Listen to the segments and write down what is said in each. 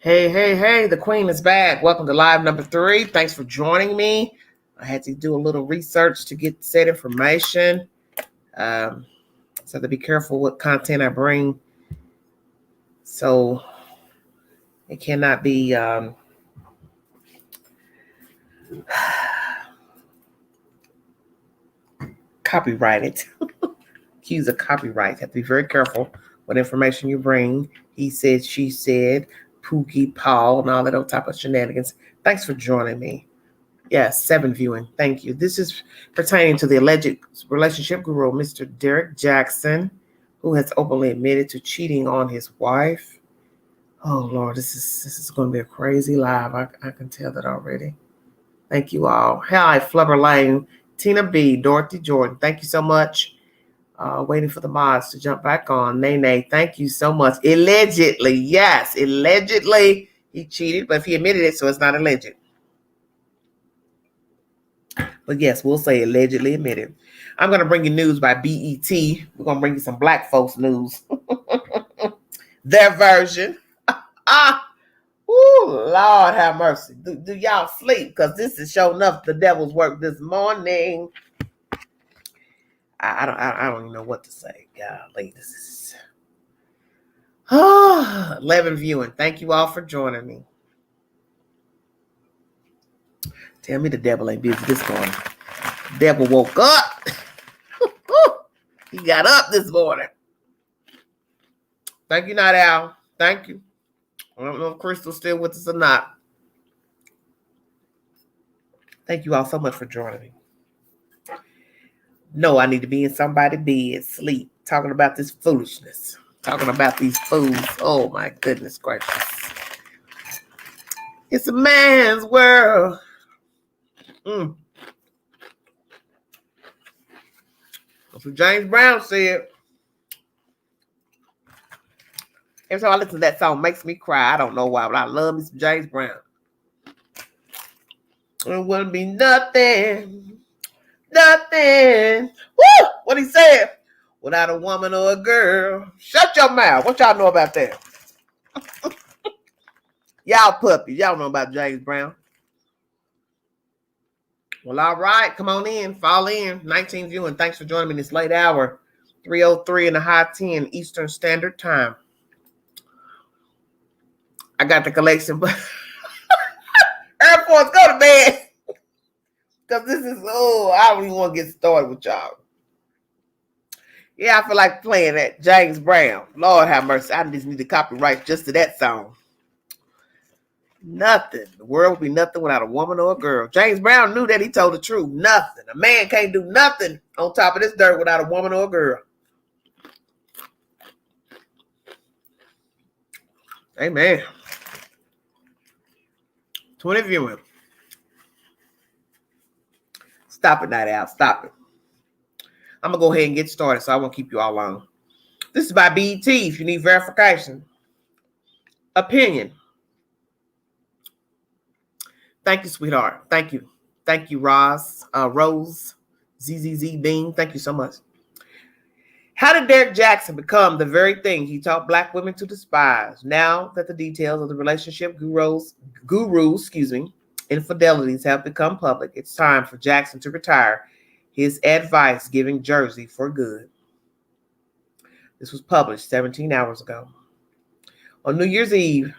Hey, hey, hey, the queen is back. Welcome to live number 3. Thanks for joining me. I had to do a little research to get said information. So to be careful what content I bring. So it cannot be copyrighted. Accused of copyright. Have to be very careful what information you bring. He said, she said, Pookie, Paul, and all that old type of shenanigans. Thanks for joining me. Yes, 7 viewing. Thank you. This is pertaining to the alleged relationship guru, Mr. Derrick Jaxn, who has openly admitted to cheating on his wife. Oh Lord, this is going to be a crazy live. I can tell that already. Thank you all. Hi, Flubber Lane, Tina B, Dorothy Jordan. Thank you so much. Waiting for the mods to jump back on. Nene, thank you so much. Allegedly, yes, allegedly he cheated, but if he admitted it, so it's not alleged. But yes, we'll say allegedly admitted. I'm going to bring you news by BET. We're going to bring you some black folks news. Their version. Ooh, Lord have mercy. Do y'all sleep? Because this is showing up the devil's work this morning. I don't even know what to say. Golly, this is 11 viewing. Thank you all for joining me. Tell me the devil ain't busy this morning. The devil woke up. He got up this morning. Thank you, Night Owl. Thank you. I don't know if Crystal's still with us or not. Thank you all so much for joining me. No, I need to be in somebody's bed, sleep, talking about this foolishness, talking about these fools. Oh, my goodness gracious. It's a man's world. That's what James Brown said. Every time I listen to that song, it makes me cry. I don't know why, but I love me some James Brown. It wouldn't be nothing. Woo! What he said? Without a woman or a girl. Shut your mouth. What y'all know about that? Y'all puppies. Y'all know about James Brown. Well, all right. Come on in. Fall in. 19 viewing. Thanks for joining me this late hour. 3:03 in the high 10 Eastern Standard Time. I got the collection, but Air Force, go to bed. Because this is, I don't even want to get started with y'all. Yeah, I feel like playing that James Brown. Lord have mercy. I just need the copyright just to that song. Nothing. The world would be nothing without a woman or a girl. James Brown knew that. He told the truth. Nothing. A man can't do nothing on top of this dirt without a woman or a girl. Amen. 20 viewing. Stop it, Night Owl. Stop it. I'm going to go ahead and get started, so I won't keep you all long. This is by BET if you need verification. Opinion. Thank you, sweetheart. Thank you. Thank you, Rose, ZZZ Bean. Thank you so much. How did Derrick Jaxn become the very thing he taught black women to despise? Now that the details of the relationship gurus, infidelities have become public, it's time for Jaxn to retire his advice-giving jersey for good. This was published 17 hours ago. On New Year's Eve,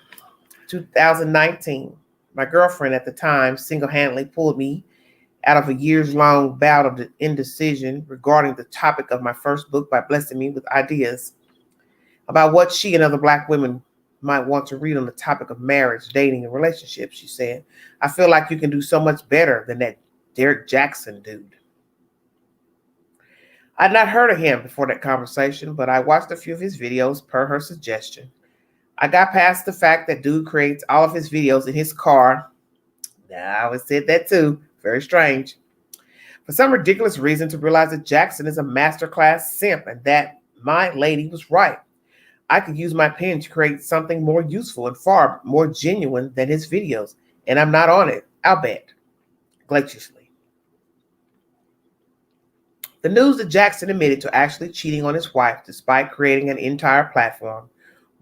2019, my girlfriend at the time single-handedly pulled me out of a years-long bout of indecision regarding the topic of my first book by blessing me with ideas about what she and other black women might want to read on the topic of marriage, dating, and relationships. She said, I feel like you can do so much better than that Derrick Jaxn dude. I'd not heard of him before that conversation, but I watched a few of his videos per her suggestion. I got past the fact that dude creates all of his videos in his car. I always said that too. Very strange. For some ridiculous reason, to realize that Jaxn is a masterclass simp and that my lady was right. I could use my pen to create something more useful and far more genuine than his videos. And I'm not on it, I'll bet. Graciously. The news that Jaxn admitted to actually cheating on his wife despite creating an entire platform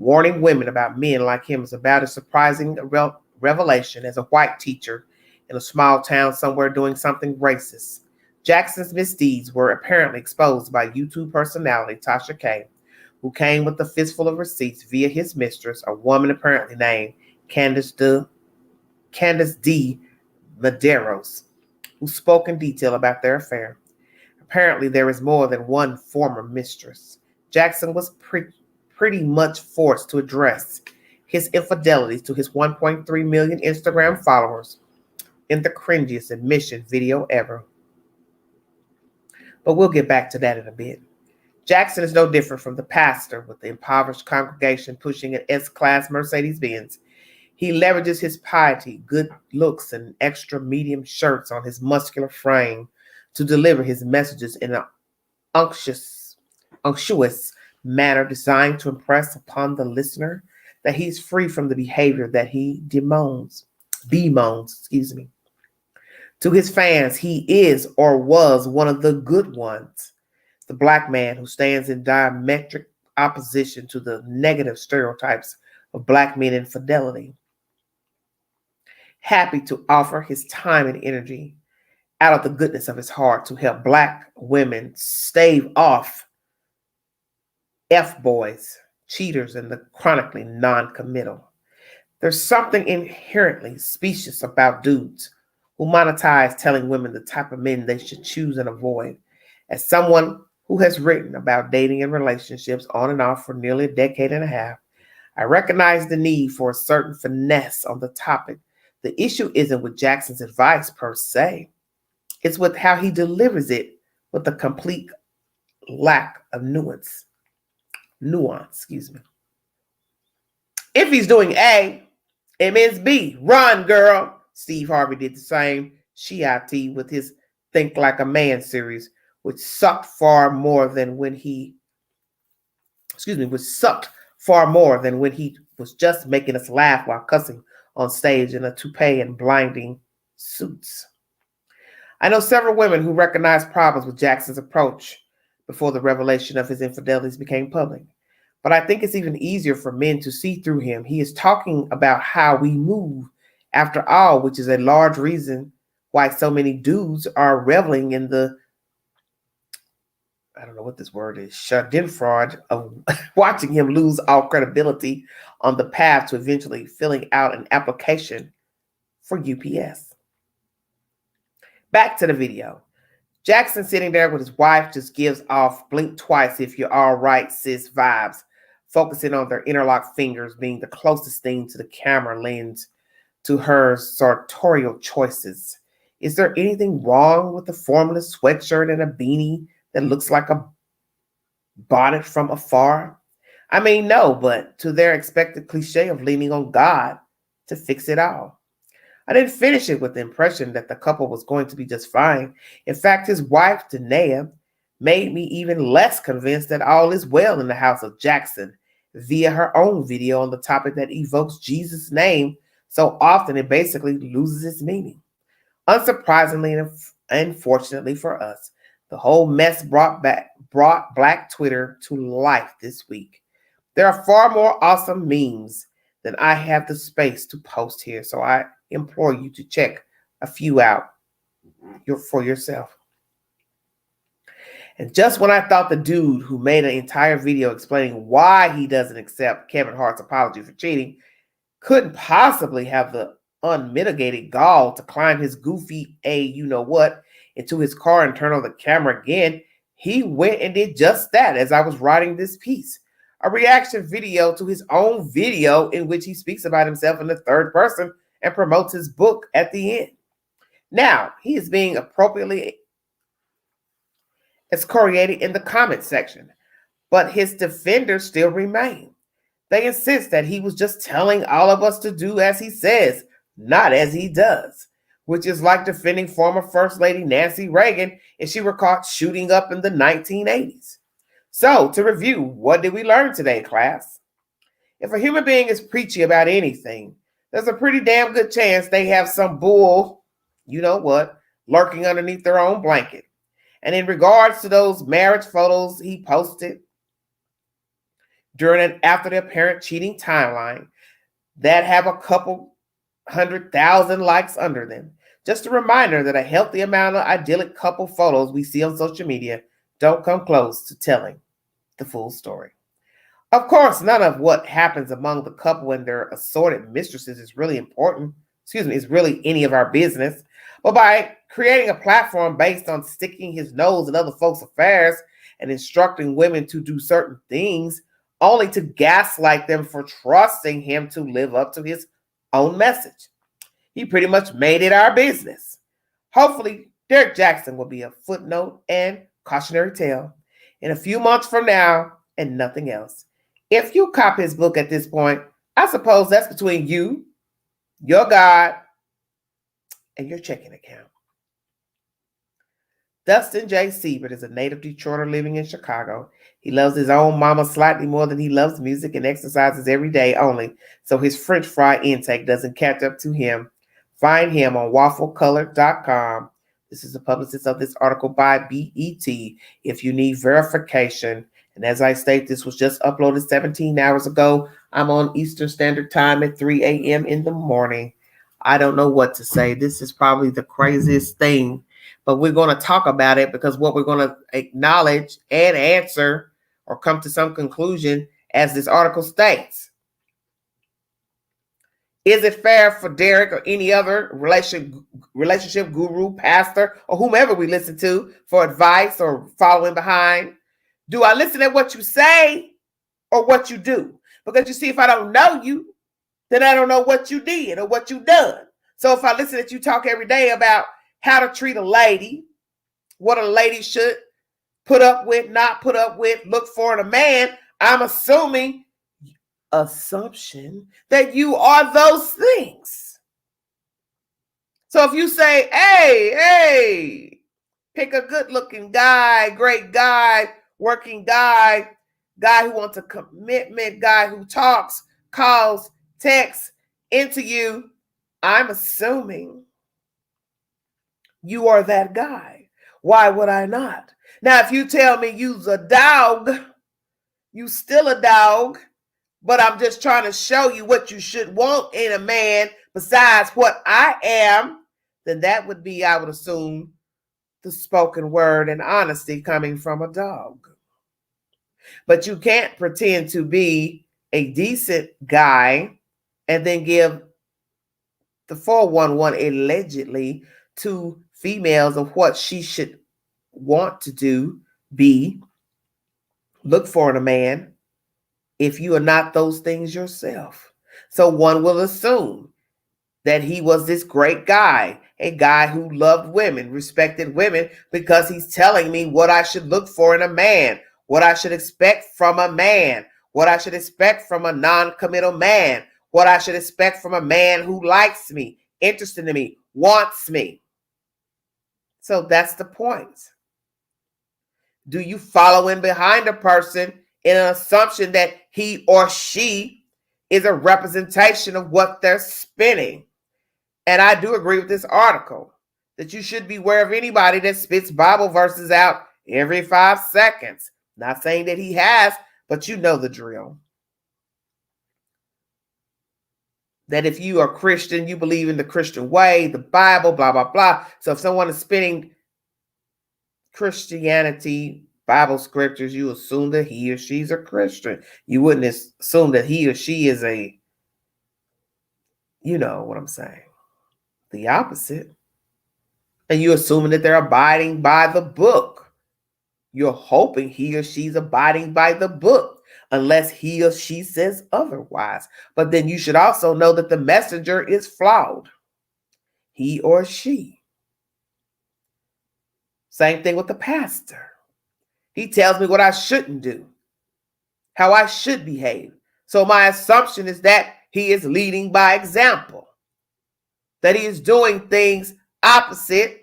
Warning women about men like him is about as surprising a revelation as a white teacher in a small town somewhere doing something racist. Jaxn's misdeeds were apparently exposed by YouTube personality Tasha K, who came with a fistful of receipts via his mistress, a woman apparently named Candace D. Medeiros, who spoke in detail about their affair. Apparently, there is more than one former mistress. Jaxn was pretty much forced to address his infidelities to his 1.3 million Instagram followers in the cringiest admission video ever. But we'll get back to that in a bit. Jaxn is no different from the pastor with the impoverished congregation pushing an S-Class Mercedes-Benz. He leverages his piety, good looks, and extra medium shirts on his muscular frame to deliver his messages in an unctuous manner designed to impress upon the listener that he's free from the behavior that he bemoans. To his fans, he is or was one of the good ones, the black man who stands in diametric opposition to the negative stereotypes of black men infidelity. Happy to offer his time and energy out of the goodness of his heart to help black women stave off F-boys, cheaters, and the chronically non-committal. There's something inherently specious about dudes who monetize telling women the type of men they should choose and avoid. As someone who has written about dating and relationships on and off for nearly a decade and a half, I recognize the need for a certain finesse on the topic. The issue isn't with Jaxn's advice per se. It's with how he delivers it with a complete lack of nuance. If he's doing A, it means B. Run, girl. Steve Harvey did the same Shiati with his Think Like a Man series, which sucked far more than when he was just making us laugh while cussing on stage in a toupee and blinding suits. I know several women who recognized problems with Jaxn's approach before the revelation of his infidelities became public. But I think it's even easier for men to see through him. He is talking about how we move, after all, which is a large reason why so many dudes are reveling in the, I don't know what this word is, schadenfreude of watching him lose all credibility on the path to eventually filling out an application for UPS. Back to the video. Jaxn sitting there with his wife just gives off blink twice if you're all right, sis vibes, focusing on their interlocked fingers being the closest thing to the camera lens to her sartorial choices. Is there anything wrong with the formless sweatshirt and a beanie that looks like a bonnet from afar? I mean, no, but to their expected cliche of leaning on God to fix it all. I didn't finish it with the impression that the couple was going to be just fine. In fact, his wife, Danae, made me even less convinced that all is well in the house of Jaxn via her own video on the topic that evokes Jesus' name so often it basically loses its meaning. Unsurprisingly and fortunately for us, the whole mess brought Black Twitter to life this week. There are far more awesome memes than I have the space to post here, so I implore you to check a few out for yourself. And just when I thought the dude who made an entire video explaining why he doesn't accept Kevin Hart's apology for cheating couldn't possibly have the unmitigated gall to climb his goofy you-know-what into his car and turn on the camera again, he went and did just that as I was writing this piece. A reaction video to his own video in which he speaks about himself in the third person and promotes his book at the end. Now, he is being appropriately excoriated in the comment section, but his defenders still remain. They insist that he was just telling all of us to do as he says, not as he does, which is like defending former First Lady Nancy Reagan if she were caught shooting up in the 1980s. So, to review, what did we learn today, class? If a human being is preachy about anything, there's a pretty damn good chance they have some bull, you-know-what, lurking underneath their own blanket. And in regards to those marriage photos he posted, during and after the apparent cheating timeline that have a couple 100,000 likes under them. Just a reminder that a healthy amount of idyllic couple photos we see on social media don't come close to telling the full story. Of course, none of what happens among the couple and their assorted mistresses is really important. Is really any of our business. But by creating a platform based on sticking his nose in other folks' affairs and instructing women to do certain things, only to gaslight them for trusting him to live up to his own message, he pretty much made it our business. Hopefully, Derrick Jaxn will be a footnote and cautionary tale in a few months from now and nothing else. If you cop his book at this point, I suppose that's between you, your God, and your checking account. Dustin J. Siebert is a native Detroiter living in Chicago. He loves his own mama slightly more than he loves music and exercises every day only, so his French fry intake doesn't catch up to him. Find him on wafflecolor.com. This is the publicist of this article by BET. If you need verification, and as I state, this was just uploaded 17 hours ago. I'm on Eastern Standard Time at 3 a.m. in the morning. I don't know what to say. This is probably the craziest thing, but we're going to talk about it because what we're going to acknowledge and answer or come to some conclusion, as this article states. Is it fair for Derrick or any other relationship guru, pastor, or whomever we listen to for advice or following behind? Do I listen at what you say or what you do? Because you see, if I don't know you, then I don't know what you did or what you done. So if I listen at you talk every day about how to treat a lady, what a lady should put up with, not put up with, look for in a man, I'm assuming assumption that you are those things. So if you say, hey, pick a good looking guy, great guy, working guy who wants a commitment, guy who talks, calls, texts into you, I'm assuming you are that guy. Why would I not? Now, if you tell me you's a dog, you still a dog, but I'm just trying to show you what you should want in a man besides what I am, then that would be, I would assume, the spoken word and honesty coming from a dog. But you can't pretend to be a decent guy and then give the 411 allegedly to females of what she should want to do, be, look for in a man, if you are not those things yourself. So one will assume that he was this great guy, a guy who loved women, respected women, because he's telling me what I should look for in a man, what I should expect from a man, what I should expect from a non-committal man, what I should expect from a man who likes me, interested in me, wants me. So that's the point. Do you follow in behind a person in an assumption that he or she is a representation of what they're spinning? And I do agree with this article that you should beware of anybody that spits Bible verses out every 5 seconds. Not saying that he has, but you know the drill. That if you are Christian, you believe in the Christian way, the Bible, blah, blah, blah. So if someone is spinning Christianity, Bible scriptures, you assume that he or she's a Christian. You wouldn't assume that he or she is a, you know what I'm saying, the opposite. And you're assuming that they're abiding by the book. You're hoping he or she's abiding by the book, unless he or she says otherwise. But then you should also know that the messenger is flawed. He or she. Same thing with the pastor. He tells me what I shouldn't do, how I should behave. So my assumption is that he is leading by example, that he is doing things opposite.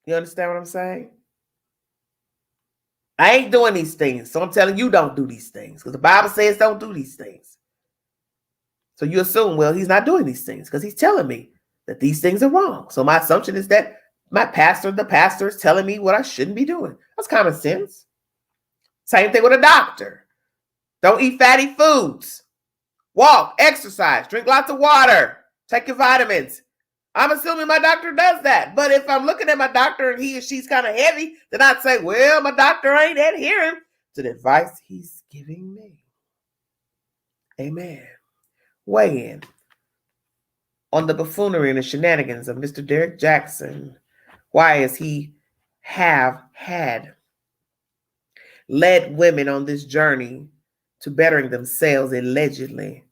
You understand what I'm saying? I ain't doing these things, so I'm telling you don't do these things, because the Bible says don't do these things. So you assume, well, he's not doing these things because he's telling me that these things are wrong. So my assumption is that the pastor is telling me what I shouldn't be doing. That's common sense. Same thing with a doctor. Don't eat fatty foods. Walk, exercise, drink lots of water, take your vitamins. I'm assuming my doctor does that. But if I'm looking at my doctor and he or she's kind of heavy, then I'd say, well, my doctor ain't adhering to the advice he's giving me. Amen. Weigh in on the buffoonery and the shenanigans of Mr. Derrick Jaxn. Why is he had led women on this journey to bettering themselves allegedly,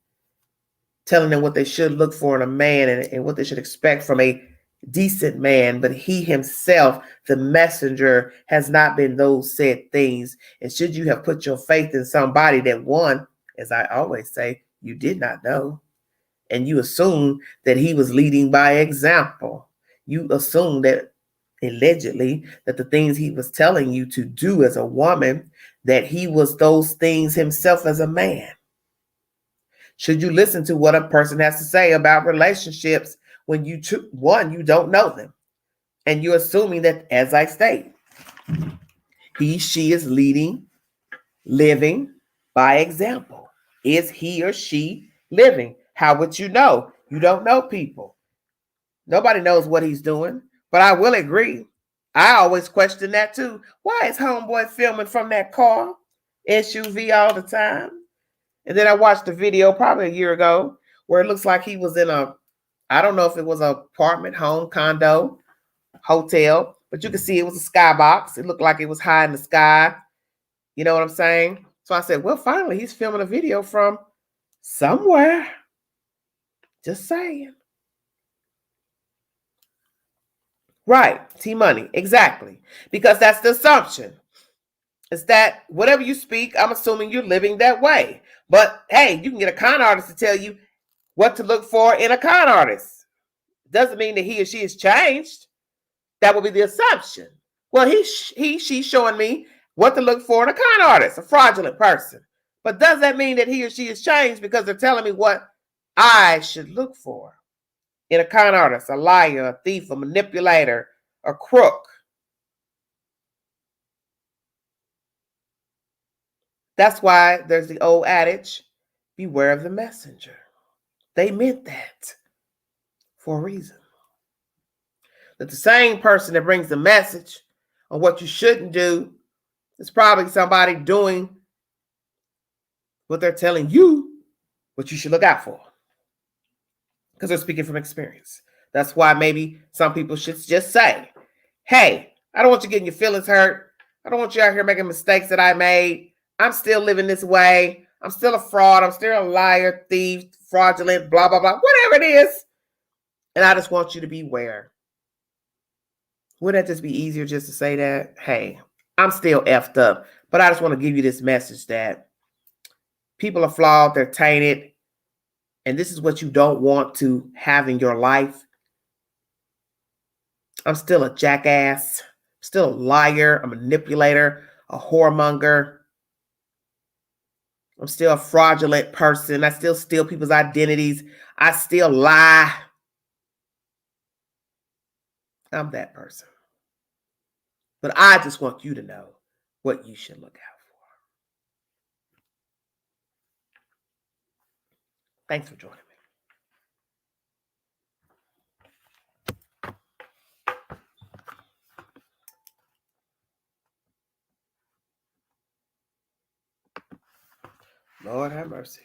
telling them what they should look for in a man and what they should expect from a decent man, but he himself, the messenger, has not been those said things. And should you have put your faith in somebody that, one, as I always say, you did not know, and you assume that he was leading by example, you assume that allegedly that the things he was telling you to do as a woman, that he was those things himself as a man. Should you listen to what a person has to say about relationships when you don't know them, and you're assuming that, as I state, she is living by example? Is he or she living? How would you know? You don't know people. Nobody knows what he's doing. But I will agree, I always question that too. Why is homeboy filming from that car, SUV, all the time? And then I watched a video probably a year ago where it looks like he was in I don't know if it was an apartment, home, condo, hotel, but you could see it was a skybox. It looked like it was high in the sky. You know what I'm saying? So I said, well, finally, he's filming a video from somewhere. Just saying. Right. T-Money. Exactly. Because that's the assumption. It's that whatever you speak, I'm assuming you're living that way. But hey, you can get a con artist to tell you what to look for in a con artist. Doesn't mean that he or she has changed. That would be the assumption. Well, she's showing me what to look for in a con artist, a fraudulent person. But does that mean that he or she has changed because they're telling me what I should look for in a con artist, a liar, a thief, a manipulator, a crook? That's why there's the old adage, beware of the messenger. They meant that for a reason. That the same person that brings the message on what you shouldn't do is probably somebody doing what they're telling you what you should look out for. Because they're speaking from experience. That's why maybe some people should just say, hey, I don't want you getting your feelings hurt. I don't want you out here making mistakes that I made. I'm still living this way. I'm still a fraud. I'm still a liar, thief, fraudulent, blah, blah, blah, whatever it is. And I just want you to beware. Wouldn't that just be easier just to say that? Hey, I'm still effed up, but I just want to give you this message that people are flawed, they're tainted, and this is what you don't want to have in your life. I'm still a jackass, still a liar, a manipulator, a whoremonger. I'm still a fraudulent person. I still steal people's identities. I still lie. I'm that person. But I just want you to know what you should look out for. Thanks for joining me. Lord have mercy.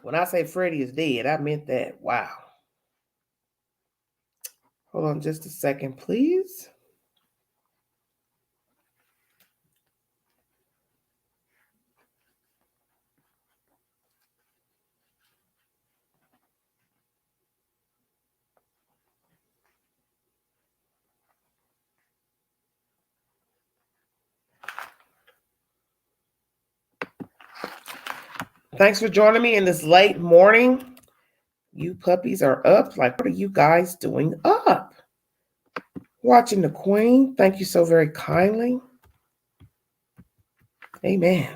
When I say Freddie is dead, I meant that. Wow. Hold on just a second, please. Thanks for joining me in this late morning. You puppies are up. Like, what are you guys doing up? Watching the Queen. Thank you so very kindly. Amen.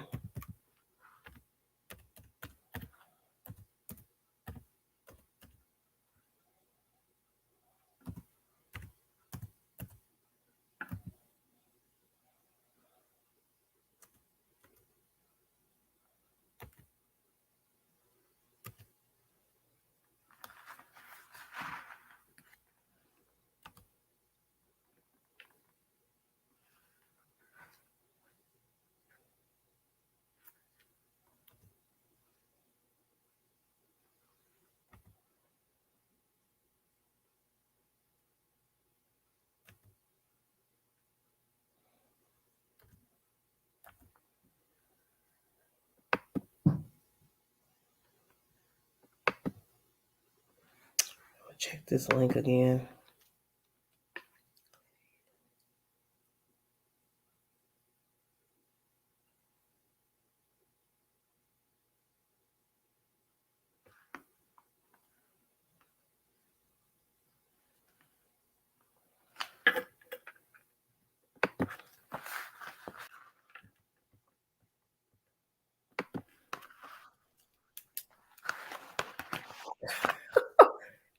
Check this link again.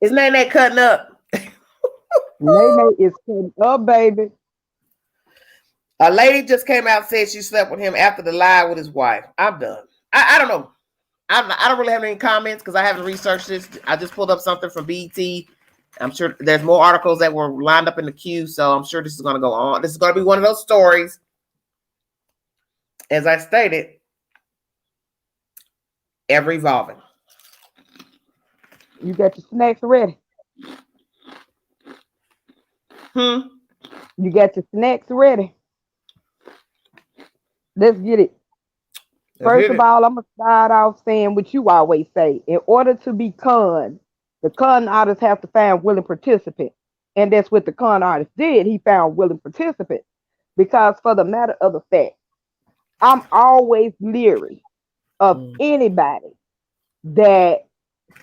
Is Nene cutting up? Nene is cutting up, baby. A lady just came out and said she slept with him after the live with his wife. I'm done. I don't know. I don't really have any comments because I haven't researched this. I just pulled up something from BET. I'm sure there's more articles that were lined up in the queue, so I'm sure this is going to go on. This is going to be one of those stories. As I stated, ever evolving. You got your snacks ready? You got your snacks ready? Let's get it. First of all, I'm going to start off saying what you always say. In order to be con, the con artists have to find willing participants. And that's what the con artist did. He found willing participants. Because for the matter of the fact, I'm always leery of anybody that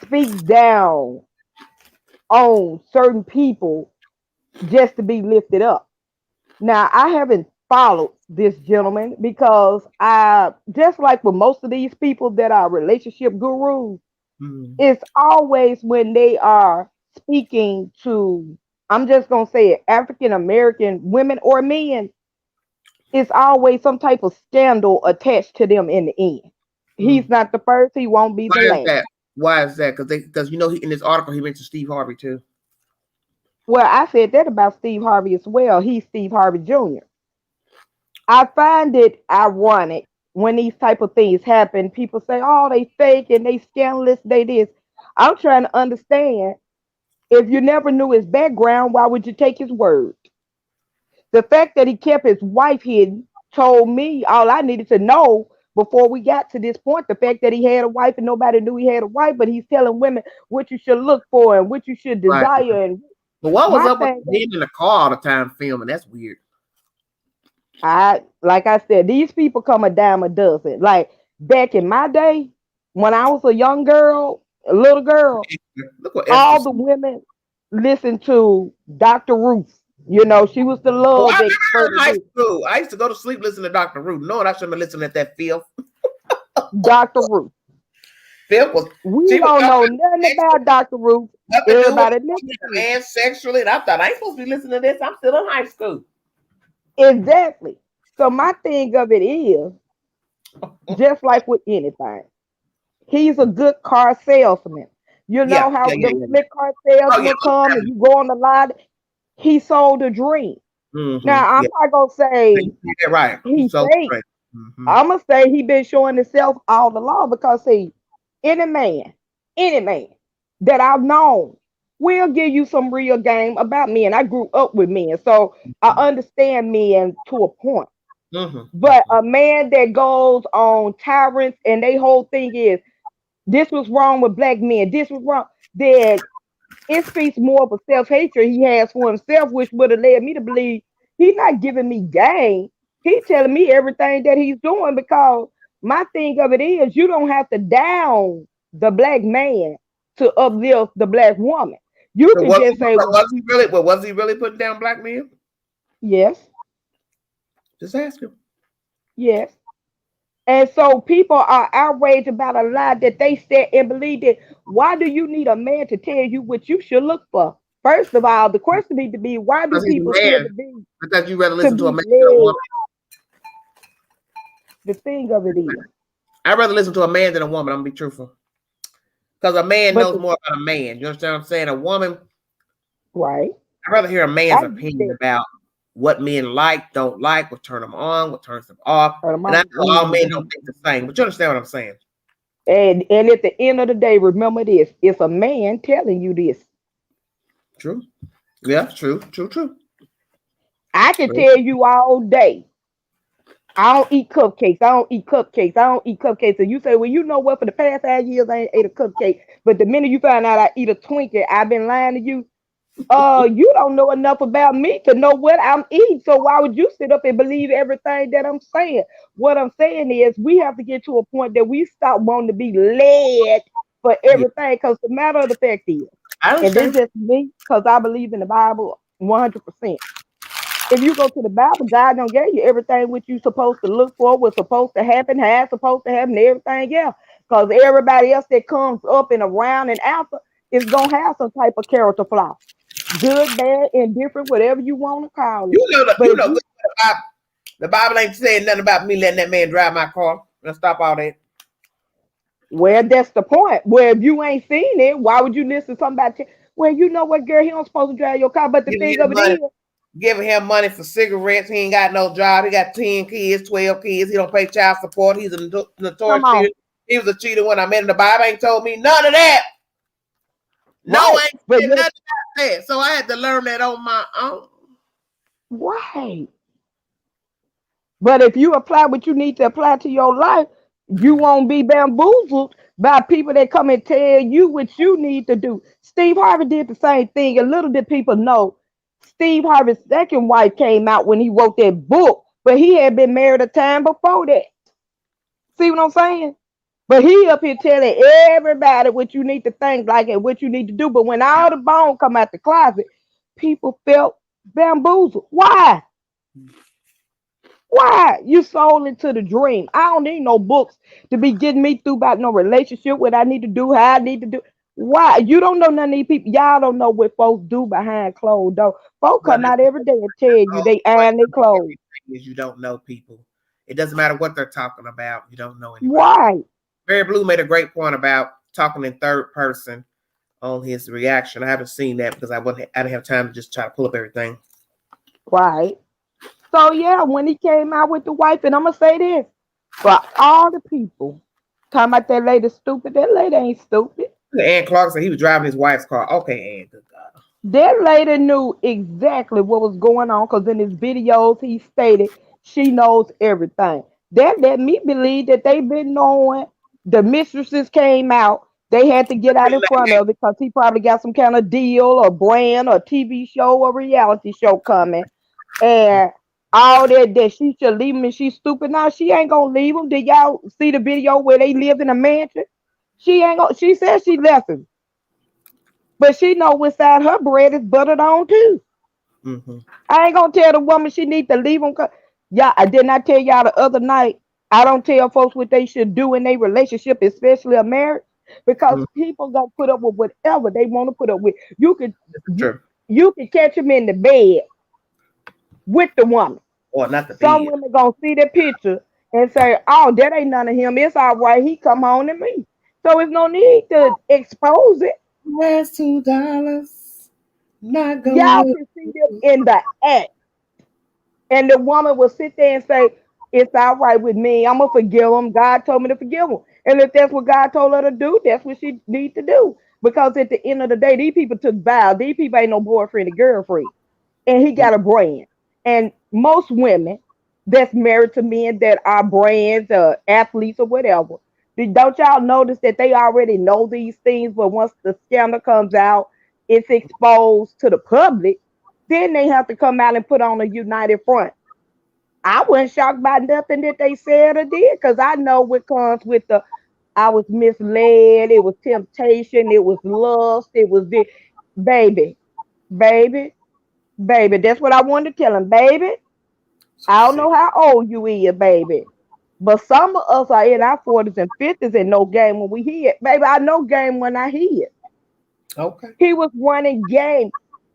speaks down on certain people just to be lifted up. Now, I haven't followed this gentleman because I, just like with most of these people that are relationship gurus, it's always when they are speaking to, I'm just going to say it, African American women or men, it's always some type of scandal attached to them in the end. He's not the first, he won't be the last. Why is that? Because you know, in this article he mentioned Steve Harvey too. Well, I said that about Steve Harvey as well. He's Steve Harvey Jr. I find it ironic when these type of things happen. People say, "Oh, they fake and they scandalous, they this." I'm trying to understand. If you never knew his background, why would you take his word? The fact that he kept his wife hidden told me all I needed to know before we got to this point. The fact that he had a wife and nobody knew he had a wife, but he's telling women what you should look for and what you should desire. Right. And but what was up with being in the car all the time filming? That's weird. Like I said, these people come a dime a dozen. Like back in my day, when I was a young girl, a little girl, all the women listened to Dr. Ruth. You know, she was the love expert. In high school, I used to go to sleep listening to Dr. Ruth. No, I shouldn't have listened to that filth. Dr. Ruth. Filth was. We don't know nothing about Dr. Ruth. Everybody listening to man sexually. And I thought I ain't supposed to be listening to this. I'm still in high school. Exactly. So my thing of it is, just like with anything, he's a good car salesman. You know how the slick car salesman come and you go on the lot. He sold a dream. Now I'm not gonna say right. He's fake. I'm gonna say he been showing himself all along because see, any man that I've known will give you some real game about men. I grew up with men, so I understand men to a point. But a man that goes on tyrants and their whole thing is this was wrong with black men, this was wrong, then it speaks more of a self-hatred he has for himself, which would have led me to believe he's not giving me game. He's telling me everything that he's doing because my thing of it is you don't have to down the black man to uplift the black woman. You can just say, was he really putting down black men? Yes. Just ask him. Yes. And so people are outraged about a lie that they said and believed it. Why do you need a man to tell you what you should look for? First of all, the question needs to be, why do people feel to be? Because you rather listen to a man than a woman. The thing of it is, I'd rather listen to a man than a woman. I'm gonna be truthful. Because a man knows more about a man. You understand what I'm saying? A woman, right? I'd rather hear a man's opinion about what men like, don't like, what turn them on, what turns them off. And I know all men don't think the same, but you understand what I'm saying? And at the end of the day, remember this: it's a man telling you this. True. Yeah, true. I can tell you all day I don't eat cupcakes. I don't eat cupcakes. I don't eat cupcakes. And you say, well, you know what? For the past 5 years, I ain't ate a cupcake. But the minute you find out I eat a Twinkie, I've been lying to you. You don't know enough about me to know what I'm eating. So why would you sit up and believe everything that I'm saying? What I'm saying is we have to get to a point that we stop wanting to be led for Yeah, everything. Because the matter of the fact is, I and this understand. just me, because I believe in the Bible 100%. If you go to the Bible, God don't give you everything what you supposed to look for, what's supposed to happen, how it's supposed to happen, everything else. Because everybody else that comes up and around and after is gonna have some type of character flaw. Good, bad, indifferent, whatever you want to call it. But You if know you good about the Bible ain't saying nothing about me letting that man drive my car. Let's stop all that. well, that's the point. Where if you ain't seen it, why would you listen to somebody? Well, you know what, girl, he don't supposed to drive your car. But the Giving thing him of it money, is, giving him money for cigarettes. He ain't got no job. He got 10 kids, 12 kids. He don't pay child support. He's a come notorious on, cheater. He was a cheater when I met him. The Bible ain't told me none of that. No, right? I ain't But said yet, nothing about that. So I had to learn that on my own. right. But if you apply what you need to apply to your life, you won't be bamboozled by people that come and tell you what you need to do. Steve Harvey did the same thing. And little did people know Steve Harvey's second wife came out when he wrote that book, but he had been married a time before that. See what I'm saying? But he up here telling everybody what you need to think like and what you need to do. But when all the bone come out the closet, people felt bamboozled. Why? Why? You sold into the dream. I don't need no books to be getting me through about no relationship, what I need to do, how I need to do. Why? You don't know none of these people. Y'all don't know what folks do behind closed doors. Folks Well, come that's out every day and tell the you whole they point iron their of clothes. everything is you don't know people. It doesn't matter what they're talking about. You don't know anybody. Why? Barry Blue made a great point about talking in third person on his reaction. I haven't seen that because I didn't have time to just try to pull up everything. Right. So yeah, when he came out with the wife, and I'm gonna say this for all the people talking about that lady stupid, that lady ain't stupid. Ann Clark said he was driving his wife's car. Okay, Ann, good God. That lady knew exactly what was going on because in his videos he stated she knows everything. That let me believe that they've been knowing. The mistresses came out. They had to get out in front of it because he probably got some kind of deal or brand or TV show or reality show coming. And all that she should leave him and she's stupid. Now she ain't gonna leave him. Did y'all see the video where they lived in a mansion? She ain't gonna, she said she left him. But she know which side her bread is buttered on too. Mm-hmm. I ain't gonna tell the woman she need to leave them. Yeah, I did not tell y'all the other night. I don't tell folks what they should do in their relationship, especially a marriage, because Mm-hmm. people gonna put up with whatever they want to put up with. You, True. you can catch them in the bed with the woman. Or not the Some bed. women gonna see the picture and say, "Oh, that ain't none of him. It's all right. He come home to me." So it's no need to expose it. Where's $2? Not Y'all gonna. can see them in the act. And the woman will sit there and say, it's all right with me. I'm going to forgive him. God told me to forgive him. And if that's what God told her to do, that's what she needs to do. Because at the end of the day, these people took vows. These people ain't no boyfriend and girlfriend. And he got a brand. And most women that's married to men that are brands or athletes or whatever, don't y'all notice that they already know these things? But once the scandal comes out, it's exposed to the public, then they have to come out and put on a united front. I wasn't shocked by nothing that they said or did because I know what comes with the I was misled, it was temptation, it was lust, it was the baby, baby, baby. That's what I wanted to tell him, baby. She I don't said, know how old you is, baby. But some of us are in our 40s and 50s and no game when we hear it. Baby, I know game when I hear it. okay. He was running game.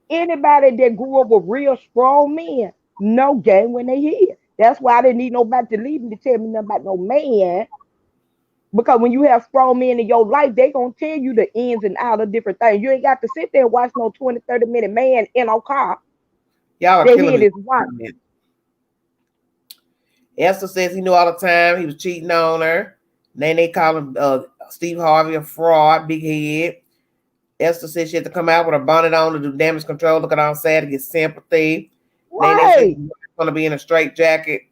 Anybody that grew up with real strong men, no game when they hear. That's why I didn't need nobody to leave me to tell me nothing about no man. Because when you have strong men in your life, they gonna tell you the ins and outs of different things. You ain't got to sit there and watch no 20, 30 minute man in a car Y'all are that killing hit me. his wife. Esther says he knew all the time he was cheating on her. Then they call him Steve Harvey a fraud, big head. Esther said she had to come out with a bonnet on to do damage control, looking all sad to get sympathy. Then they said Right. he's going to be in a straight jacket.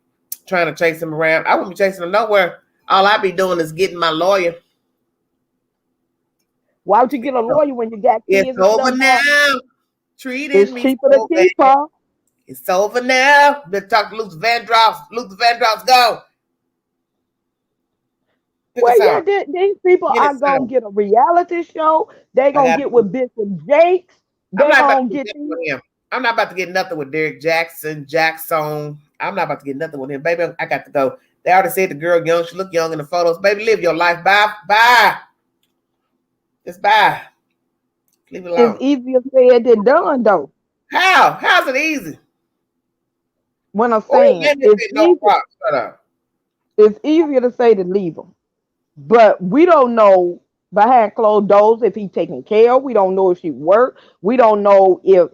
trying to chase him around. I wouldn't be chasing him nowhere. All I'd be doing is getting my lawyer. Why would you get a lawyer when you got kids? It's over now. Treating it's me cheaper so to keep her. It's over now. Been talking to Luther Vandross. Luther Vandross, go. Well, yeah, these people are gonna get a reality show. They gonna get with Bishop Jaxn. They gonna get with him. I'm not about to get nothing with Derrick Jaxn. I'm not about to get nothing with him, baby. I got to go. They already said the girl young. She look young in the photos. Baby, live your life. Bye. Just bye. Leave it alone. It's easier said than done, though. How? How's it easy? When I'm saying it's easier to say than leave them. But we don't know behind closed doors if he's taking care of. We don't know if she worked. We don't know if,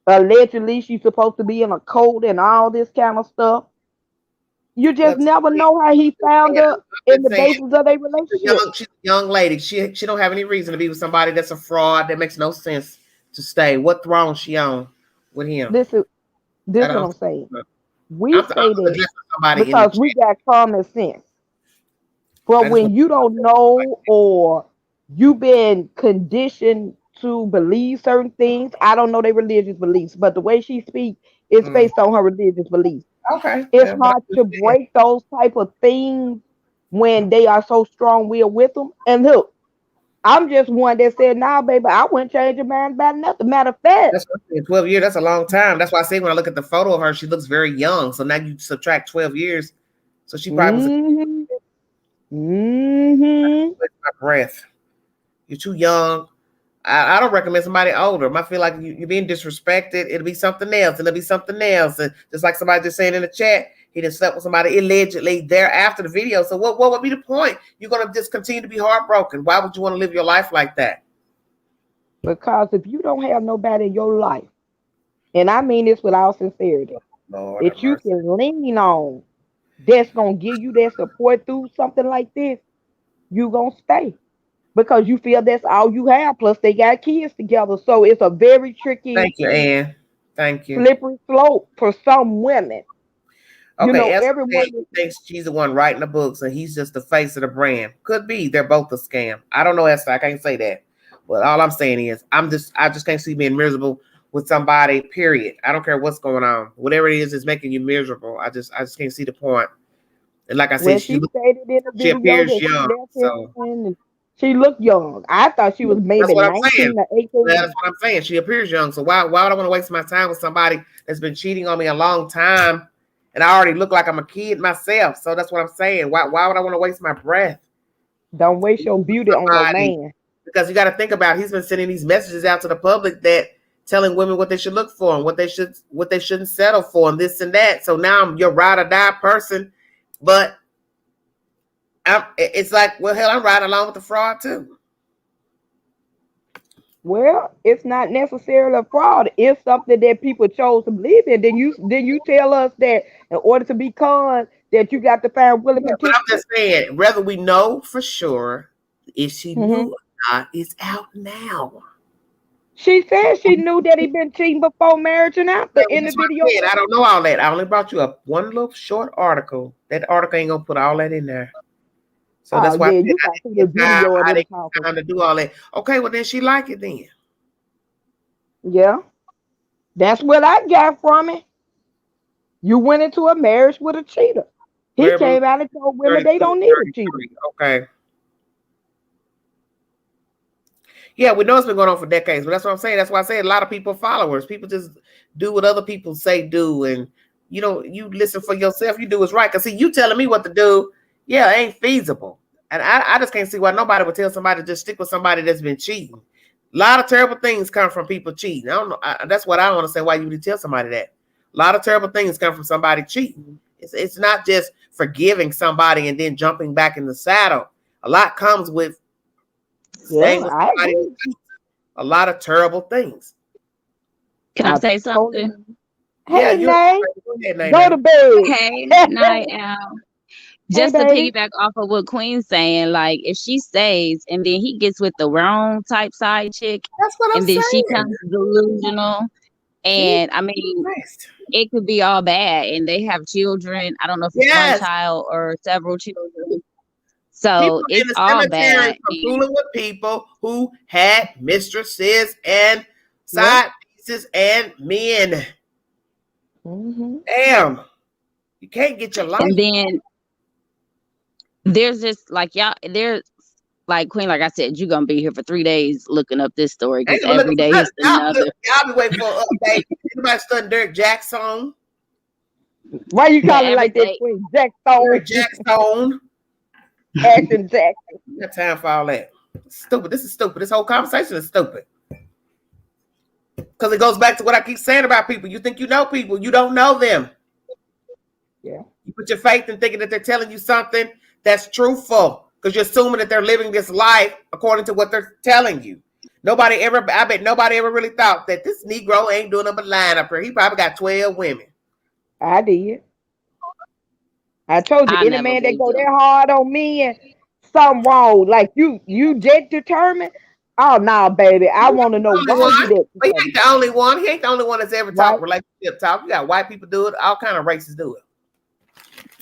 allegedly she's supposed to be in a cult and all this kind of stuff. You just never know how he found her in the basis of their relationship. She's a young lady. She don't have any reason to be with somebody that's a fraud. That makes no sense to stay. What throne she on with him? This is what I'm saying. We say that because we got common sense. But when you don't know or you've been conditioned to believe certain things, I don't know their religious beliefs, but the way she speaks is based on her religious beliefs. Okay. It's hard to break those type of things when they are so strong-willed with them. And look, I'm just one that said, nah, baby, I wouldn't change your mind about nothing. Matter of fact. That's 12 years, that's a long time. That's why I say when I look at the photo of her, she looks very young. So now you subtract 12 years. So she probably was my breath. You're too young. I don't recommend somebody older. I feel like you're being disrespected. It'll be something else, and it'll be something else. And just like somebody just saying in the chat, he just slept with somebody allegedly there after the video. So what would be the point? You're gonna just continue to be heartbroken. Why would you want to live your life like that? Because if you don't have nobody in your life, and I mean this with all sincerity, that you can lean on, that's gonna give you that support through something like this, you gonna stay. Because you feel that's all you have. Plus, they got kids together, so it's a very tricky. Thank you, Ann. Thank you. Slippery slope for some women. Okay, everyone thinks she's the one writing the books, and he's just the face of the brand. Could be they're both a scam. I don't know, Esther. I can't say that, but all I'm saying is I just can't see being miserable with somebody. Period. I don't care what's going on. Whatever it is making you miserable. I just can't see the point. And like I said, she appears young. So. She looked young. I thought she was maybe 19 or 18. That's what I'm saying. She appears young. So why would I want to waste my time with somebody that's been cheating on me a long time? And I already look like I'm a kid myself. So that's what I'm saying. Why would I want to waste my breath? Don't waste your beauty on a man. Because you got to think about it. He's been sending these messages out to the public that telling women what they should look for and what they shouldn't settle for and this and that. So now I'm your ride or die person. But it's like, well, hell, I'm riding along with the fraud too. Well, it's not necessarily a fraud. It's something that people chose to believe in. Then you tell us that in order to be con, that you got to find willing participants. I'm just saying, whether we know for sure if she knew or not is out now. She said she knew that he'd been cheating before marriage and after in the video. I don't know all that. I only brought you up one little short article. That article ain't gonna put all that in there. So that's why you got to the video I didn't have time to do all that. Okay, well then she like it then. Yeah, that's what I got from it. You went into a marriage with a cheater. He came out and told women they don't need a cheater. Okay. Yeah, we know it's been going on for decades, but that's what I'm saying. That's why I say a lot of people are followers. People just do what other people say do, and you listen for yourself. You do what's right. Cause see, you telling me what to do. Yeah, it ain't feasible. And I just can't see why nobody would tell somebody to just stick with somebody that's been cheating. A lot of terrible things come from people cheating. I don't know. That's what I don't understand why you would tell somebody that. A lot of terrible things come from somebody cheating. It's not just forgiving somebody and then jumping back in the saddle. A lot comes with staying with somebody who cheats. A lot of terrible things. Can I say something? Hey, Nay. Go to bed. Hey, Night Al. Just to piggyback off of what Queen's saying, like if she stays and then he gets with the wrong type side chick, that's what I'm saying. Then she comes delusional And I mean, it could be all bad, and they have children. I don't know if it's one child or several children. So people it's in the all cemetery bad. from fooling with people who had mistresses and side pieces and men. Damn, you can't get your life. And then there's just like y'all, there's like Queen, like I said, you're gonna be here for 3 days looking up this story because every day is another. Y'all be waiting for an update. Anybody studying Derrick Jaxn? Why you call it like that, Queen? Jaxn. Ashton Jackson. Got time for all that. Stupid. This is stupid. This whole conversation is stupid. Because it goes back to what I keep saying about people. You think you know people. You don't know them. Yeah. You put your faith in thinking that they're telling you something that's truthful. Because you're assuming that they're living this life according to what they're telling you. I bet nobody ever really thought that this Negro ain't doing up a line up here. He probably got 12 women. I did. I told you, any man that go that hard on men, something wrong. Like you just determined. Oh no, baby. I want to know why you did. He ain't the only one. He ain't the only one that's ever talked relationship talk. You got white people do it. All kind of races do it.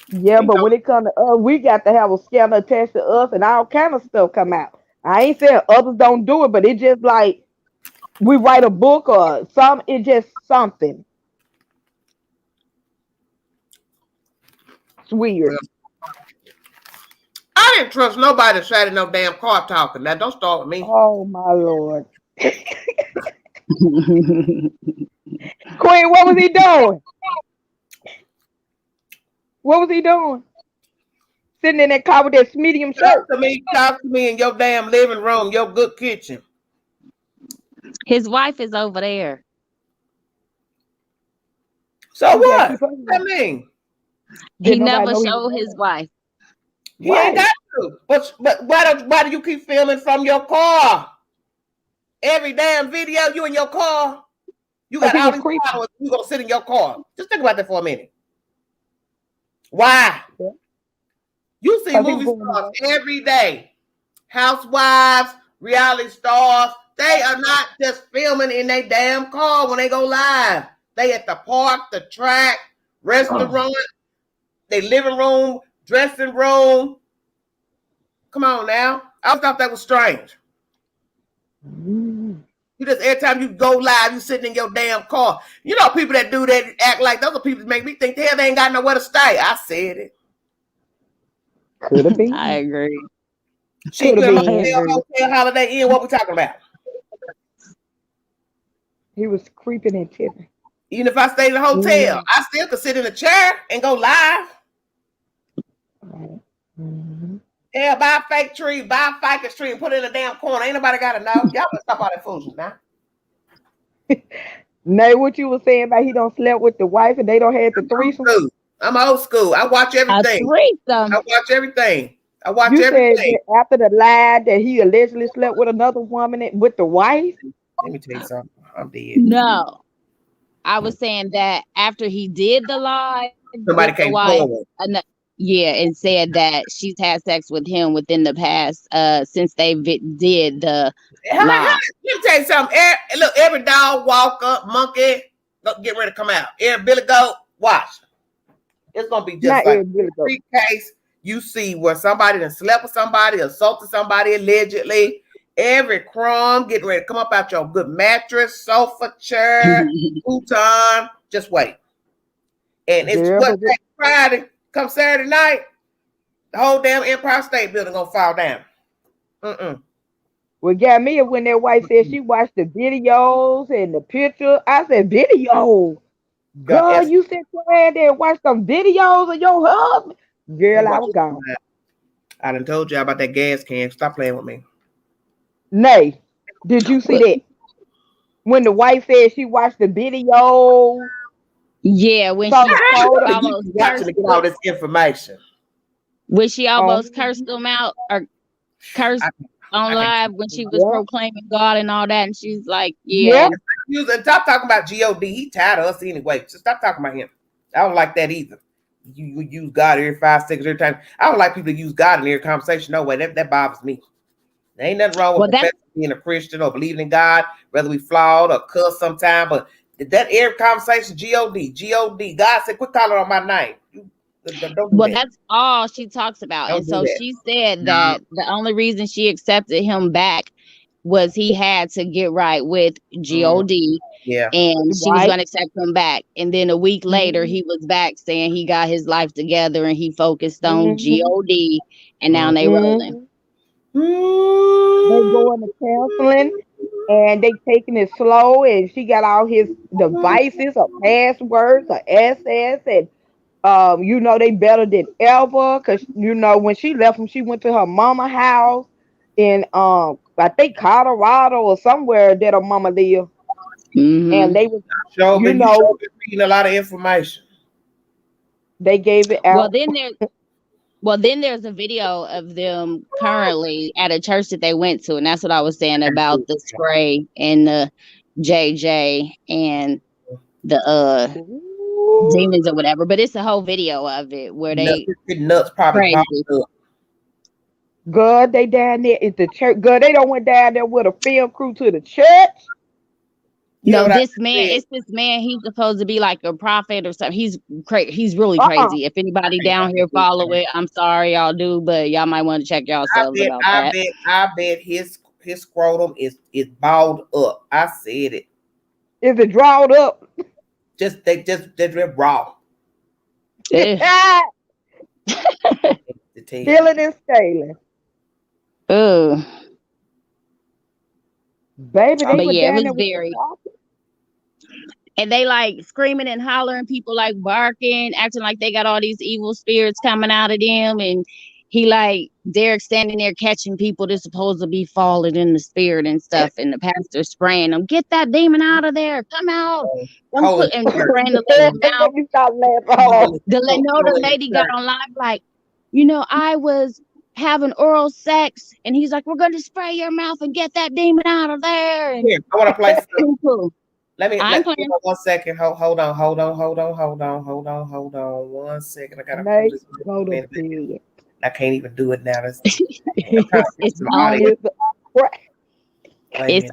Yeah, but when it comes to us, we got to have a scandal attached to us and all kind of stuff come out. I ain't saying others don't do it, but it's just like we write a book or something. It's just something. It's weird. I didn't trust nobody that sat in no damn car talking. Now, don't start with me. Oh, my Lord. Queen, what was he doing? What was he doing? Sitting in that car with that medium shirt. Talk to me in your damn living room, your good kitchen. His wife is over there. So what? I mean, he never showed his wife. He ain't got to. But why do you keep filming from your car? Every damn video you in your car. You got all these followers. You gonna sit in your car. Just think about that for a minute. Why? Yeah. You see movie stars every day. Housewives, reality stars. They are not just filming in their damn car when they go live. They at the park, the track, restaurant, their living room, dressing room. Come on now. I thought that was strange. You just every time you go live, you sitting in your damn car. You know people that do that act like those are people that make me think the hell they ain't got nowhere to stay. I said it. Could have been. I agree. She could have been. Hotel Holiday Inn. What we talking about? He was creeping and tipping. Even if I stayed in a hotel, I still could sit in a chair and go live. Yeah, buy a fake tree, buy a ficus tree and put it in a damn corner. Ain't nobody got to know. Y'all better stop all that foolishness now. Nay, what you were saying about he don't slept with the wife and they don't have the threesome? I'm old school. I watch everything. I watch everything. You said after the lie that he allegedly slept with another woman with the wife? Let me tell you something. I'm dead. No. I was saying that after he did the lie, somebody came forward. And said that she's had sex with him within the past since they did the lie. Let me tell you something. Every dog, walker, monkey, get ready to come out. Every billy goat, watch. It's gonna be just like every case you see where somebody done slept with somebody, assaulted somebody allegedly. Every crumb getting ready to come up out your good mattress, sofa, chair, futon. Just wait. And it's Friday. Come Saturday night, the whole damn Empire State Building gonna fall down. What got me when that wife said she watched the videos and the picture. I said, video? Girl, you sit your head there and watch some videos of your husband? Girl, I was gone. I done told you about that gas can. Stop playing with me. Nay, did you see that? When the wife said she watched the video. Yeah, when she almost got to get all this information. When she almost cursed them out or cursed on live when she was proclaiming God and all that, and she's like, yeah. Stop talking about God. He tired of us anyway. So stop talking about him. I don't like that either. You use God every 5 seconds every time. I don't like people that use God in every conversation. No way. That bothers me. There ain't nothing wrong with being a Christian or believing in God, whether we flawed or cuss sometime, but That every conversation, God said, quit calling on my name. Don't do that. That's all she talks about. Don't and so she said that the only reason she accepted him back was he had to get right with God. Yeah. And she was going to accept him back. And then a week later, he was back saying he got his life together and he focused on God. And now they rolling. They going to counseling and they taking it slow. And she got all his devices, her passwords, her assets, and they better than ever. Cause when she left him, she went to her mama house in I think Colorado or somewhere that her mama lived. And they was reading a lot of information. They gave it out. Well, then there's a video of them currently at a church that they went to, and that's what I was saying about the spray and the JJ and the demons or whatever. But it's a whole video of it where they nuts probably up. Good, they down there at the church. Good, they don't went down there with a film crew to the church. No, this man, it's this man. He's supposed to be like a prophet or something. He's crazy. He's really crazy. If anybody down here follow it, I'm sorry y'all do, but y'all might want to check yourselves about that. I bet his scrotum is balled up. I said it. Is it drawed up? They're raw. Feeling and scaling. Oh. Baby, they were down it was there very. And they like screaming and hollering, people like barking, acting like they got all these evil spirits coming out of them. And he like Derrick standing there catching people that's supposed to be falling in the spirit and stuff. And the pastor spraying them, get that demon out of there, come out. And spraying the lady out. The lady got on live like, I was having oral sex, and he's like, we're going to spray your mouth and get that demon out of there. And I want to play some. Let me 1 second. Hold on. 1 second. I gotta pull this. I can't even do it now. It's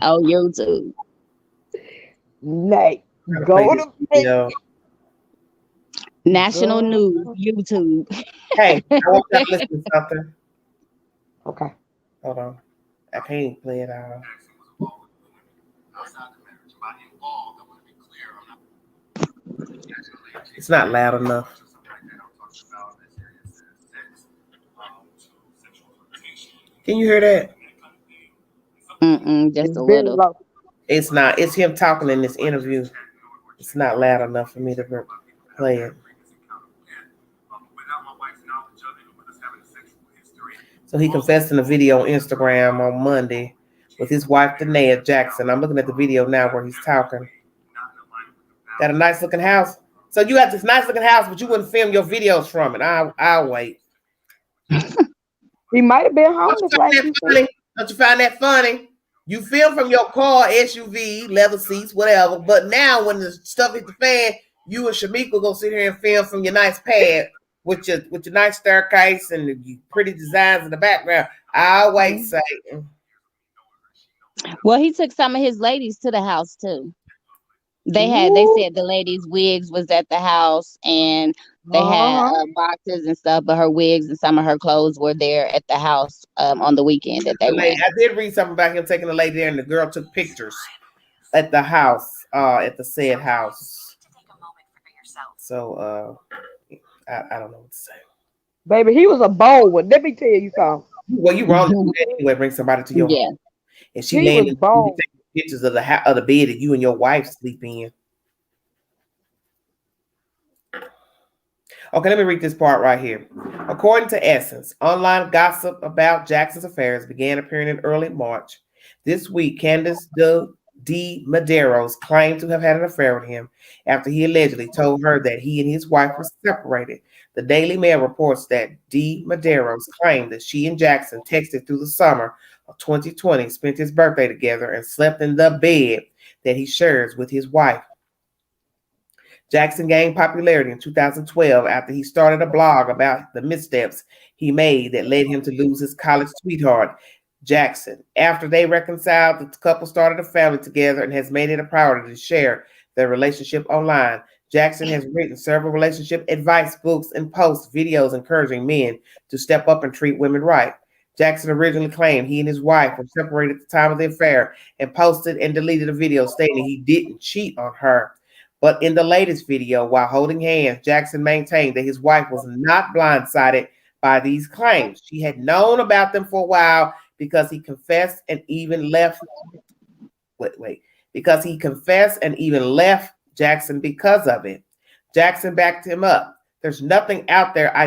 on YouTube. Nate, go to National News YouTube. Hey, I want you to listen to something. Okay. Hold on. I can't play it out. It's not loud enough. Can you hear that? Just a little. Low. It's not. It's him talking in this interview. It's not loud enough for me to play it. So he confessed in a video on Instagram on Monday with his wife, Jaxn. I'm looking at the video now where he's talking. Got a nice looking house. So you got this nice looking house, but you wouldn't film your videos from it. I'll wait. He might have been homeless. Don't you find that funny? You film from your car, SUV, leather seats, whatever. But now when the stuff hits the fan, you and Shamika go sit here and film from your nice pad with your nice staircase and the pretty designs in the background. I'll wait, Satan. Well, he took some of his ladies to the house too. They said the ladies' wigs was at the house, and they had boxes and stuff, but her wigs and some of her clothes were there at the house on the weekend that they went. I did read something about him taking the lady there, and the girl took pictures at the house, at the said house. So I don't know what to say. Baby, he was a bold one. Let me tell you something. Well, you wrong to do that anyway. Bring somebody to your home. And she taking pictures of the bed that you and your wife sleep in. Okay, let me read this part right here. According to Essence, online gossip about Jaxn's affairs began appearing in early March. This week, Candace D. Medeiros claimed to have had an affair with him after he allegedly told her that he and his wife were separated. The Daily Mail reports that D. Medeiros claimed that she and Jaxn texted through the summer of 2020, spent his birthday together, and slept in the bed that he shares with his wife. Jaxn gained popularity in 2012 after he started a blog about the missteps he made that led him to lose his college sweetheart, Jaxn. After they reconciled, the couple started a family together and has made it a priority to share their relationship online. Jaxn has written several relationship advice books and posts, videos encouraging men to step up and treat women right. Jaxn originally claimed he and his wife were separated at the time of the affair and posted and deleted a video stating he didn't cheat on her. But in the latest video, while holding hands, Jaxn maintained that his wife was not blindsided by these claims. She had known about them for a while because he confessed and even left. Because he confessed and even left Jaxn because of it. Jaxn backed him up. There's nothing out there I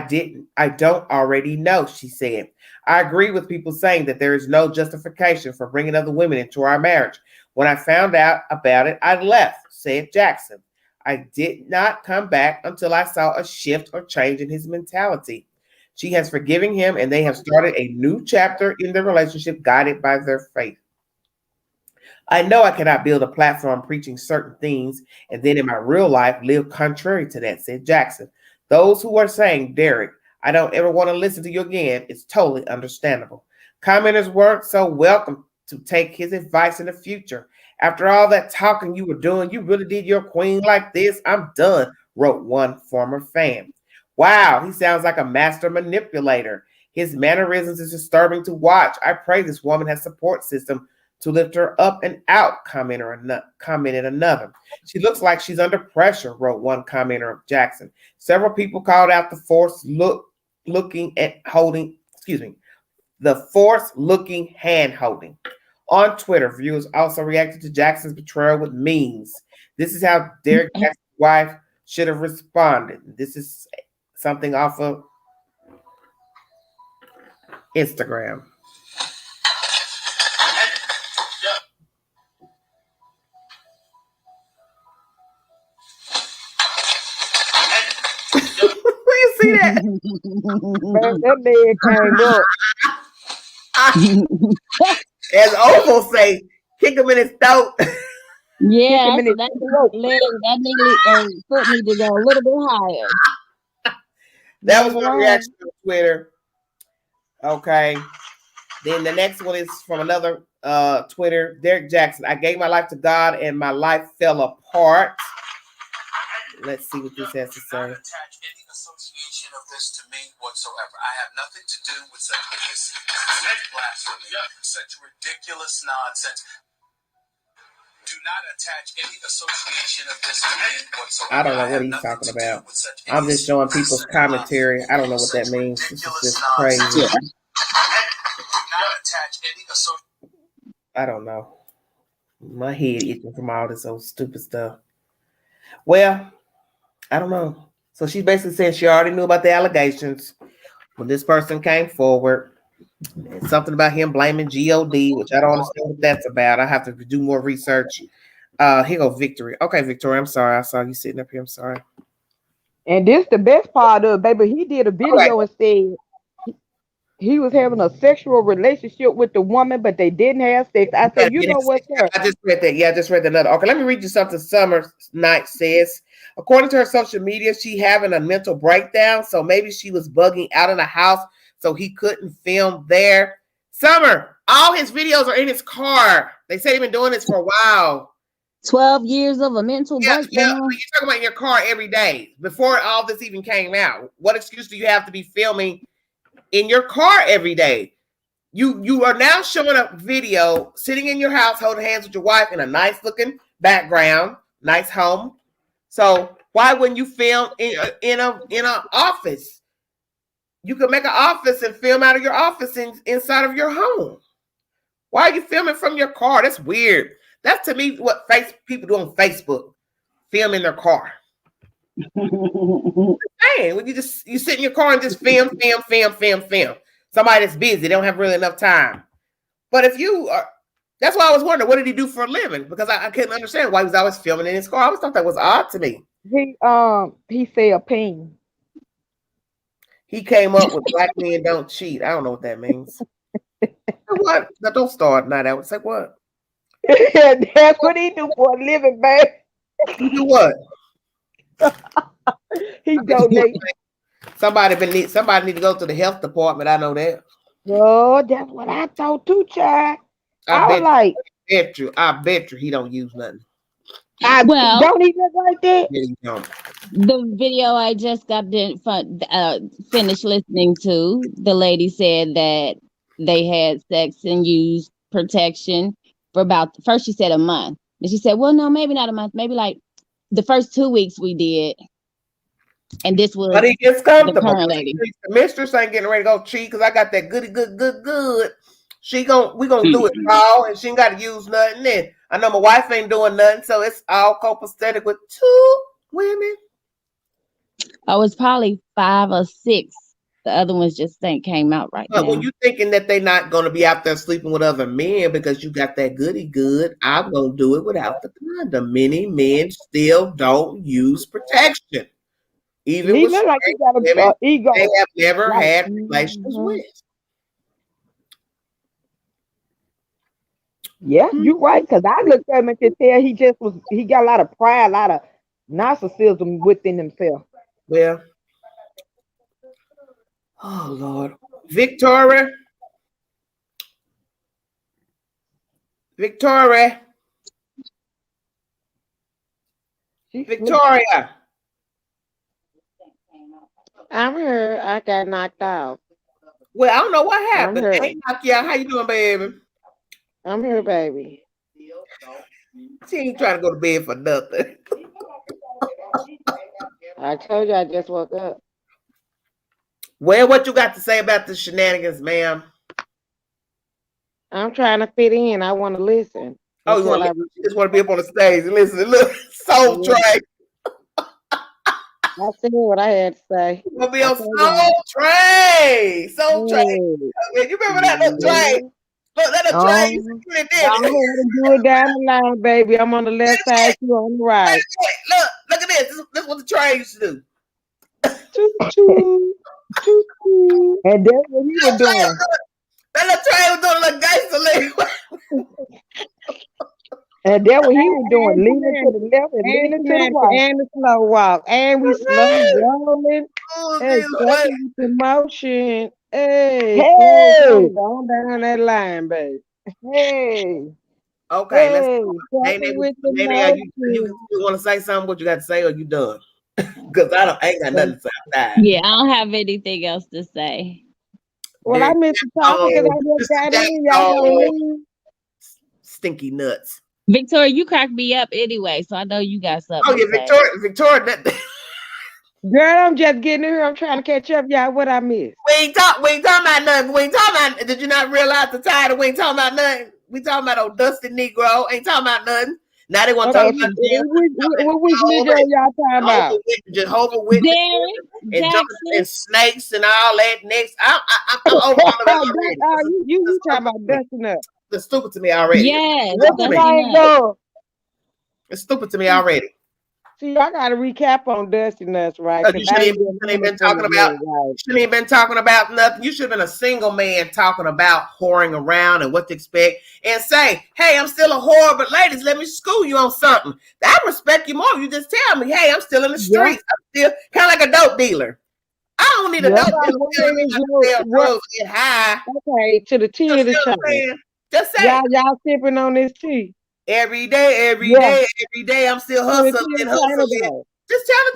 don't already know, she said. I agree with people saying that there is no justification for bringing other women into our marriage. When I found out about it, I left, said Jaxn. I did not come back until I saw a shift or change in his mentality. She has forgiven him, and they have started a new chapter in their relationship guided by their faith. I know I cannot build a platform preaching certain things and then in my real life live contrary to that, said Jaxn. Those who are saying, Derrick, I don't ever want to listen to you again, it's totally understandable. Commenters weren't so welcome to take his advice in the future. After all that talking you were doing, you really did your queen like this? I'm done, wrote one former fan. Wow, he sounds like a master manipulator. His mannerisms is disturbing to watch. I pray this woman has support system to lift her up and out, commented another. She looks like she's under pressure, wrote one commenter of Jaxn. Several people called out the force looking hand holding. On Twitter, viewers also reacted to Jaxn's betrayal with memes. This is how Derrick Jaxn's wife should have responded. This is something off of Instagram. You see that? That man came up. As Opal say, kick him in his throat. Yeah, that nearly foot need to go a little bit higher. That was my reaction on Twitter. Okay. Then the next one is from another Twitter, Derrick Jaxn. I gave my life to God and my life fell apart. Let's see what this has to say. Attach any association of this to me whatsoever. I have nothing to do with such idiocy, such blasphemy, such ridiculous nonsense. Do not attach any association of this to me whatsoever. I don't know what he's talking about. I'm just showing people's commentary. I don't know what that means. This is just crazy. Do not attach any association. I don't know. My head itching from all this old stupid stuff. Well, I don't know. So she basically said she already knew about the allegations when this person came forward. And something about him blaming God, which I don't understand what that's about. I have to do more research. Here go Victory. Okay, Victoria, I'm sorry. I saw you sitting up here. I'm sorry. And this the best part of it, baby. He did a video and said he was having a sexual relationship with the woman, but they didn't have sex. I said, you know what, sir? I just read that. Yeah, I just read another. Okay, let me read you something Summer Night says. According to her social media, she having a mental breakdown. So maybe she was bugging out of the house, so he couldn't film there. Summer, all his videos are in his car. They say he's been doing this for a while. 12 years of a mental breakdown. Yeah, you're talking about in your car every day before all this even came out. What excuse do you have to be filming in your car every day? You are now showing a video sitting in your house holding hands with your wife in a nice looking background, nice home. So why wouldn't you film in a office? You could make an office and film out of your office inside of your home. Why are you filming from your car? That's weird. That's to me what people do on Facebook, film in their car. Hey, when you sit in your car and just film. Somebody that's busy, they don't have really enough time. But if you are, that's why I was wondering, what did he do for a living? Because I couldn't understand why he was always filming in his car. I always thought that was odd to me. He said a ping. He came up with black men don't cheat. I don't know what that means. What? Now, don't start night. I would say what? That's what he do for a living, babe. He do what? He donate. Somebody need to go to the health department. I know that. Oh, that's what I thought too, child. I bet you he don't use nothing. Well, don't he look like that? Yeah, you don't. the video I just got finished listening to, the lady said that they had sex and used protection for about, first she said a month. And she said, well, no, maybe not a month. Maybe like the first 2 weeks we did. And this was But he gets the comfortable. current lady. The mistress ain't getting ready to go cheat because I got that goody good. We gonna do it all, and she ain't got to use nothing. And I know my wife ain't doing nothing, so it's all copacetic with 2 women. Oh, it's probably 5 or 6. The other ones just came out right But now. when you thinking that they not gonna be out there sleeping with other men because you got that goody good, I'm gonna do it without the condom. Many men still don't use protection. Even He with look like he straight got women, an ego. they have never Like, had relations with. Yeah, you right. Because I looked at him and could tell he got a lot of pride, a lot of narcissism within himself. Well, oh Lord, Victoria, She sleep. Victoria. I'm here. I got knocked out. Well, I don't know what I'm happened. here. Ain't knock you out. How you doing, baby? I'm here, baby. She ain't trying to go to bed for nothing. I told you I just woke up. Well, what you got to say about the shenanigans, ma'am? I'm trying to fit in. I want to listen. Oh, you just want to be up on the stage and listen. Look, Soul Train. I said what I had to say. You want to be on Soul Train. Soul Train. You remember that little train? Look, that little train. You did I'm going to do it down the line, baby. I'm on the left side, you on the right. Look at this. This is what the train used to do. And that's what he was doing. That little train was doing a little gangster lean. And that's what he was doing, leaning to the left and leaning to the right. And the slow walk. And we slow rolling. Oh, Hey, with motion. Hey, Hey, on down that line, baby. hey. Okay, let's you want to say something? What you got to say, or you done? Because ain't got nothing to say outside. Yeah, I don't have anything else to say. Well, I missed the topic because I just got in. Y'all stinky nuts. Victoria, you crack me up anyway, so I know you got something. Oh yeah, Victoria. Girl, I'm just getting here. I'm trying to catch up, y'all. What I missed? We ain't talking about nothing. We ain't talking about. Did you not realize the title? We ain't talking about nothing. We talking about old Dusty Negro. Ain't talking about nothing. Now they want to talk about which Negro y'all talking about? Jehovah Witness and snakes and all that. Next, I'm over all of that already. You talking about dusting up? It's stupid to me already. Yes, it's stupid to me already. See, I got to recap on Dusty Nuts, right? You shouldn't even been talking about. Shouldn't even been talking about nothing. You should have been a single man talking about whoring around and what to expect, and say, "Hey, I'm still a whore, but ladies, let me school you on something." I respect you more. You just tell me, "Hey, I'm still in the streets. I'm still kind of like a dope dealer." I don't need a dope dealer. Get high. Okay, to the tea of the chain. Just say, y'all sipping on this tea. Every day, I'm still hustling. Just tell the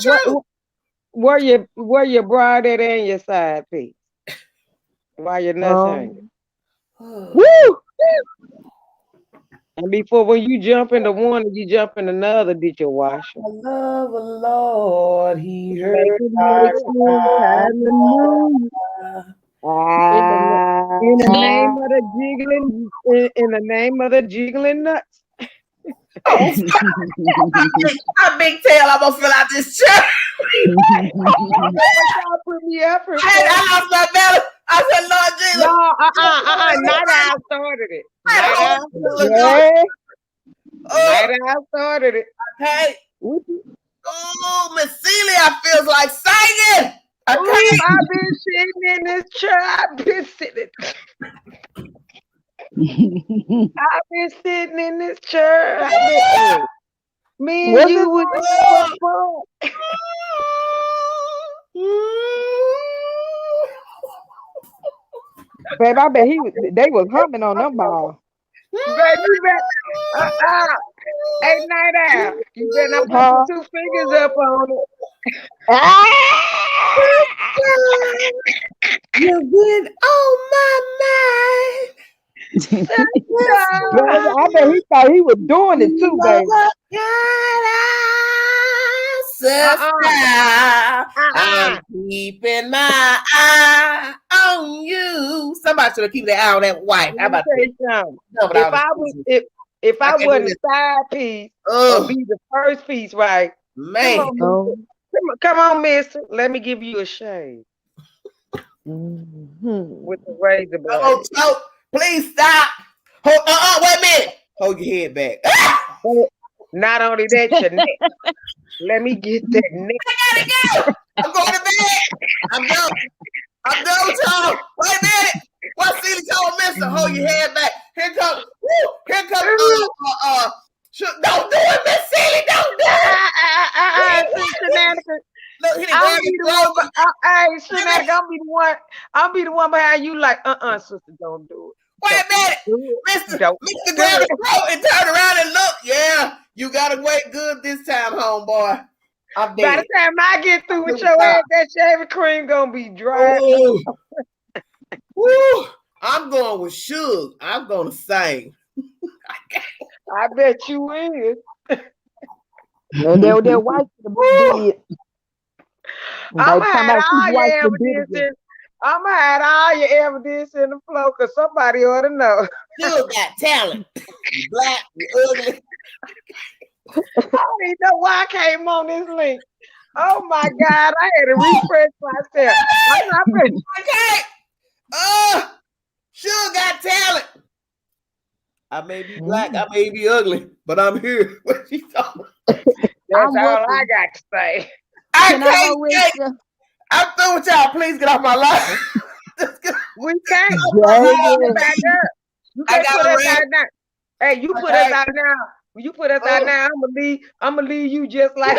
truth. Where your broad at and your side piece? While your nuts hanging. Woo! And before when you jump into one and you jump in another, did you wash them? I love the Lord. He heard in the name of the jiggling nuts. My big tail, I'm gonna fill out this shirt. Put me up for I lost my belly. I said, Lord Jesus. No, Night Owl started it. Night Owl started it. Okay. Oh, Miss Celia feels like singing. I've been sitting in this chair. I've been sitting in this chair. Me and you would fun. Babe, I bet they was humming on them balls. Baby, Hey, Night Owl, you better not put your 2 fingers up on it. You've been on my mind. I bet he thought he was doing it too, baby. I'm keeping my eye on you. Somebody should have kept that eye on that wife. How about that? If I wasn't a side piece, or be the first piece, right? Man. Come on, mister. Let me give you a shave. With the razor blade. Oh, please stop. Hold, wait a minute. Hold your head back. Not only that, your neck. Let me get that neck. I gotta go. I'm going to bed. I'm done. With y'all. Wait a minute. What Celie told Mister? Hold your head back. Here comes. Don't do it, Miss Celie. Don't do it. Look, I'll be the one behind you. Like, sister, don't do it. Wait a minute, Mister grab the throat and turn around and look. Yeah, you gotta wait good this time, homeboy. I'm dead. By the time I get through with your ass, that shaving cream gonna be dry. Woo. I'm going with Suge. I'm gonna sing. I bet you is. Their wife did. I'm gonna hide all your evidence in the floor because somebody ought to know. Suge got talent. You black, you ugly. I don't even know why I came on this link. Oh my God, I had to refresh myself. Okay. Suge got talent. I may be black, I may be ugly, but I'm here. What you talking? That's all I got to say. I'm through with y'all. Please get off my life. We can't. You can't put us out now. Hey, you put us out now. When you put us out now, I'm gonna leave you just like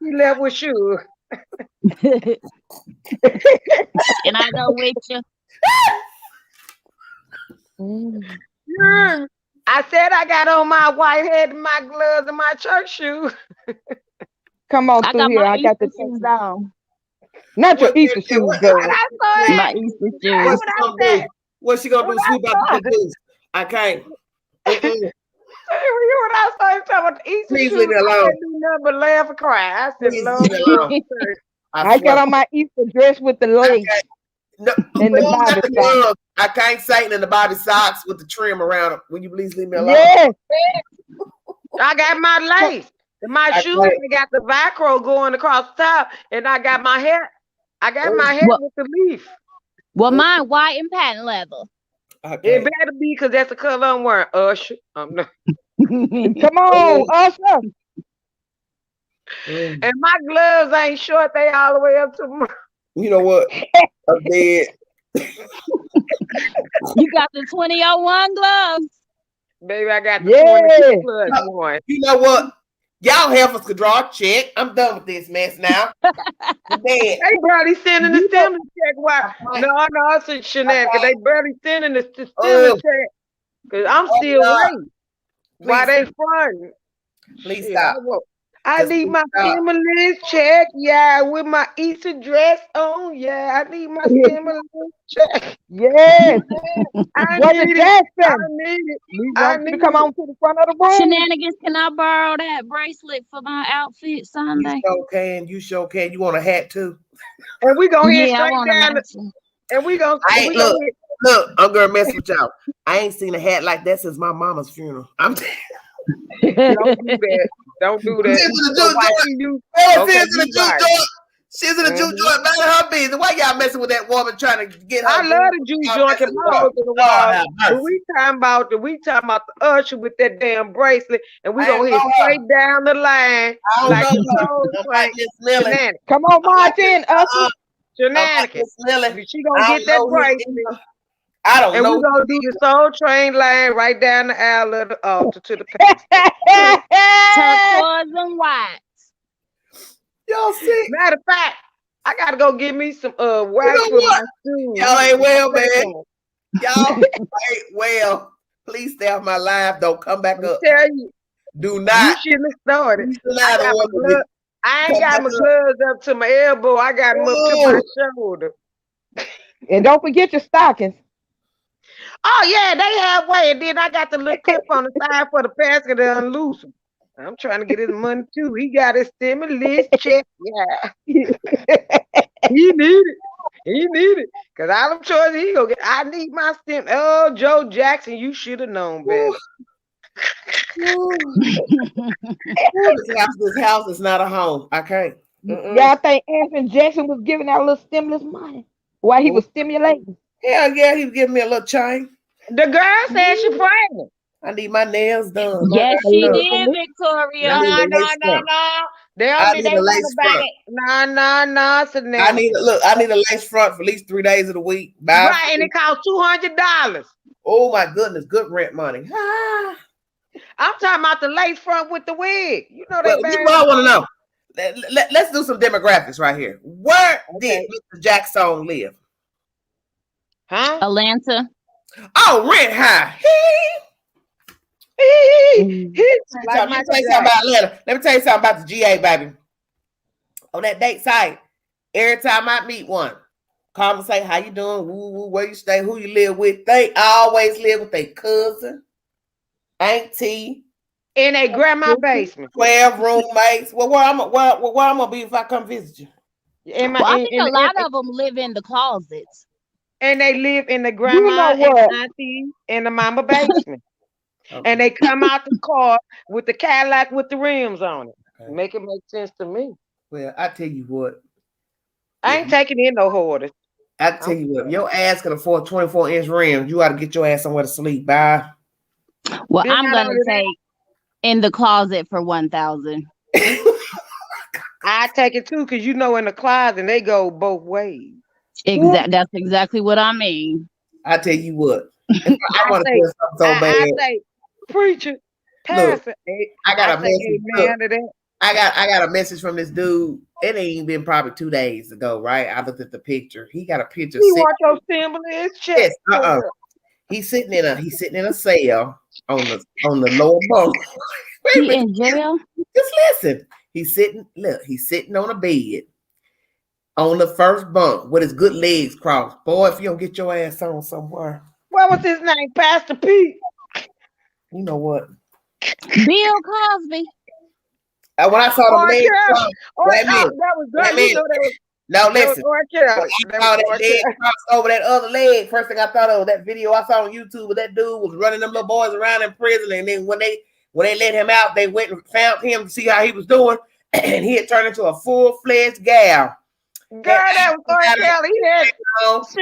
she left with you. And I go with you. Yeah. I said I got on my white hat and my gloves and my church shoes. Come on through here. I got the shoes on. Not your Easter shoes, girl. My Easter shoes. What's she gonna do? Sweep out the shoes? I can't. You what I started talking about the Easter Please shoes? leave me alone. I couldn't do nothing but laugh and cry. I said, Please Lord, leave me alone. I got on my Easter dress with the legs. No, and the bobby socks. I can't Satan in the bobby socks with the trim around them. Will you please leave me alone? Yes. I got my lace. My shoes, I got the Velcro going across the top, and I got my hair. I got my hair with the leaf. Well, mine white and patent leather. Okay. It better be because that's the color I'm wearing. Usher. I'm not. Come on, Usher. And my gloves ain't short. They all the way up to my. You know what? I'm dead. You got the 2001 gloves. Baby, I got the 22 plus one. You know what? Y'all help us to draw a check. I'm done with this mess now. They barely sending the stimulus check. Why? No, it's a shenanigans. They barely sending the stimulus check. Because I'm still waiting. Why they fronting? Please stop. I need my stimulus check, with my Easter dress on, I need my stimulus check. Yes. I need it. I need to come on to the front of the room. Shenanigans, can I borrow that bracelet for my outfit Sunday? You sure can. You want a hat too? And we gonna hit straight down. And we gonna look, I'm gonna mess with y'all. I ain't seen a hat like that since my mama's funeral. Don't do that. Don't do that. She's in the juke joint, minding her business. Why y'all messing with that woman trying to get her? I love the juke joint. But we talking about the usher with that damn bracelet, and we gonna hit straight down the line like come on, Martin, usher. Shenanigans. She gonna get that bracelet. I don't know. And we're going to do the Soul Train line right down the aisle of the altar to the pastor. Turquoise and white. Y'all see? Matter of fact, I got to go get me some wax for my shoes. Y'all ain't well, man. Y'all ain't well. Please stay off my live. Don't come back up. Tell you. Do not. You shouldn't have started. I ain't got my gloves up to my elbow. I got them up to my shoulder. And don't forget your stockings. Oh, yeah, they halfway. And then I got the little clip on the side for the basket to unloose them. I'm trying to get his money, too. He got his stimulus check. Yeah. He need it. Because all them choices he gonna get. I need my stim. Oh, Joe Jackson, you should have known better. This house is not a home. Okay. Y'all think Anthony Jackson was giving out a little stimulus money while he was stimulating? Hell yeah, he was giving me a little chain. The girl said she pregnant. I need my nails done. Yes, she did, Victoria. No. They want about it. No, Chanel. I need a lace front for at least 3 days of the week. Right, and it costs $200. Oh my goodness, good rent money. I'm talking about the lace front with the wig. You know You all want to know. Let's do some demographics right here. Where did Mr. Jaxn live? Huh? Atlanta. Oh, rent high. Let me tell you something about Atlanta. Let me tell you something about the GA, baby. On that date site, every time I meet one, call and say, how you doing? Woo, where you stay? Who you live with? They always live with their cousin, auntie, in a grandma basement. 12 roommates. Well, where I'm gonna be if I come visit you? I think a lot of them live in the closets. And they live in the grandma and auntie and the mama basement. Okay. And they come out the car with the Cadillac with the rims on it. Okay. Make it make sense to me. Well, I tell you what. I ain't taking in no hoarders. I tell you what, if your ass can afford 24-inch rims, you ought to get your ass somewhere to sleep. Bye. Well, I'm gonna take in the closet for 1,000. I take it too, because you know in the closet they go both ways. That's exactly what I mean. I tell you what. I want to feel something so bad. I say, preacher, pastor. I got a message. I got a message from this dude. It ain't been probably 2 days ago, right? I looked at the picture. He got a picture. You want your stimulus check? Yes, He's sitting in a cell on the lower bunk. He in jail? Just listen. He's sitting on a bed on the first bunk with his good legs crossed. Boy, if you don't get your ass on somewhere. What was his name? Pastor Pete. You know what? Bill Cosby. When I saw the legs crossed, listen. I saw that leg crossed over that other leg. First thing I thought of that video I saw on YouTube where that dude was running them little boys around in prison, and then when they let him out, they went and found him to see how he was doing, and he had turned into a full-fledged gal. Girl, that was Kelly.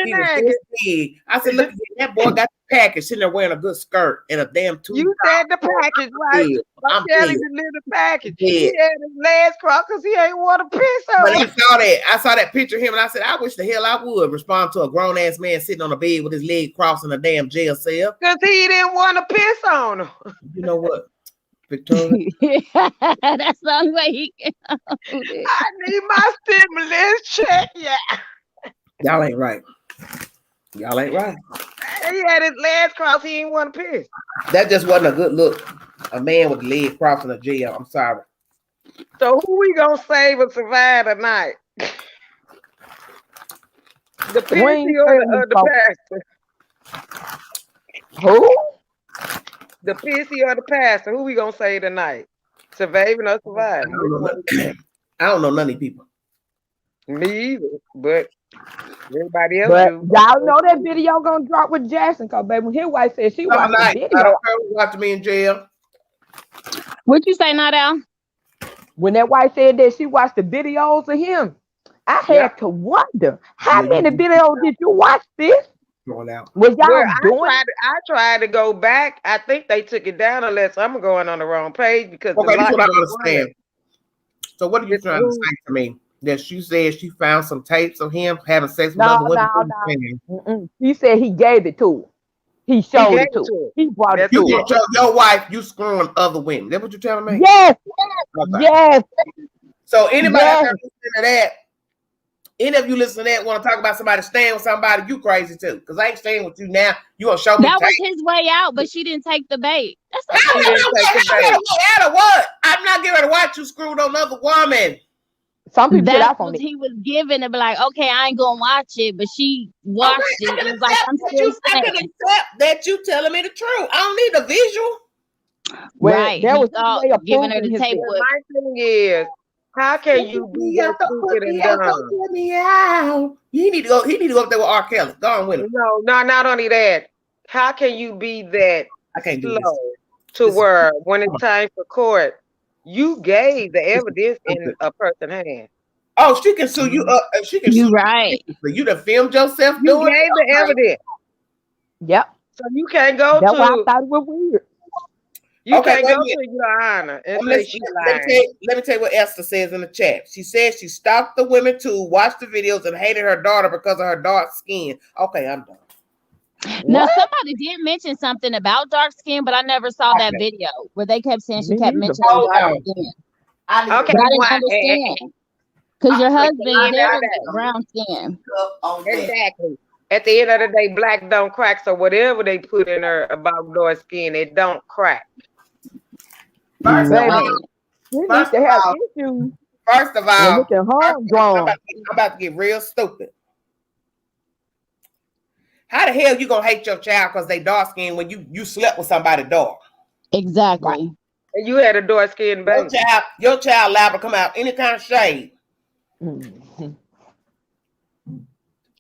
He was this big. I said, look, that boy got the package sitting there wearing a good skirt and a damn $2. You said the package, right? I'm telling you, the package. He had his legs crossed because he ain't want to piss on. But I saw that picture of him, and I said, I wish the hell I would respond to a grown-ass man sitting on a bed with his leg crossed in a damn jail cell. Because he didn't want to piss on him. You know what? Victoria. That's the only way he can. I need my stimulus check. Yeah. Y'all ain't right. He had his legs crossed. He didn't want to piss. That just wasn't a good look. A man with legs crossed in a jail. I'm sorry. So who we gonna save or survive tonight? The pissy or the pastor? Who? The pissy or the pastor? Who we gonna save tonight? Surviving or surviving? I don't know none of these people. Me either, but everybody else do. Y'all know that video gonna drop with Jaxn, because baby, when his wife said she watched the video. I don't care who watched me in jail. What you say, Nadal? When that wife said that she watched the videos of him, I had to wonder, how many videos did you watch this? Out. Was y'all I tried to go back. I think they took it down unless I'm going on the wrong page because that's what I understand. So what are you trying to say to me? That she said she found some tapes of him having sex with other women? No. He said he gave it to her. He showed it to her. He brought it to her. Your wife, you screwing other women. That's what you're telling me? Yes. Okay. Yes. So anybody out there listening to that, Any of you listen to that want to talk about somebody staying with somebody, you crazy too. Because I ain't staying with you now. You gonna show me that was his way out, but she didn't take the bait. That's She didn't take the bait. Out of what? I'm not getting ready to watch you screw with another woman. Some people get That's off on what it. he was given to be like, okay, I ain't gonna watch it, but she watched it and was like, I'm still I can accept that you telling me the truth. I don't need a visual. Well, right. that He was thought his way of giving her proving the tape himself. was My thing is, how can you be that stupid and dumb? Put me out. He need to go. He need to go up there with R. Kelly. Go on with him. No, not only that. How can you be that I can't do slow this. to where when it's time for court, you gave the evidence in a person's hand? Oh, she can sue you up. She can sue you right. you. You done filmed yourself You doing gave the evidence, Yep. so you can't go That's why I to thought it was weird. you Okay, can't wait a go minute. to Your Honor and Let say she me lied. tell you what Esther says in the chat. She says she stalked the women too, watched the videos, and hated her daughter because of her dark skin. Okay, I'm done. Now What? somebody did mention something about dark skin, but I never saw that video where they kept saying she Me kept neither. mentioning dark skin. Okay, But I didn't why? understand. Because your husband, line Derrick, out got brown skin. Exactly. At the end of the day, black don't crack. So whatever they put in her about dark skin, it don't crack. First Baby, of all, he needs first to of have all, issues first of and all, look at harm I'm drawn. about to get real stupid. How the hell you gonna hate your child because they dark skinned when you slept with somebody dark? Exactly. And you had a dark skin baby. Your child liable to come out any kind of shade. Mhm.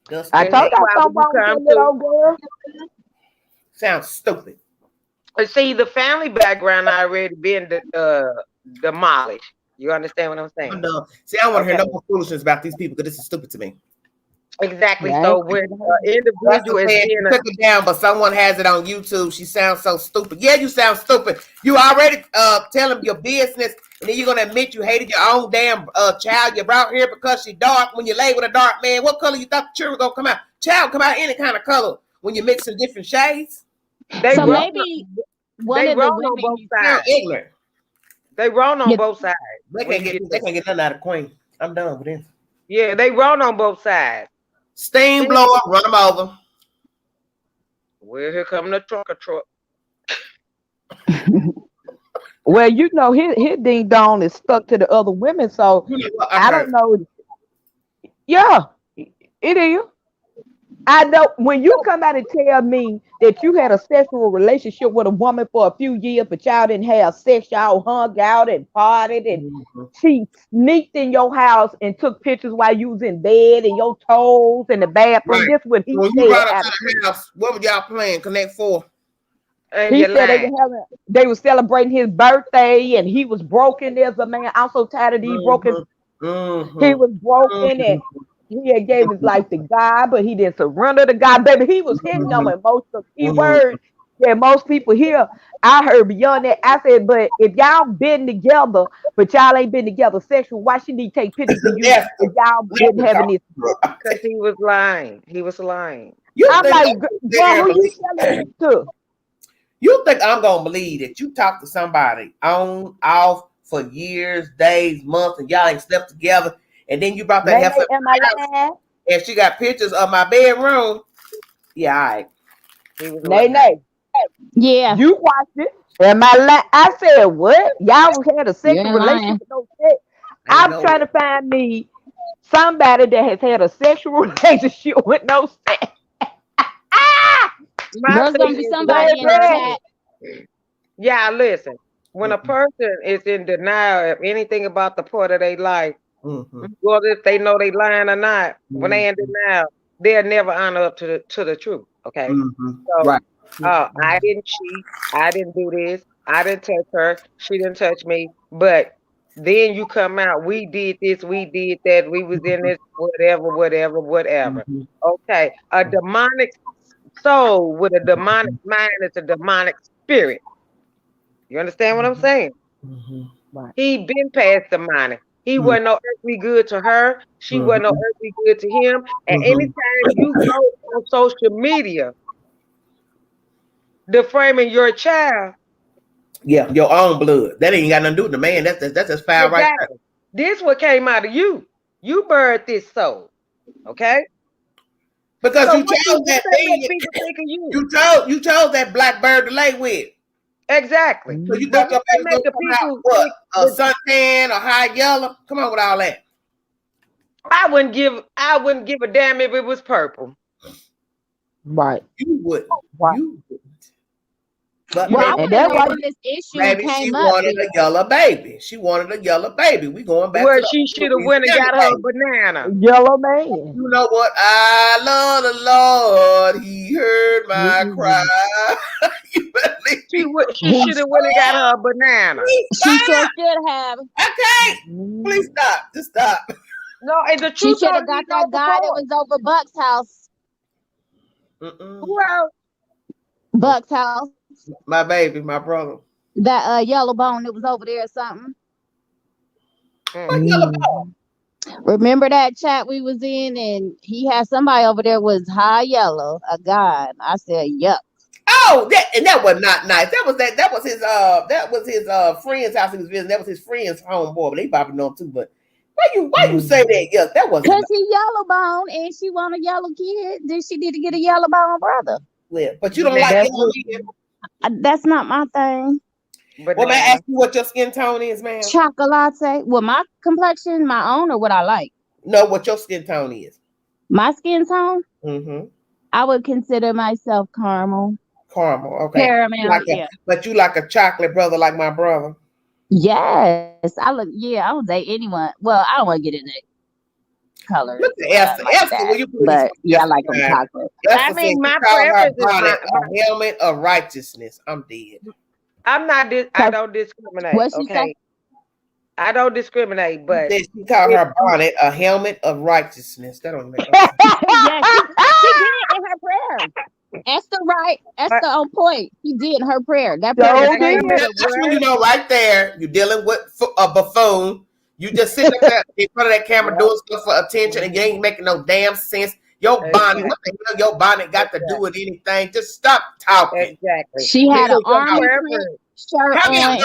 Just I told y'all why something when wrong you with that come little old girl. sounds stupid. See, the family background already been demolished. You understand what I'm saying? I'm done. See, I don't want to hear no more foolishness about these people because this is stupid to me. Exactly. Yeah, So when individual is being took it down, but someone has it on YouTube. She sounds so stupid. Yeah, you sound stupid. You already tell them your business, and then you're gonna admit you hated your own damn child you brought here because she dark. When you lay with a dark man, what color you thought the children gonna come out? Child come out any kind of color when you mix in different shades. So maybe one of the women both sides. Ignorant. They wrong on both sides. They can't get nothing out of Queen. I'm done with this. Yeah, they wrong on both sides. Steam blower, run them over. Well, here come the trucker truck. Well, you know, his ding dong is stuck to the other women, so I don't know. Yeah, it is. I know when you come out and tell me that you had a sexual relationship with a woman for a few years, but y'all didn't have sex, y'all hung out and partied, and she sneaked in your house and took pictures while you was in bed and your toes in the bathroom. This what he when said. You brought up to the house, what were y'all playing? Connect Four. He said they were celebrating his birthday and he was broken as a man. I'm so tired of these broken. He was broken and he had gave his life to God, but he didn't surrender to God. Baby, he was hitting them emotional keywords that most people hear. I heard beyond that. I said, but if y'all been together, but y'all ain't been together sexual, why should he take pictures of you if y'all didn't have any? Because he was lying. He was lying. I'm like, well, who you telling this to? You think I'm gonna believe that you talked to somebody on, off for years, days, months, and y'all ain't slept together, and then you brought that heifer and she got pictures of my bedroom? Yeah, all right. Nay. Yeah. You watched it. Am I lying? I said, what? Y'all had a sexual relationship with no sex. I'm trying to find me somebody that has had a sexual relationship with no sex. There's gonna be somebody in the chat. Yeah, listen. When a person is in denial of anything about the part of their life, whether if they know they lying or not, when they in denial, they'll never honor up to the truth. Okay. So I didn't cheat, I didn't do this, I didn't touch her, she didn't touch me, but then you come out, we did this, we did that, we was in this, whatever. Okay. A demonic soul with a demonic mind is a demonic spirit. You understand what I'm saying? He been past demonic. He wasn't no earthly good to her. She wasn't no earthly good to him. And anytime you go on social media deframing your child. Yeah, your own blood. That ain't got nothing to do with the man. That's just foul right there. This what came out of you. You birthed this soul. Okay? Because So you what chose that make thing. people think of you? You chose that black bird to lay with. Exactly. So you But thought your what baby make was the gonna come out people what? think A suntan or high yellow? Come on with all that. I wouldn't give a damn if it was purple. Right. You wouldn't. Right. You wouldn't. But Well, I And want to that's know why when this issue maybe she came up. wanted a yellow baby. She wanted a yellow baby. We going back Well, to the she should have went and got her a banana. yellow man. You know what? I love the Lord. He heard my cry. You better leave me. She should have went and got her a banana. She sure should have. Okay. Please stop. Just stop. No, and the She truth should have got that guy that was over Buck's house. Who else? Buck's house. My baby, my brother. That yellow bone that was over there or something. What yellow bone? Remember that chat we was in, and he had somebody over there was high yellow, a guy. I said, "Yuck." Oh, that was not nice. That was his friend's house he was visiting. That was his friend's homeboy, but they probably know him too. But why you say that? Yeah, that wasn't because he yellow bone and she want a yellow kid. Then she need to get a yellow bone brother. Yeah, but you don't like yellow either. That's not my thing. But well, may I ask you what your skin tone is, man? Chocolate. Well, my complexion, my own, or what I like? No, what your skin tone is. My skin tone? Mm-hmm. I would consider myself caramel. Caramel, okay. Caramel, yeah. But you like a chocolate brother like my brother. Yes. I would date anyone. Well, I don't want to get into color. Look at Esther, will you please? But yeah, I like them chocolate. I mean, my preference is a helmet of righteousness. I'm dead. I'm not. I don't discriminate. What she say? I don't discriminate, but she called her bonnet a helmet of righteousness. That don't make sense. Yeah, she did it in her prayer. Esther, right? Esther on point. She did her prayer. That prayer. That's when you know right there you're dealing with a buffoon. You just sitting up there in front of that camera doing stuff for attention, and you ain't making no damn sense. Your bonnet, what the hell your bonnet got to do with anything? Just stop talking. Exactly. She had an arm shirt on.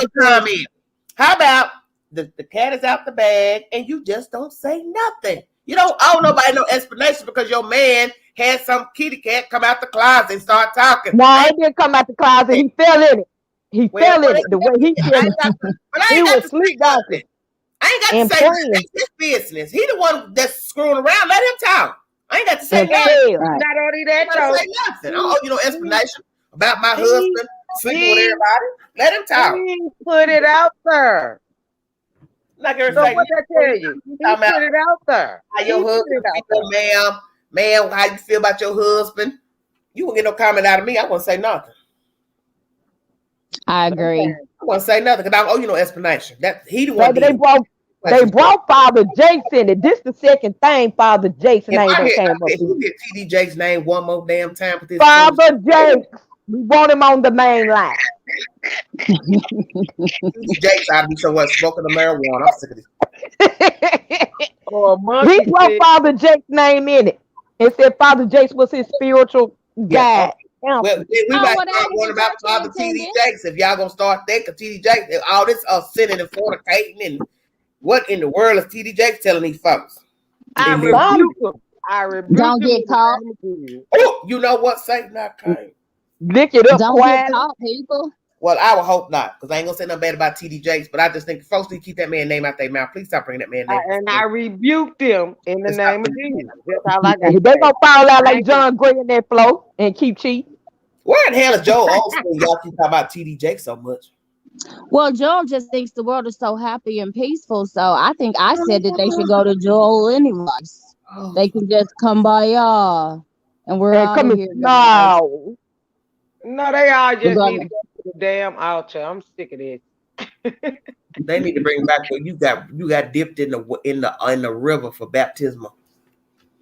How about the cat is out the bag and you just don't say nothing? You don't owe nobody no explanation because your man had some kitty cat come out the closet and start talking. No, he didn't come out the closet. He fell in it. He fell in it the way he fell. He was sleepwalking. I ain't got to say it's his business. He the one that's screwing around. Let him talk. I ain't got to say nothing. Not only that, though. Say nothing. I don't owe you no explanation about my husband sleeping with everybody. Let him talk. He put it out there. Like so what I tell you? He put it out there. How your husband, ma'am, how you feel about your husband? You won't get no comment out of me. I won't say nothing. I agree. I won't say nothing because I don't owe you no explanation. That he the one. Baby, they brought Father Jaxn in it. This the second thing Father Jaxn name that came up. If you get TD Jaxn name one more damn time with this Father Jaxn, we want him on the main line. TD Jaxn ought to be somewhere smoking the marijuana. I'm sick of this. He brought Father Jaxn name in it and said Father Jaxn was his spiritual guide. Well, we might start one about Father TD Jaxn. If y'all gonna start that, because TD Jaxn, all this sinning and fornicating and what in the world is TD Jaxn telling these folks? I rebuke him. Don't get caught. Oh, you know what? Satan not kind. Lick it up. Don't get caught, people. Well, I would hope not, because I ain't gonna say nothing bad about TD Jaxn, but I just think folks need to keep that man's name out their mouth. Please stop bringing that man's name. And I rebuked them in the name of Jesus. That's all I got. They gonna fall out like John Gray in that flow and keep cheating. Where in the hell is Joel Osteen? Y'all keep talking about TD Jaxn so much. Well, Joel just thinks the world is so happy and peaceful. So I think I said that they should go to Joel anyways. They can just come by y'all, and we're all here. No, they all just need to go to the damn altar. I'm sick of this. They need to bring back what you got dipped in the river for baptismal.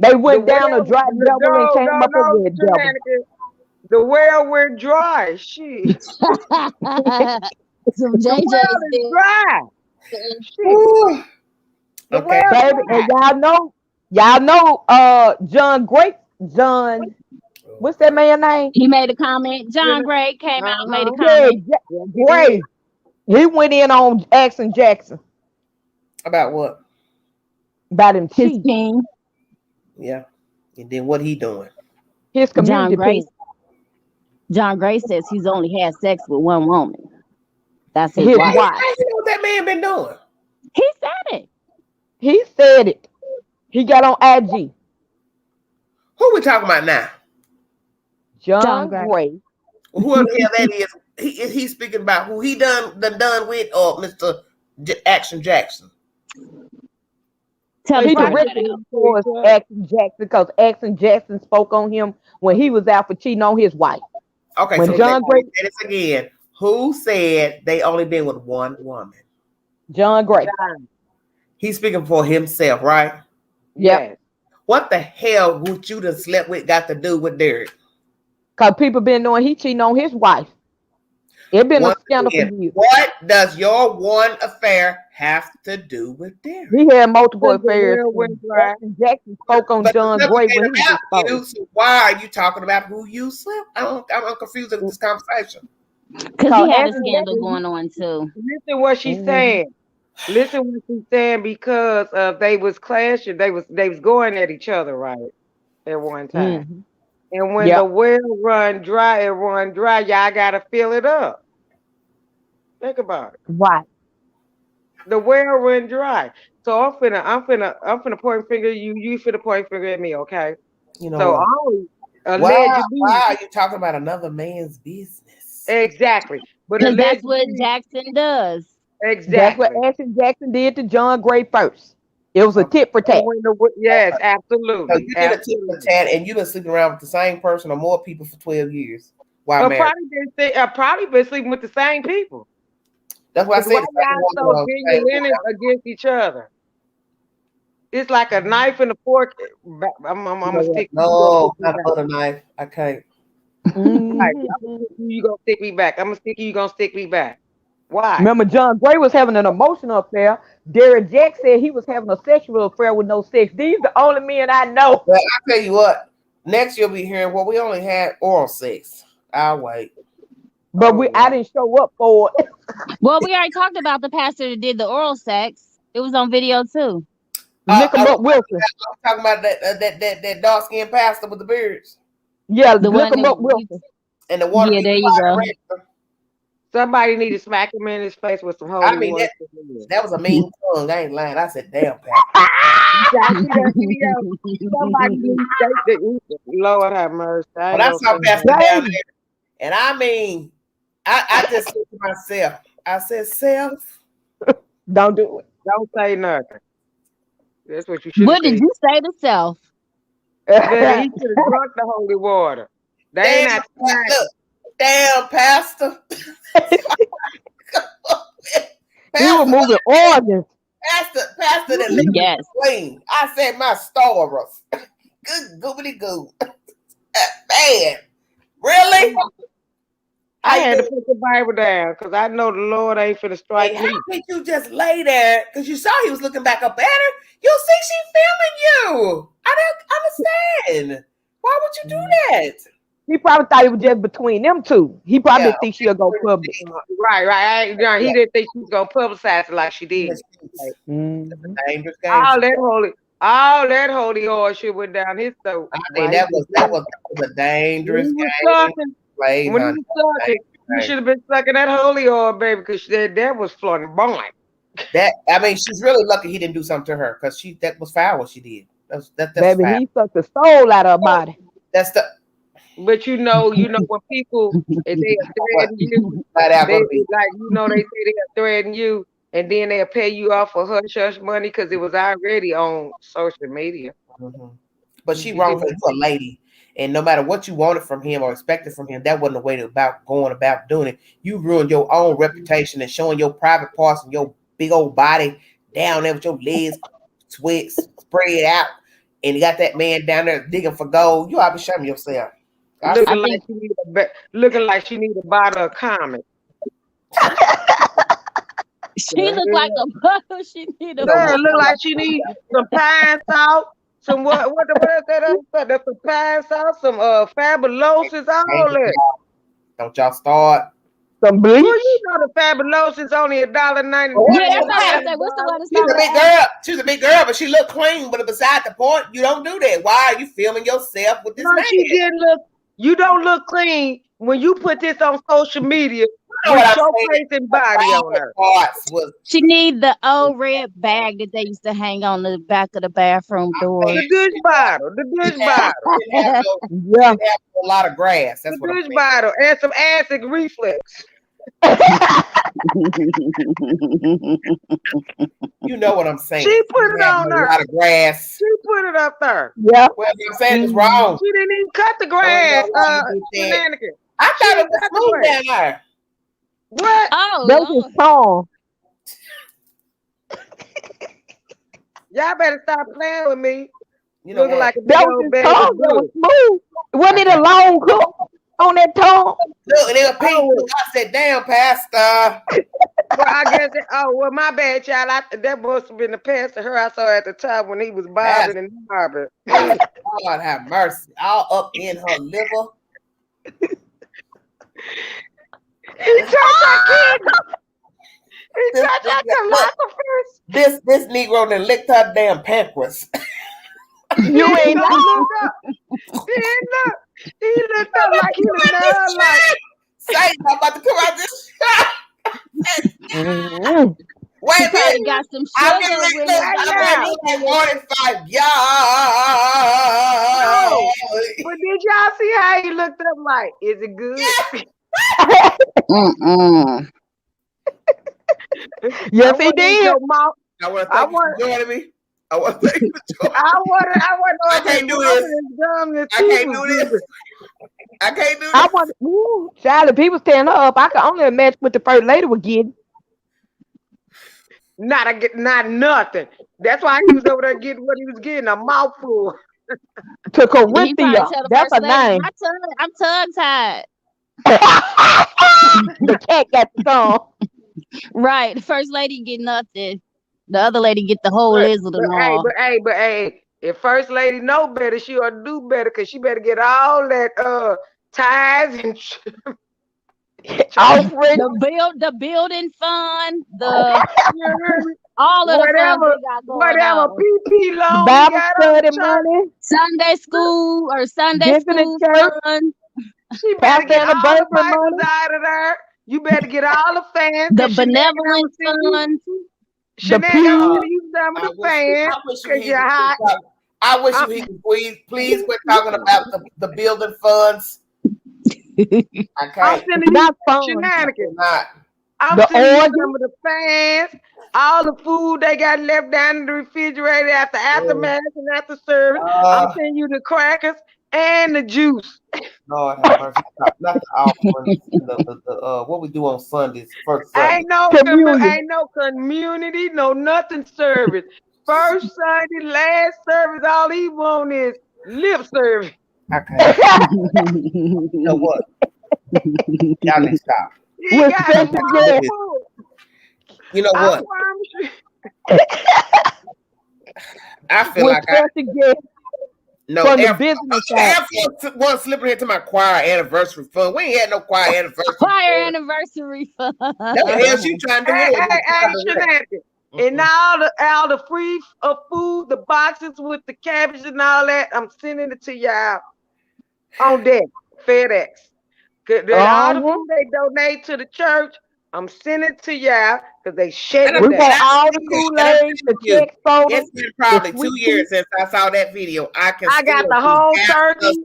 They went down a dry devil and came up a red devil. The well went dry. Shit. Some JJ is dry. Okay, baby, and y'all know, John Gray, what's that man's name? He made a comment. John Gray came out, made a comment. Gray. He went in on Jaxn. About what? About him cheating. Yeah. And then what he doing? His community piece. John Gray says he's only had sex with one woman. That's his His wife. wife. How you know what that man been doing? He said it. He said it. He got on IG. Who we talking about now? John Gray. Whoever the hell that is, he's speaking about who he done with, or Mr. Jaxn. Tell He the directed towards Jaxn because Jaxn spoke on him when he was out for cheating on his wife. Okay, when so John Gray said this again. Who said they only been with one woman? John Gray. He's speaking for himself, right? Yes. What the hell would you done slept with got to do with Derrick? Because people been knowing he cheating on his wife. It been a scandal for years. What does your one affair have to do with Derrick? He had multiple affairs. Jaxn spoke on John Gray when he was exposed. So why are you talking about who you slept? I'm confused with this conversation. Because he had a scandal going on too. Listen what she's saying. Listen what she's saying, because they was clashing. They was going at each other, right, at one time. And when the well run dry, y'all gotta fill it up. Think about it. Right. The well run dry. So I'm finna point finger at you. You finna point finger at me, okay? You know, so why are you talking about another man's business? Exactly. Because that's what Jaxn does. Exactly. That's what Jaxn did to John Gray first. It was a tit for tat. Yes, absolutely. So you did a tit for tat, and you've been sleeping around with the same person or more people for 12 years. Why married? I've probably been sleeping with the same people. That's why I said y'all so vigilant against each other. It's like a knife and a fork. I'm gonna stick. No, not a butter knife. I can't. You gonna stick me back? I'm gonna stick you. You gonna stick me back? Why? Remember, John Gray was having an emotional affair. Derrick Jaxn said he was having a sexual affair with no sex. These the only men I know. Well, I tell you what. Next, you'll be hearing, well, we only had oral sex. I'll wait. But I didn't show up for it. Well, we already talked about the pastor that did the oral sex. It was on video too. Look him up, Wilson. I'm talking about that dark skinned pastor with the beards. Yeah, look him up, Wilson. And the water. Yeah, there you go. Somebody need to smack him in his face with some holy water. That was a mean tongue. I ain't lying. I said, damn, pastor. Somebody need to Lord have mercy. But I saw pastor down there, and I mean, I just said to myself, I said, self, don't do it. Don't say nothing. That's what you should. What did you say to self? He should have drunk the holy water. They ain't not. Damn, pastor. He was moving organs. Pastor that lived clean. I said my stars. Good goobity goo. Man, really? I had to put the Bible down because I know the Lord ain't finna strike me. How did you just lay there? Because you saw he was looking back up at her. You see she filming you. I don't understand. Why would you do that? He probably thought it was just between them two. He probably didn't think she'll go public. Right. He didn't think she was gonna publicize it like she did. Dangerous game. All that holy oil shit went down his throat. I mean, that was a dangerous game. When he was sucking, you should have been sucking that holy oil, baby, because that was flooding boing. She's really lucky he didn't do something to her, because that was foul what she did. That's baby, foul. He sucked the soul out of her body. But you know when people if they threaten you, they say they threaten you, and then they'll pay you off for hush money because it was already on social media. Mm-hmm. But she wrong for you, a lady, and no matter what you wanted from him or expected from him, that wasn't the way to going about doing it. You ruined your own reputation and showing your private parts and your big old body down there with your legs spread out, and you got that man down there digging for gold. You ought to be shaming yourself. Looking like she need a bottle of Comet. She look like a bottle. She need a bottle. Look like she need some pine salt, some what is that? Some pine salt, some fabulosis, all that. Don't y'all start. Some bleach. Well, you know the Fabuloso is only $1.99. Yeah, that's what I said. What's the one She's a big girl. She's a big girl, but she look clean. But beside the point, you don't do that. Why are you filming yourself with this man? She didn't look. You don't look clean when you put this on social media. You know with your face and body on her. She need the old red bag that they used to hang on the back of the bathroom door. The douche bottle. The douche bottle. Yeah. A lot of grass. That's the douche bottle and some acid reflux. You know what I'm saying. She put it on her. A lot of grass. She put it up there. Yeah. Well, I'm saying it's wrong. She didn't even cut the grass. Shenanigans. I thought it was smooth down there. What? Oh, that was a song. Y'all better stop playing with me. You know, looking like a that was his tongue. That was smooth. Wasn't it a long cook on that tongue? Look, and it was pink. I said, "Damn, Pastor." Well, I guess. My bad, child. That must have been the pastor her I saw at the time when he was bobbing and bobbing. God have mercy. All up in her liver. He touched that kid. He touched that first. This Negro that licked her damn pancreas. You ain't looked up. He looked up like he was not like. Satan, I'm about to come out this shot. Wait a minute. Got some I've sugar been with listening more than 5 years. But did y'all see how he looked up like, is it good? Yes, he did. I want to thank you for joining me. I want to thank you for joining me. I can't do this. I can't do this. I can't do this. I want Charlie, if he was tearing her up, I could only imagine what the first lady would get. Not nothing. That's why he was over there getting what he was getting, a mouthful. To Corinthia. That's a name. I'm tongue-tied. The cat got the song. Right. The first lady get nothing. The other lady get the whole lizard and all. But hey, if first lady know better, she ought to do better because she better get all that ties and the building fund, all of whatever, whatever PP loan, Bible study money, Sunday school or Sunday school fund. She better get all the Bibles out of there. You better get all the fans. The benevolent fund. Chanel, you done with the fans because you're hot. I wish he could please quit talking about the building funds. I can't. I'm sending you shenanigans. I'm sending you some of the fans, all the food they got left down in the refrigerator after aftermath and after service. I'm sending you the crackers and the juice. Lord have mercy. Not the offering. What we do on Sundays first Sunday. Ain't no community, no nothing service. First Sunday, last service, all he want is lip service. Okay. You know what? Y'all need to stop. You know what? I feel like no, Air Force slipping into my choir anniversary fund. We ain't had no choir anniversary. Choir anniversary fund. That's the hell she trying to do. And all the free food, the boxes with the cabbage and all that, I'm sending it to y'all on deck, FedEx. All the food they donate to the church, I'm sending it to y'all because they share it. We got all the Kool-Aid, the check soda. It's been probably 2 years since I saw that video. I got the whole turkey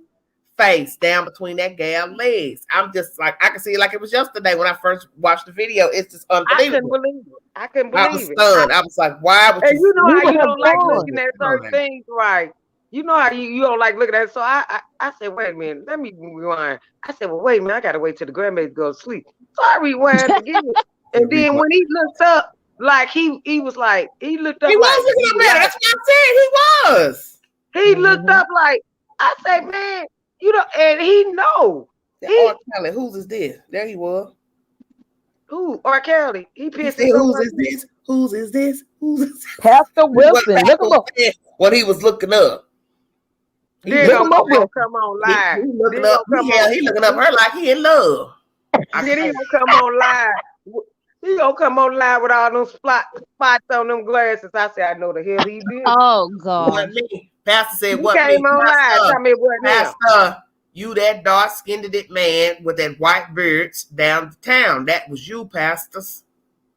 face down between that gal legs. I'm just like, I can see it like it was yesterday when I first watched the video. It's just unbelievable. I couldn't believe it. I was stunned. I was like, why would you know how you don't like looking at certain things, right? You know how you don't like looking at it. So I said, wait a minute, let me rewind. I said, well, wait a minute, I gotta wait till the grandbaby goes to sleep. So I rewound again. And then when he looked up, like he was like, he looked up. He was looking up better. That's what I said. He was. He looked up like, I said, man, you know, and he know. R. Kelly, whose is this? There he was. Who? R. Kelly. He pissed. Whose is this? Whose is this? Whose is this? Pastor Wilson. Look him up. What he was looking up. Then come on live. He looking up her like he in love. Then he gonna come on live. He gonna come on live with all them spots on them glasses. I said, I know the hell he did. Oh God. What me? Pastor said, He what came me? on live. Tell me what him. Pastor, you that dark-skinned man with that white beard downtown. That was you, pastors.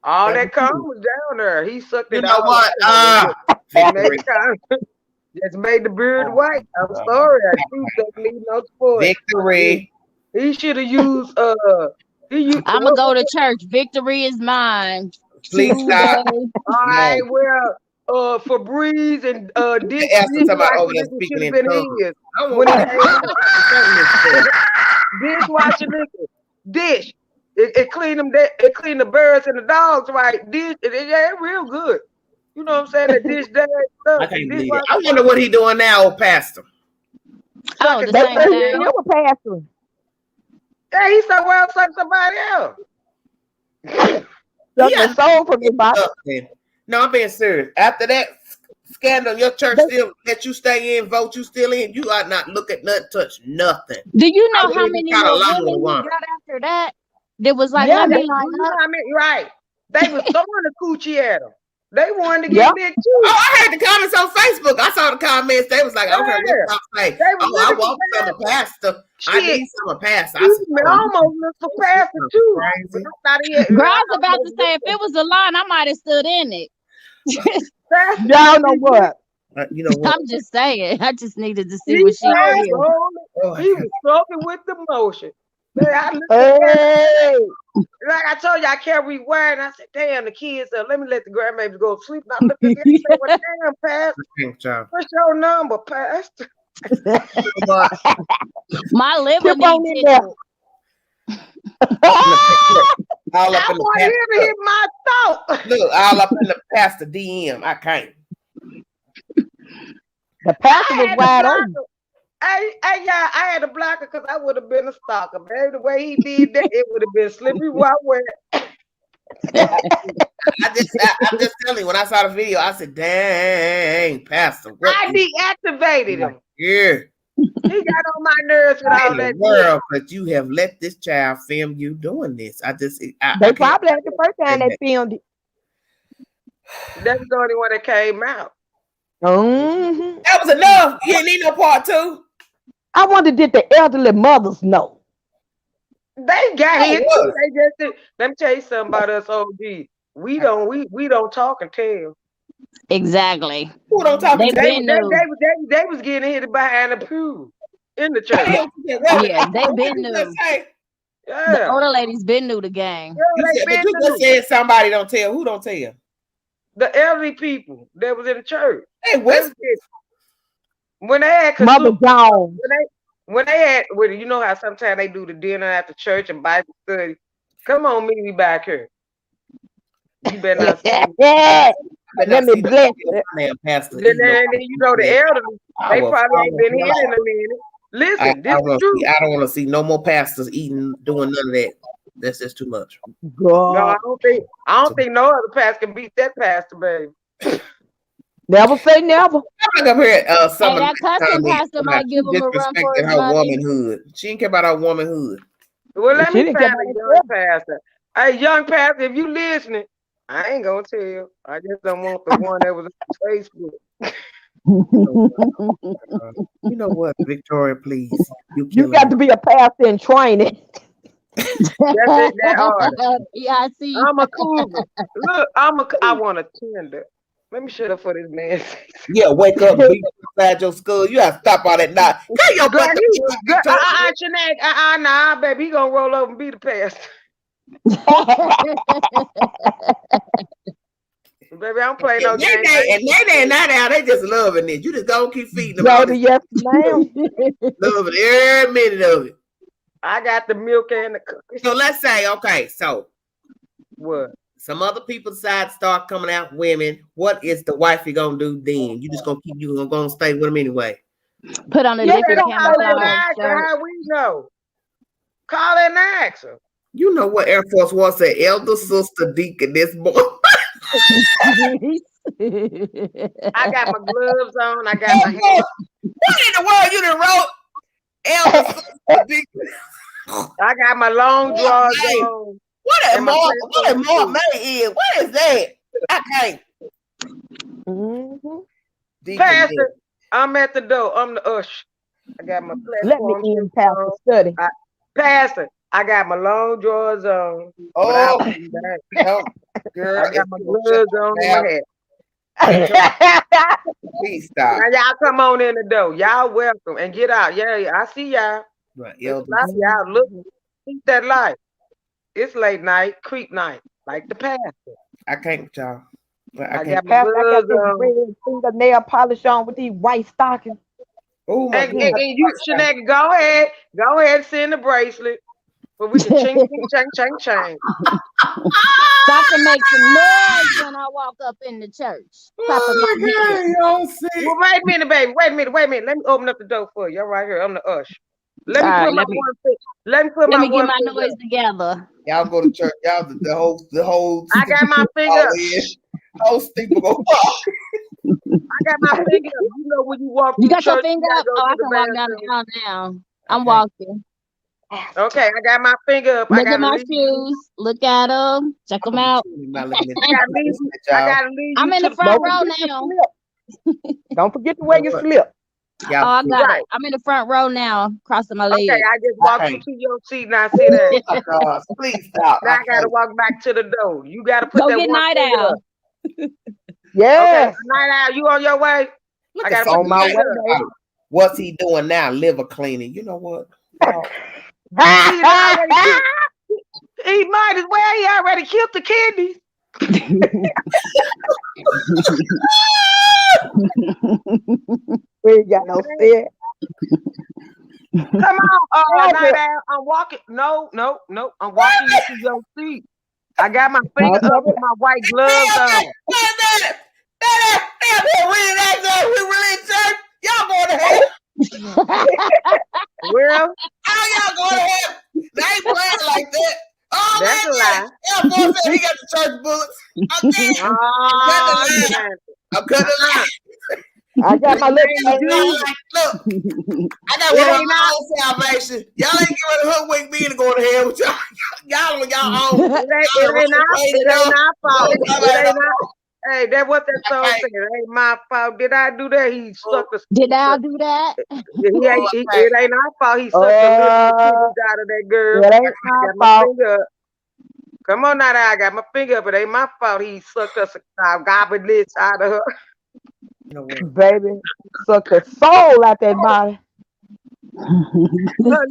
All that cum was down there. He sucked it You know all what? Just made the beard white. I'm sorry. I do need no spoil. Victory. He should have used I'm gonna go to church. Victory is mine. Please stop. All right, well, Febreze and dishwashing liquor. Dishwashing liquor. Dish. It clean them. It clean the birds and the dogs, right? Dish. Yeah, it's real good. You know what I'm saying? The dish stuff. I can't believe it. I wonder what he doing now, old pastor. Oh, the same thing. Pastor. Yeah, he's somewhere else like somebody else. That's soul for me, Bob. No, I'm being serious. After that scandal, your church still let you stay in, vote you still in. You ought not look at nothing, touch nothing. Do you know how many more women he got after that? There was like, let me line up. Right. They was throwing the coochie at him. They wanted to get big too. Oh, I heard the comments on Facebook. I saw the comments. They was like, okay, what y'all say? I want some of pastor. I need some of pastor. I said, almost looked for pastor too. Girl, I was about to say, if it was a line, I might have stood in it. Y'all know what? You know what? I'm just saying. I just needed to see what she was. He was talking with the motion. Man, like I told you, I can't rewind. I said, damn, the kids, let me let the grandbabies go to sleep. And I looked at them and said, well, damn, Pastor. What's your number, Pastor? My liver needs it. I want him to hit my thought. Look, all up in the pastor DM. I can't. The pastor was wide open. I had to block it because I would have been a stalker, baby. The way he did that, it would have been slippery while wet. I'm just telling you, when I saw the video, I said, dang, Pastor. I deactivated him. Yeah. He got on my nerves with all that world, but you have let this child film you doing this. They probably had the first time they filmed it. That's the only one that came out. Mm-hmm. That was enough. You didn't need no part two. I wonder, did the elderly mothers know? They got it. They just did. Let me tell you something about us OG. We don't talk and tell. Exactly. Who don't talk and tell? They was getting hit behind the pew in the church. Yeah, they been new. Yeah. The older ladies been new to gang. Yeah, you just said somebody don't tell. Who don't tell? The elderly people that was in the church. Hey, when they had Mother Jones. When they had, you know how sometimes they do the dinner after church and Bible study. Come on, meet me back here. You better not see me. Let me bless it. Then you know the elderly, they probably ain't been here in a minute. Listen, this is true. I don't want to see no more pastors doing none of that. That's just too much. God. No, I don't think no other pastor can beat that pastor, baby. Never say never. I'm not gonna hear some that cousin pastor might give him a run for his her money. womanhood. She didn't care about her womanhood. Well, let me find a young pastor. Hey, young pastor, if you listening, I ain't gonna tell you. I just don't want the one that was on Facebook. You know what, Victoria, please. You got to be a pastor in training. That's it, that hard. Yeah, I see. I'm a cougar. Look, I want a tender. Let me shut up for this man. Yeah, wake up, beat inside your skull. You have to stop all that now. Get your butt nah, baby, he gonna roll over and be the pastor. Baby, I don't play no game. And they not out. They just loving it. You just gonna keep feeding them. Baby, yes, ma'am. Loving every minute of it. I got the milk and the cookies. So let's say, okay, so what? Some other people decide to start coming out women. What is the wifey gonna do then? You just gonna stay with them anyway. Put on a different camera. How we know? Call and ask her. You know what Air Force One said? Elder sister deaconess boy. I got my gloves on. I got my. What in the world you done wrote? Elder sister deaconess. I got my long drawers on. What a Mark May is? What is that? I can't. Pastor, I'm at the door. I'm the usher. I got my platform. Let me in, Pastor, study. Pastor, I got my long drawers on. Oh, no, girl, I got my gloves on and my hat. Please stop. Now y'all come on in the door. Y'all welcome and get out. Yeah, I see y'all. Right, y'all look, keep that light. It's late night, creep night, like the pastor. I can't with y'all. I got my gloves on. Red fingernail polish on with these white stockings. Oh my God. And you, Shaneka, go ahead and send the bracelet. But we can ching, ching. Stop to make some noise when I walk up in the church. Stop Well, wait a minute, baby. Wait a minute. Let me open up the door for you. All right here. I'm the usher. Let me put my one foot. Let me get my noise together. Y'all go to church. Y'all the whole. I got my finger. Whole steeple go fall. I got my finger up. You know when you walk. You got your finger up. Oh, I can walk down the aisle now. I'm walking. Okay, I got my finger up. Look at my shoes. Look at them. Check them out. I gotta leave. I'm in the front row now. Don't forget to wear your slip. Yeah, I got it. I'm in the front row now, crossing my legs. Okay, I just walked you to your seat and I see that. Please stop. Now I gotta walk back to the door. You gotta put that get one Night Owl. Yeah. Okay, Night Owl, you on your way? I gotta on my way. What's he doing now? Liver cleaning. You know what? He might as well. He already killed the kidneys. We ain't got no steer. Come on, Night Owl. I'm walking. No. I'm walking you to your seat. I got my finger up with my white gloves on. We really in church. Y'all going to hell. Well, how y'all going to hell? They ain't playing like that. Oh, that's a lie. Boy said he got the church bullets. I'm cutting the line. I got my little look. I got one of my own salvation. Y'all ain't getting hoodwink me to go to hell with y'all. Y'all on y'all own. It ain't our fault. Hey, that's what that song said. It ain't my fault. Did I do that? He sucked the. Did I do that? It ain't our fault. He sucked the little out of that girl. It ain't my fault. Come on now, I got my finger up. It ain't my fault. He sucked us a garbage out of her. Baby, sucked the soul out that body. Let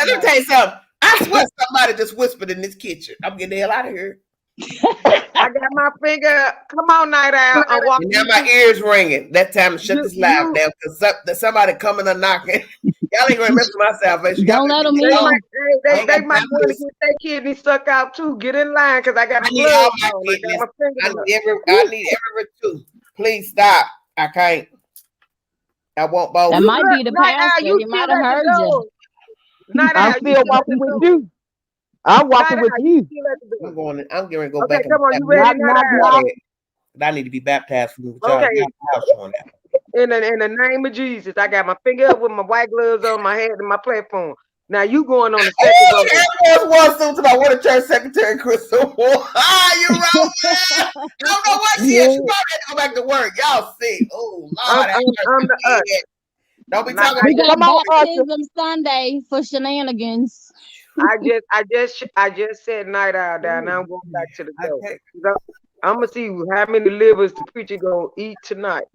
me tell you something. I swear somebody just whispered in this kitchen. I'm getting the hell out of here. I got my finger. Come on, Night Owl. I'm walking. Now my ears ringing. That time to shut this live down because somebody coming and knocking. Y'all ain't gonna mess with my salvation. Don't let them in. They might want to get their kidney stuck out too. Get in line because I got my gloves on. I need every two. Please stop. I can't. I won't both. That might be the pastor. He might have heard you. I'm still walking with you. I'm walking with you. I'm going to go back. Come on, you ready? I need to be baptized for you. Okay. In the name of Jesus, I got my finger up with my white gloves on, my head and my platform. Now you going on the second row. Air Force One about what a church secretary Crystal. You wrong. I don't know what she is. She probably had to go back to work. Y'all see. Oh Lord, I'm the us. Don't be talking. We got baptism Sunday for shenanigans. I just said Night Owl down. Now I'm going back to the door. I'm gonna see how many livers the preacher gonna eat tonight.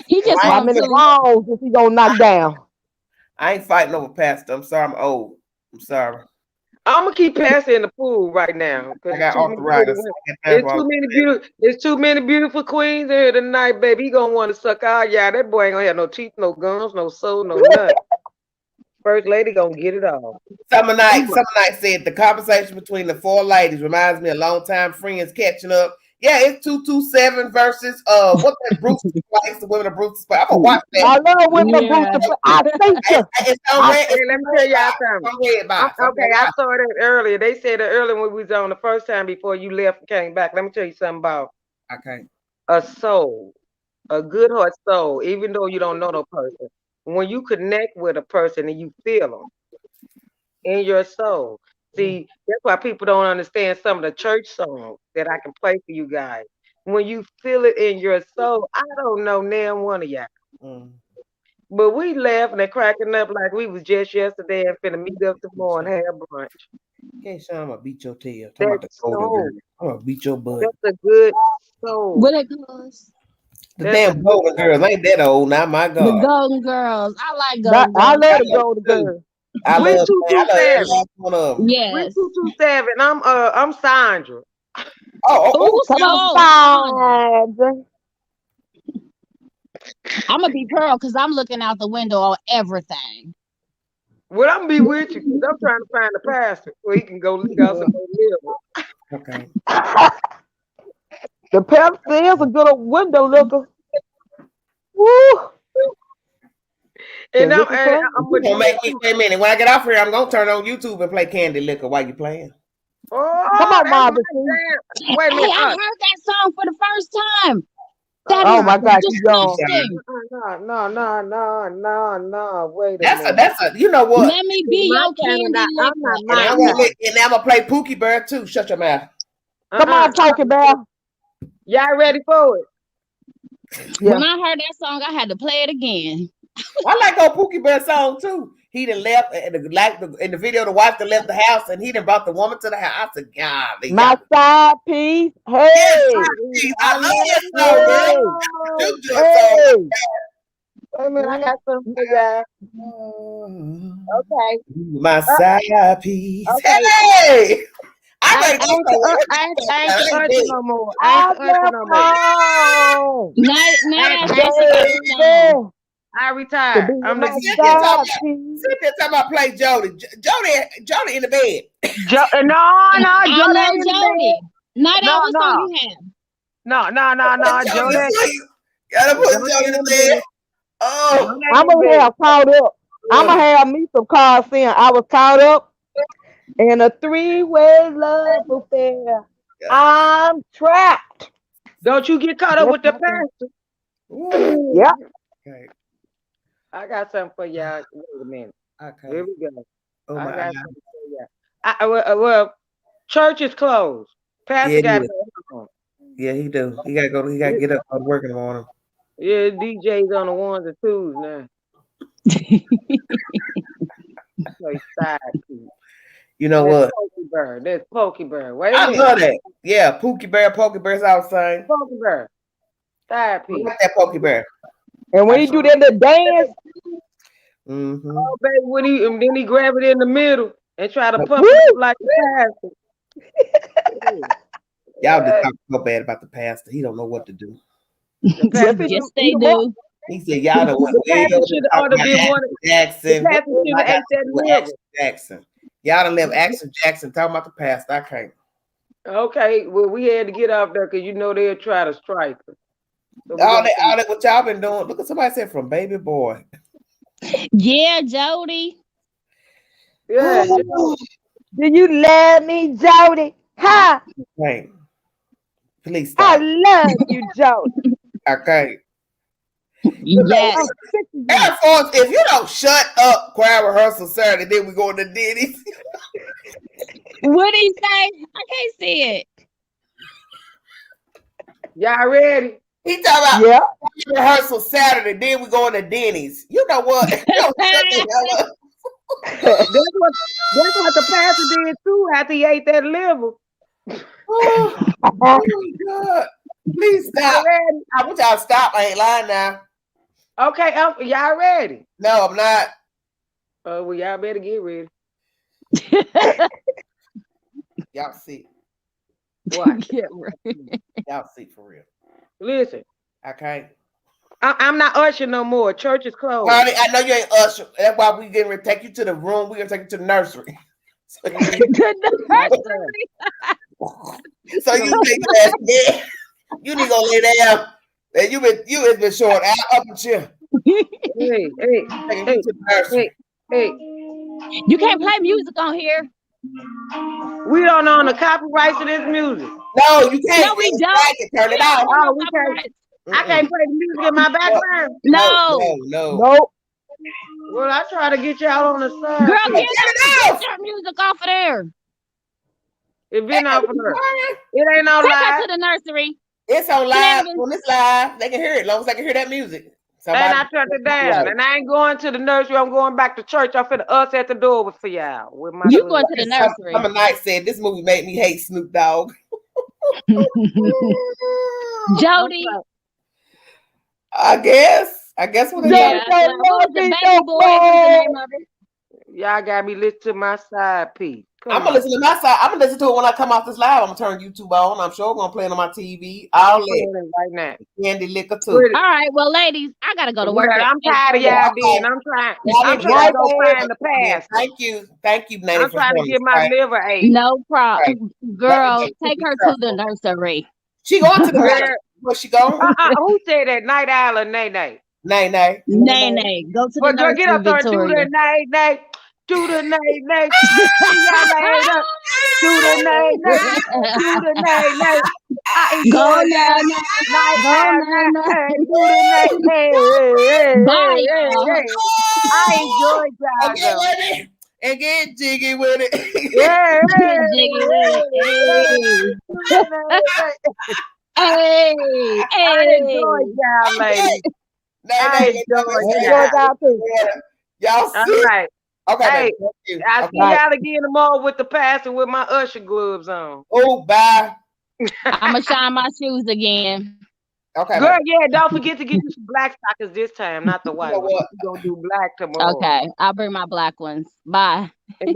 He just how many balls is he gonna knock down? I ain't fighting over pastor. I'm sorry, I'm old. I'm sorry. I'm gonna keep passing in the pool right now. I got arthritis. It's too many beautiful queens here tonight, baby. He gonna want to suck all y'all. That boy ain't gonna have no teeth, no gums, no soul, no nut. First lady gonna get it all. Summer night said the conversation between the four ladies reminds me of longtime friends catching up. Yeah, it's 227 versus what that Bruce's Place, the women of Bruce's Place. I'm gonna watch that. I love women of Bruce's Place. I think so. Let me tell y'all something. Okay, I saw that earlier. They said it earlier when we was on the first time before you left and came back. Let me tell you something about a soul. a good heart soul, even though you don't know the person. When you connect with a person and you feel them in your soul. See, that's why people don't understand some of the church songs that I can play for you guys. When you feel it in your soul, I don't know damn one of y'all. Mm. But we laughing and cracking up like we was just yesterday and finna meet up tomorrow and have brunch. Okay, son, I'm gonna beat your tail. Talking about the That's golden soul. girl. I'm gonna beat your butt. That's a good soul. What it calls? The That's a damn good golden girls ain't that old now, my The God. Golden Girls. I like I Golden Girls. love the Golden Girl. I We love every 227. last one of them. We Yes. 227. I'm Sandra. Oh, Ooh, Come so on, Sandra. I'm gonna be Pearl because I'm looking out the window on everything. Well, I'm gonna be with you because I'm trying to find a pastor so he can go lick out some more liver. okay. The Pepsi is a good window looker. Woo! And They're I'm looking for You gonna make me play a minute. When I get off here, I'm gonna turn on YouTube and play Candy Liquor while you playing. oh, Come on, that's Marvin. my jam. Wait a Hey, minute. I heard that song for the first time. That Oh is my God, you young. disgusting. No. Wait a That's minute. a you know what? Let me be My your channel, candy I'm liquor. not And my I'm gonna play Pookie Bear too. Shut your mouth. Come on, Pokey Bear. Y'all ready for it? Yeah. When I heard that song, I had to play it again. I like old Pookie Bear song too. He done left in the video. The wife done left the house, and he done brought the woman to the house. I said, "God, My side piece. Hey. yes, I love that song, girl. Hey. You do Hey. Wait a minute, I got something for y'all. it Okay. my side piece. Okay. Hey, I I gotta ain't go somewhere. the usher no more. I ain't the usher no more. home. Now that's I- somebody's song. I To retired. be I'm my the side piece. Sit there talking about play Jody. Jody in the bed. No, I Jody love in the Jody. bed. Night No, out, what song no. you have? No, Jody Jody. to sleep. Gotta put Jody in the bed. Oh, I'm gonna have caught up. I'm gonna have me some cars saying I was caught up in a three-way love affair. I'm trapped. Don't you get caught up with the pastor. Yep. okay. I got something for y'all. Wait a minute. Okay. Here we go. Oh I my got God. something for y'all. Well, church is closed. Pastor Yeah, got yeah. to go home. Yeah, he do. He gotta go. He gotta get up and work in the morning. Yeah, DJ's on the ones and twos now. Play side piece. You know That's what? That's Pokey Bird. Wait a I minute. love that. Yeah, Pookie Bear's all the same. Pokey Bird. Side I piece. like that Pookie Bear. And when he do that little dance, Mm-hmm. Oh, baby, and then he grab it in the middle and try to pump woo! it up like the pastor. Y'all just talk so bad about the pastor. He don't know what to do. The pastor, Yes, they do. He said, "Y'all know what the way pastor over should there have ought talking to about been one. Jackson. The pastor should have ate that liver. Jackson. Y'all done left Jackson talking about the pastor. I can't. Okay, well, we had to get off there because you know they'll try to strike us. So All that what y'all been doing. Look at somebody said from baby boy. Yeah, Jody. Yeah. Do you love me, Jody? Ha! Hey, please I stop. love you, Jody. Okay. Yes. Air Force, if you don't shut up, choir rehearsal Saturday, then we go to Denny's. What did he say? I can't see it. Y'all ready? He talking about Yeah. rehearsal Saturday, then we going to Denny's. You know what? You don't shut the hell up. That's what the pastor did too after he ate that liver. Oh my God. Please stop. Ready? I want y'all to stop. I ain't lying now. Okay, y'all ready? No, I'm not. Well, y'all better get ready. Y'all see. What? Get ready. Y'all see for real. Listen, Okay. I'm not usher no more. Church is closed. Honey, I know you ain't usher. That's why we getting ready to take you to the room. We're gonna take you to the nursery. So you take your ass there. You need to go lay down. And you has been short out up and chill. Hey. Taking you to the nursery. Hey. You can't play music on here. We don't own the copyrights to this music. No, you can't. No, we don't. Turn it off. Oh, we can't. I can't play the music in my background. No. Nope. Well, I try to get y'all on the side. Girl, get your music off of there. It been off of her. It ain't on Take live. her to the nursery. It's on live. When it's live, they can hear it. As long as they can hear that music. Somebody, and I turned it down. And I ain't going to the nursery. I'm going back to church. I'm finna us at the door for y'all. With my you going to the nursery. Summer Night said this movie made me hate Snoop Dogg. Jody. I guess what it yeah, what was the baby boy? What's the name of it? Y'all got me listen to my side piece. I'm gonna listen to my side. I'm gonna listen to it when I come off this live. I'm gonna turn YouTube on. I'm sure I'm gonna play it on my TV. I'll right now. Candy liquor too. All right, well, ladies, I gotta go to work. I'm tired of y'all being. I'm trying to go find the past. Thank you, Nanny. I'm trying to get my liver ate. No problem, girl. Take her to the nursery. She going to the nursery. Where she going? Who said that? Night Owl or Nay Nay? Nay. Go to the nursery, get up there and do the Nay Nay. Do the Nay Nay. Y'all later. Do the Nay Nay. Do the Nay Nay. Go now. Do the Nay Nay. Bye. I enjoyed y'all. Get with it and get jiggy with it. Yeah. Get jiggy with it. Hey. I enjoyed y'all, ladies. I enjoyed y'all too. Y'all see? All right. Okay. Hey, I see y'all again tomorrow with the pass and with my usher gloves on. Oh, bye. I'm gonna shine my shoes again. Okay. Girl, yeah, don't forget to get you some black stockings this time, not the white. We're gonna do black tomorrow. Okay, I'll bring my black ones. Bye. That's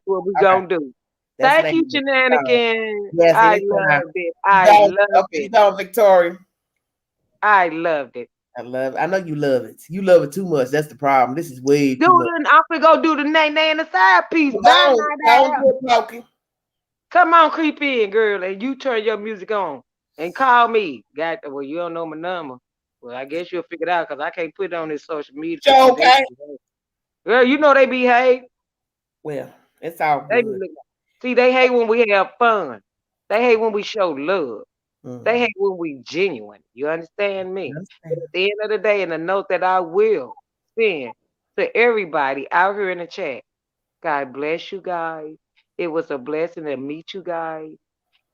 what we're gonna do. Thank you, Shenanigans. Yes, I loved it. I loved it. You Victoria. I loved it. I know you love it. You love it too much. That's the problem. This is way too much. I'm gonna go do the Nay Nay and the side piece. Come on, creep in, girl, and you turn your music on and call me. Well, you don't know my number. Well, I guess you'll figure it out because I can't put it on this social media. Okay. Girl, you know they behave. Well, it's all good. See, they hate when we have fun. They hate when we show love. They hate when we genuine. You understand me? At the end of the day, and the note that I will send to everybody out here in the chat, God bless you guys. It was a blessing to meet you guys.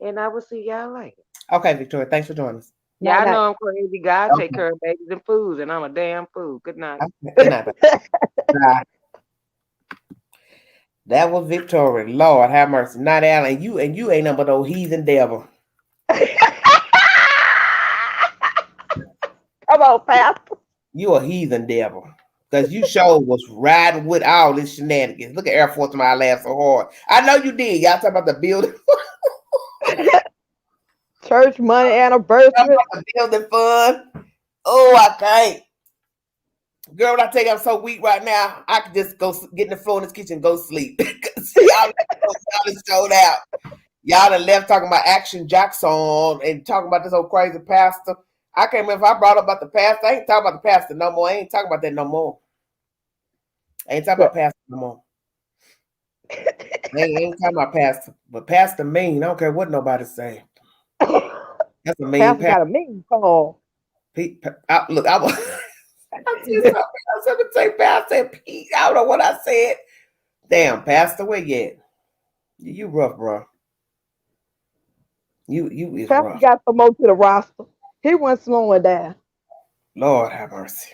And I will see y'all later. Okay, Victoria. Thanks for joining us. Yeah, I know I'm crazy. God take care of babies and foods, and I'm a damn fool. Good night. Good night. Bye. That was Victoria. Lord have mercy. Not Alan. You ain't nothing but no heathen devil. Come on, Pastor. You a heathen devil. Because you sure was riding with all this shenanigans. Look at Air Force One. I laughed so hard. I know you did. Y'all talking about the building. Church money anniversary. The building fun. Oh, I can't. Girl, when I tell you I'm so weak right now, I could just go get in the floor in this kitchen and go sleep. y'all just showed out. Y'all done left talking about Action Jaxn and talking about this old crazy pastor. I can't remember if I brought up about the pastor. I ain't talking about the pastor no more. I ain't talking about that no more. I ain't talking about pastor no more. I ain't talking about pastor. But pastor mean. I don't care what nobody say. That's a mean pastor. Got a mean call. Look, I was going to say pastor Pete. I don't know what I said. Damn, pastor, where you at? You rough, bro. You is pastor rough. Got promoted to the roster. He wasn't slowing down. Lord have mercy.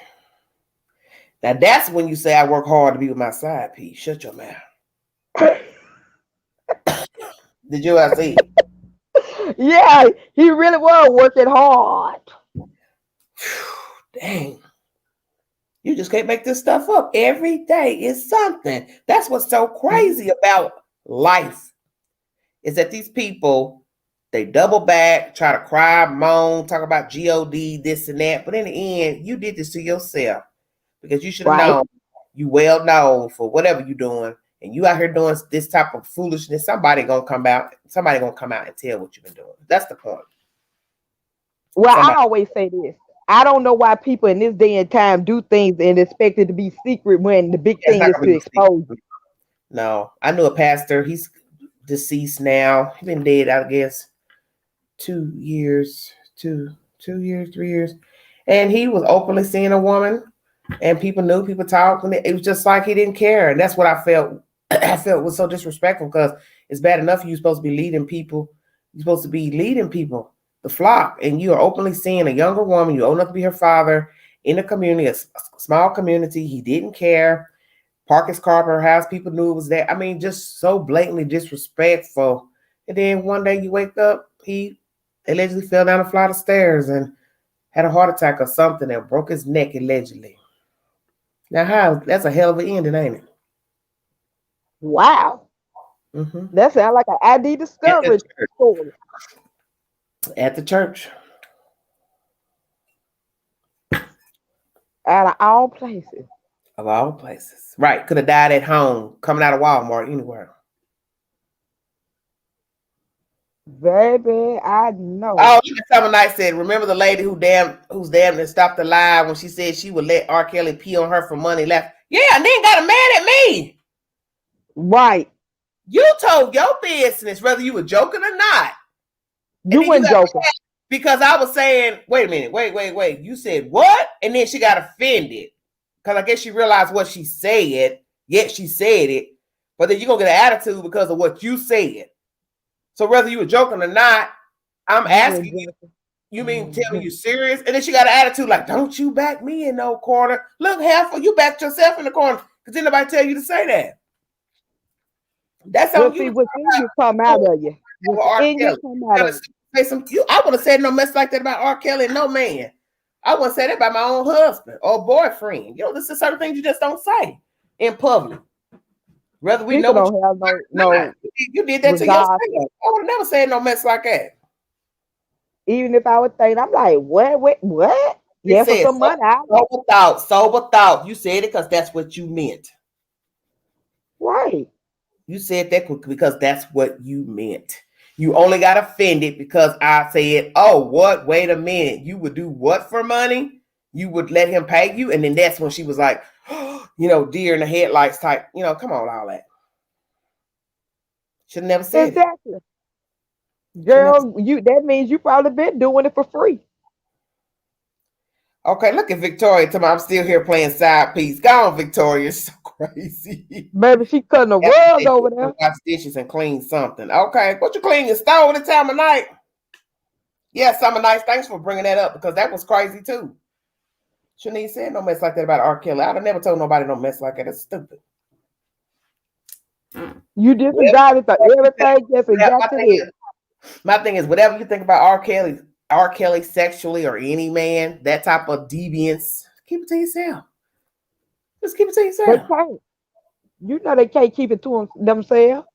Now that's when you say I work hard to be with my side piece. Shut your mouth. Did you ever see? Yeah, he really was working hard. Dang. You just can't make this stuff up. Every day is something. That's what's so crazy about life. Is that these people, they double back, try to cry, moan, talk about God, this and that. But in the end, you did this to yourself because you should have known. You well known for whatever you're doing, and you out here doing this type of foolishness. Somebody gonna come out and tell what you've been doing. That's the point. Well, I always say this. I don't know why people in this day and time do things and expect it to be secret when the big thing is to expose you. No, I knew a pastor. He's deceased now. He's been dead, I guess, 2 years, two 2 years, 3 years. And he was openly seeing a woman, and people knew, people talked, and it was just like he didn't care. And that's what I felt. I felt was so disrespectful, because it's bad enough you're supposed to be leading people. You're supposed to be leading people, the flock, and you are openly seeing a younger woman. You old enough to be her father in a community, a small community. He didn't care. Park his car at her house. People knew it was there. I mean, just so blatantly disrespectful. And then one day you wake up, he allegedly fell down a flight of stairs and had a heart attack or something and broke his neck, allegedly. Now, that's a hell of an ending, ain't it? Wow. Mm-hmm. That sounds like an ID discovery story. At the church. Out of all places. Of all places. Right. Could have died at home, coming out of Walmart, anywhere. Baby, I know. Oh, Summer Night said, remember the lady who's damn to stop the lie when she said she would let R. Kelly pee on her for money left? Yeah, and then got mad at me. Right. You told your business, whether you were joking or not. You weren't joking. Because I was saying, wait a minute, wait. You said what? And then she got offended. Because I guess she realized what she said, yet she said it. But then you're going to get an attitude because of what you said. So whether you were joking or not, I'm asking you, you mean tell me you serious? And then she got an attitude like, don't you back me in no corner. Look, half you backed yourself in the corner. Because didn't nobody tell you to say that. That's how you come out of you. I would have said no mess like that about R. Kelly and no man. I wouldn't say that about my own husband or boyfriend. You know, this is certain things you just don't say in public. Whether we people know don't have no you did that to yourself. I would have never said no mess like that. Even if I would think, I'm like, what? Yeah, for some money. Sober thought. You said it because that's what you meant. Right. You said that because that's what you meant. You only got offended because I said, oh, what? Wait a minute. You would do what for money? You would let him pay you? And then that's when she was like, you know, deer in the headlights type. You know, come on, all that. Should have never said exactly. Girl, that means you probably been doing it for free. Okay, look at Victoria. Tell me I'm still here playing side piece. Go on, Victoria. It's so crazy. Baby, she cutting a rug over there. Wash dishes and clean something. Okay, what you clean your stove at the time of night? Yeah, Summer Nights. Thanks for bringing that up because that was crazy too. Shouldn't even said no mess like that about R. Kelly. I'd have never told nobody no mess like that. It's stupid. You disregarded for everything. That's exactly it. My thing is, whatever you think about R. Kelly sexually or any man, that type of deviance, keep it to yourself. Just keep it to yourself. They can't. You know they can't keep it to themselves.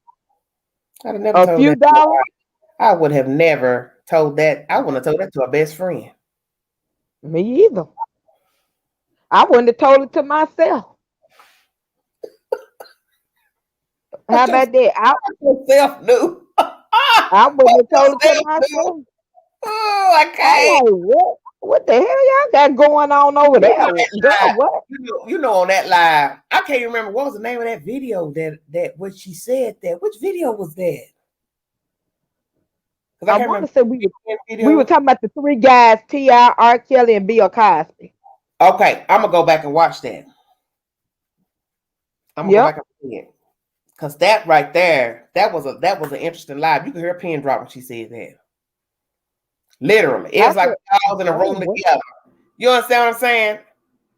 I'd have never told few dollars. I would have never told that. I wouldn't have told that to a best friend. Me either. I wouldn't have told it to myself. How about that? I yourself knew. I wouldn't have told it to myself. Oh, I can't. Like, what the hell y'all got going on over there? Girl, what? You know, on that live, I can't remember what was the name of that video that what she said that. Which video was that? I want to say we were talking about the three guys, T.I., R. Kelly, and Bill Cosby. Okay, I'm gonna go back and watch that. I'm gonna go back and see it. Because that right there, that was an interesting live. You could hear a pin drop when she said that. Literally. It was like we all in a room together. You understand what I'm saying?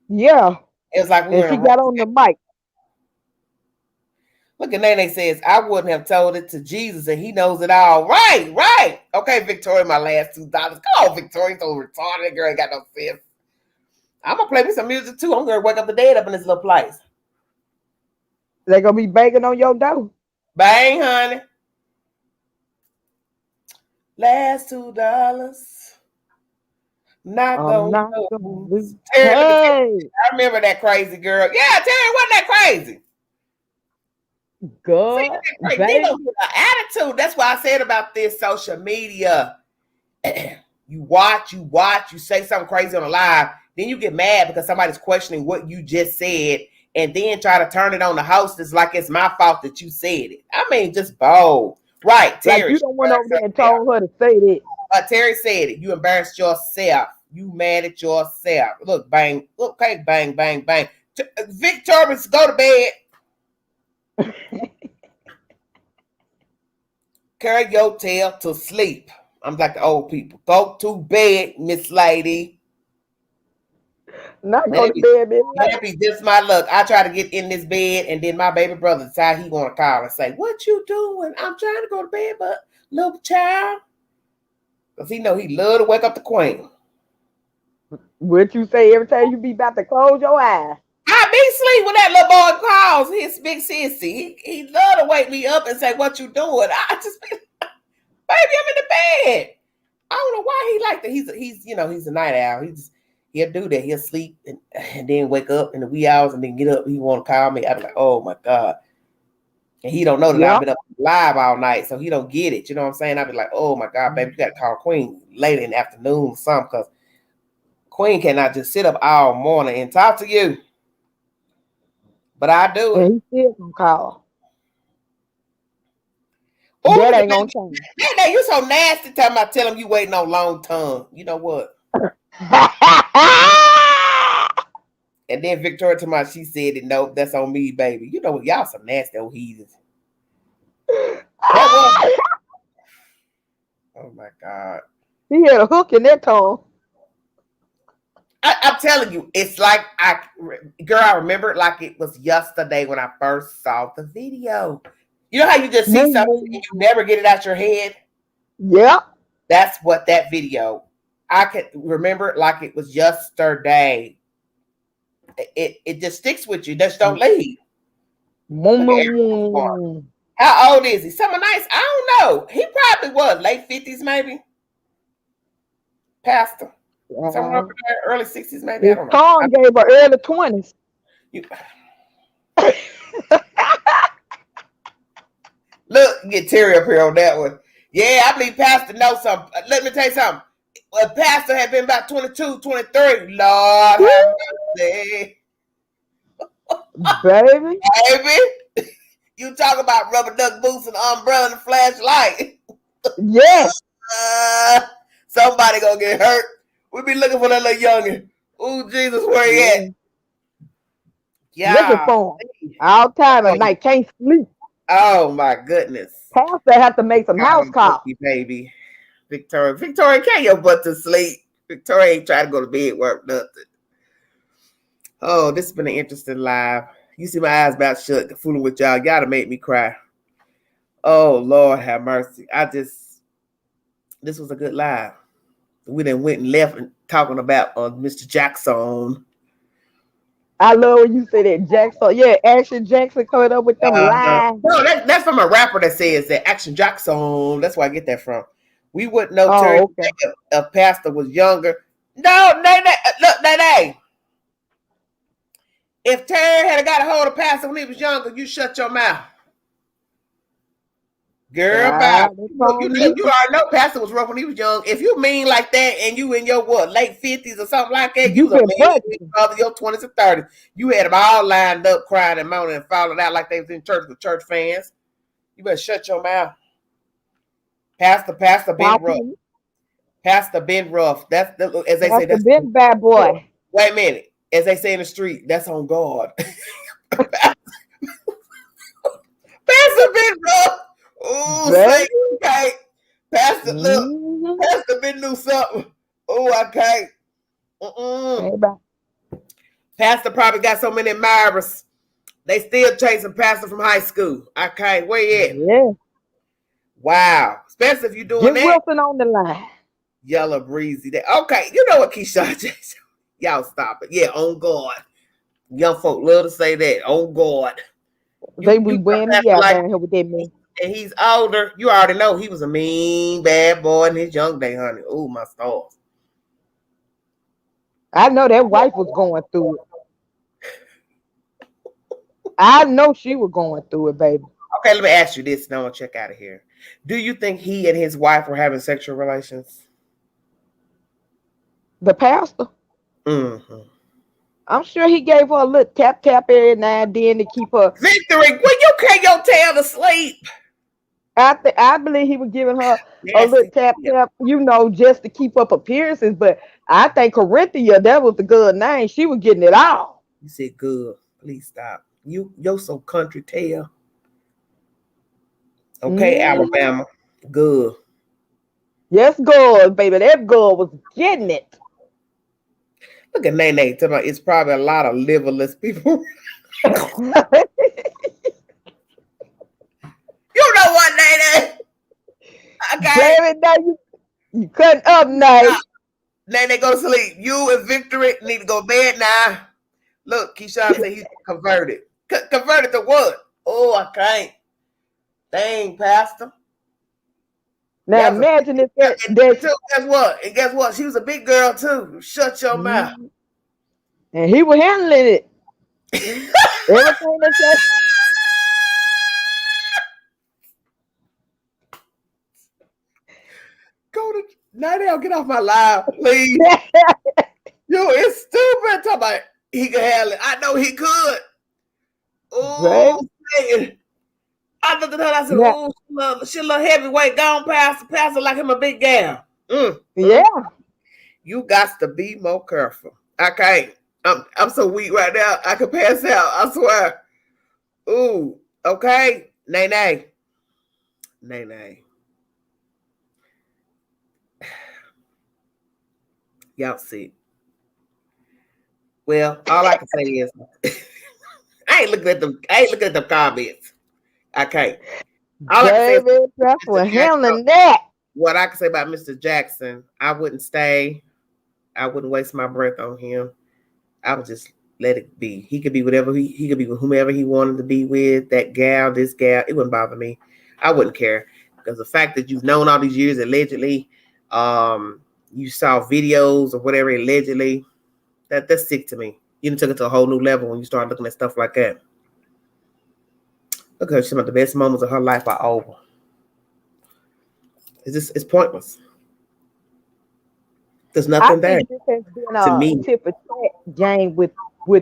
Yeah. It was like she got on the mic. Look at Nene says, I wouldn't have told it to Jesus and he knows it all. Right. Okay, Victoria, my last $2. Come on, Victoria, so retarded. Girl ain't got no sense. I'm gonna play me some music too. I'm gonna wake up the dead up in this little place. They're gonna be banging on your door. Bang, honey. Last $2. Not gonna lose. Terry, I remember that crazy girl. Yeah, Terry wasn't that crazy. Good. Attitude. That's why I said about this social media. You watch, you say something crazy on the live, then you get mad because somebody's questioning what you just said, and then try to turn it on the hostess like it's my fault that you said it. I mean, just bold. Right, Terry. Like you don't went over there and told her to say that. Terry said it. You embarrassed yourself. You mad at yourself. Look, bang. Okay, bang, bang, bang. Victorious, go to bed. Carry your tail to sleep. I'm like the old people. Go to bed, Miss Lady. Not go to bed, Miss Lady. Maybe this my luck. I try to get in this bed, and then my baby brother decide he want to call and say, "What you doing?" I'm trying to go to bed, but little child, because he know he love to wake up the queen. What you say every time you be about to close your eyes? I be asleep when that little boy calls his big sissy. He love to wake me up and say, "What you doing?" I just be, baby, I'm in the bed. I don't know why he like that. He's a night owl. He'll do that. He'll sleep and then wake up in the wee hours and then get up. He want to call me. I be like, oh my God. And he don't know that I've been up live all night, so he don't get it. You know what I'm saying? I be like, oh my God, baby, you got to call Queen later in the afternoon or something, because Queen cannot just sit up all morning and talk to you. But I do it. And he still gonna call. Ooh, that ain't gonna change. Man, you so nasty. Tell him you waiting on long tongue. You know what? And then Victoria to she said it. Nope, that's on me, baby. You know what? Y'all some nasty old heathens. Oh my God. He had a hook in that tongue. I'm telling you, it's like I remember it like it was yesterday when I first saw the video. You know how you just see something and you never get it out your head? Yeah. That's what that video. I can remember it like it was yesterday. It just sticks with you. Just don't leave. How old is he? Something nice? I don't know. He probably was late 50s, maybe. Pastor. Somewhere up there, early 60s, maybe. I don't know. Tom gave her early 20s. Look, get Terry up here on that one. Yeah, I believe Pastor knows something. Let me tell you something. Well, Pastor had been about 22, 23. Lord have mercy. Baby. Baby. You talk about rubber duck boots and umbrella and flashlight. Yes. Somebody gonna get hurt. We be looking for that little youngin'. Oh, Jesus, where he at? Yeah. Looking for him. All time of night. Can't sleep. Oh, my goodness. Pastor have to make some house calls. Baby. Victoria, can't your butt to sleep. Victoria ain't trying to go to bed, work nothing. Oh, this has been an interesting live. You see my eyes about shut, fooling with y'all. Y'all to make me cry. Oh, Lord have mercy. This was a good live. We then went and left and talking about Mr. Jaxn. I love when you say that, Jaxn. Yeah, Action Jackson coming up with them lies. No, that's from a rapper that says that Action Jaxn. That's where I get that from. We wouldn't know Terry if Pastor was younger. No, look, Nay. If Terry had got a hold of Pastor when he was younger, you shut your mouth. Girl, you already know Pastor was rough when he was young. If you mean like that and you in your late 50s or something like that, you was a man of your 20s or 30s. You had them all lined up crying and moaning and falling out like they was in church with church fans. You better shut your mouth. Pastor been rough. Pastor been rough. That's as they say. That's been bad boy. Wait a minute. As they say in the street, that's on God. Pastor been rough. Oh, okay. Pastor, look. Pastor been do something. Oh, okay. Pastor probably got so many admirers. They still chasing Pastor from high school. Okay, where you at? Yeah. Wow. Especially if you're doing that. Wilson on the line. Yellow breezy. Okay, you know what, Keyshawn Jackson? Y'all stop it. Yeah, on God. Young folk love to say that. On God. They be wearing me out down here with that man. And he's older. You already know he was a mean, bad boy in his young day, honey. Oh, my stars. I know that wife was going through it. I know she was going through it, baby. Okay, let me ask you this, and I'm going to check out of here. Do you think he and his wife were having sexual relations? The pastor? Mm-hmm. I'm sure he gave her a little tap every now and then to keep her. Victory, will you carry your tail to sleep? I believe he was giving her a little Nasty. tap Yeah. tap, just to keep up appearances. But I think Corinthia, that was the good name. She was getting it all. You said good. Please stop. You're so country tail. Okay, Mm. Alabama. Good. Yes, good, baby. That girl was getting it. Look at Nene. Talking about it's probably a lot of liverless people. You know what, Nene? Okay. Baby, now you cutting up nice. Nene, go to sleep. You and Victory need to go to bed now. Look, Keyshawn said he's converted. Converted to what? Oh, I can't. Dang, Pastor. Now imagine if that Guess what? And guess what? She was a big girl too. Shut your mouth. and he was handling it. Everything that said. Go to Nine, get off my live, please. Yo, it's stupid. Talk about he could handle it. I know he could. Oh, man. I looked at her. I said, "Oh, she a little heavyweight. Gone Pastor like him a big gal." Yeah. You got to be more careful. I can't. I'm so weak right now. I could pass out. I swear. Ooh. Okay. Nay. Y'all see. Well, all I can say is I ain't looking at them comments. I can't. All I can say is that's what handling that. What I can say about Mr. Jaxn, I wouldn't stay. I wouldn't waste my breath on him. I would just let it be. He could be whatever he could be with whomever he wanted to be with. That gal, this gal, it wouldn't bother me. I wouldn't care because the fact that you've known all these years allegedly, you saw videos or whatever allegedly, that's sick to me. You took it to a whole new level when you start looking at stuff like that. Look at her, some of the best moments of her life are over. It's pointless. There's nothing there. This has been a tip for tat, Jane, with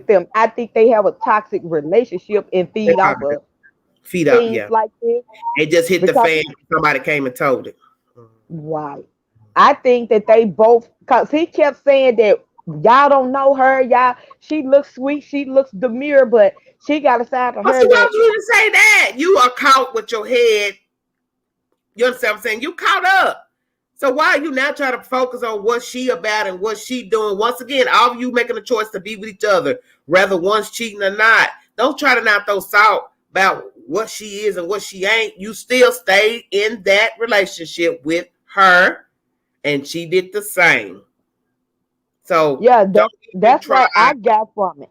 them. I think they have a toxic relationship and feed off of things like this. It just hit the fan. Somebody came and told it. Right. I think that they both, because he kept saying that y'all don't know her. She looks sweet. She looks demure, but she got a side to her. Why would you even say that? You are caught with your head. You understand what I'm saying? You caught up. So why are you now trying to focus on what she about and what she doing? Once again, all of you making a choice to be with each other, whether one's cheating or not. Don't try to not throw salt about what she is and what she ain't. You still stayed in that relationship with her, and she did the same. So yeah, that's what I got from it.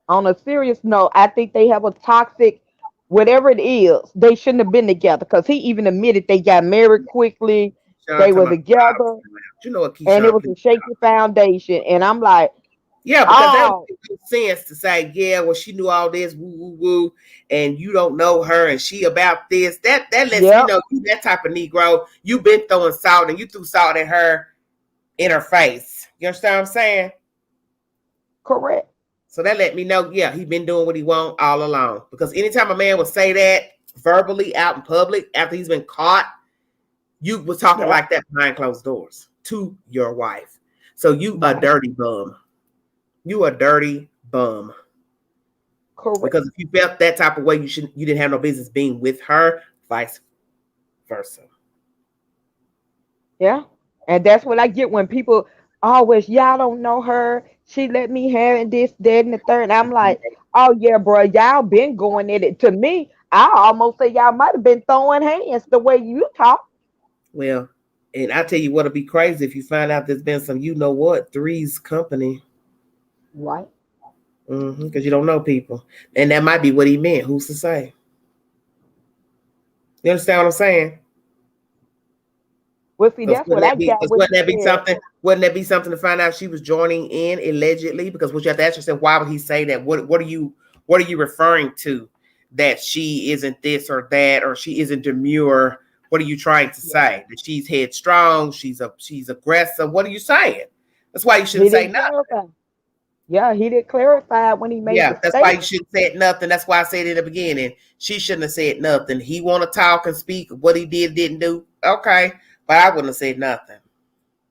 On a serious note, I think they have a toxic, whatever it is, they shouldn't have been together because he even admitted they got married quickly. They were together, and it was a shaky foundation. And I'm like, yeah, because that makes sense to say, yeah, well, she knew all this, woo, and you don't know her, and she about this. That lets me know you that type of Negro. You've been throwing salt, and you threw salt at her in her face. You understand what I'm saying? Correct. So that let me know, yeah, he been doing what he want all along. Because anytime a man would say that verbally out in public after he's been caught, you was talking like that behind closed doors to your wife. So you a dirty bum. You a dirty bum. Correct. Because if you felt that type of way, you didn't have no business being with her, vice versa. Yeah. And that's what I get when people always, y'all don't know her. She let me have this, that, and the third. And I'm like, oh yeah, bro, y'all been going at it. To me, I almost say y'all might have been throwing hands the way you talk. Well, and I tell you what'll be crazy if you find out there's been some, Three's company. Right. Because you don't know people. And that might be what he meant. Who's to say? You understand what I'm saying? Well, see, that's what I got. Wouldn't that be something to find out she was joining in allegedly? Because what you have to ask yourself, why would he say that? What are you referring to? That she isn't this or that, or she isn't demure? What are you trying to say? That she's headstrong, she's aggressive? What are you saying? That's why you shouldn't say nothing. Yeah, he did clarify when he made the that's why you statement. shouldn't say nothing. That's why I said in the beginning, she shouldn't have said nothing. He want to talk and speak what he didn't do. Okay, but I wouldn't have said nothing. I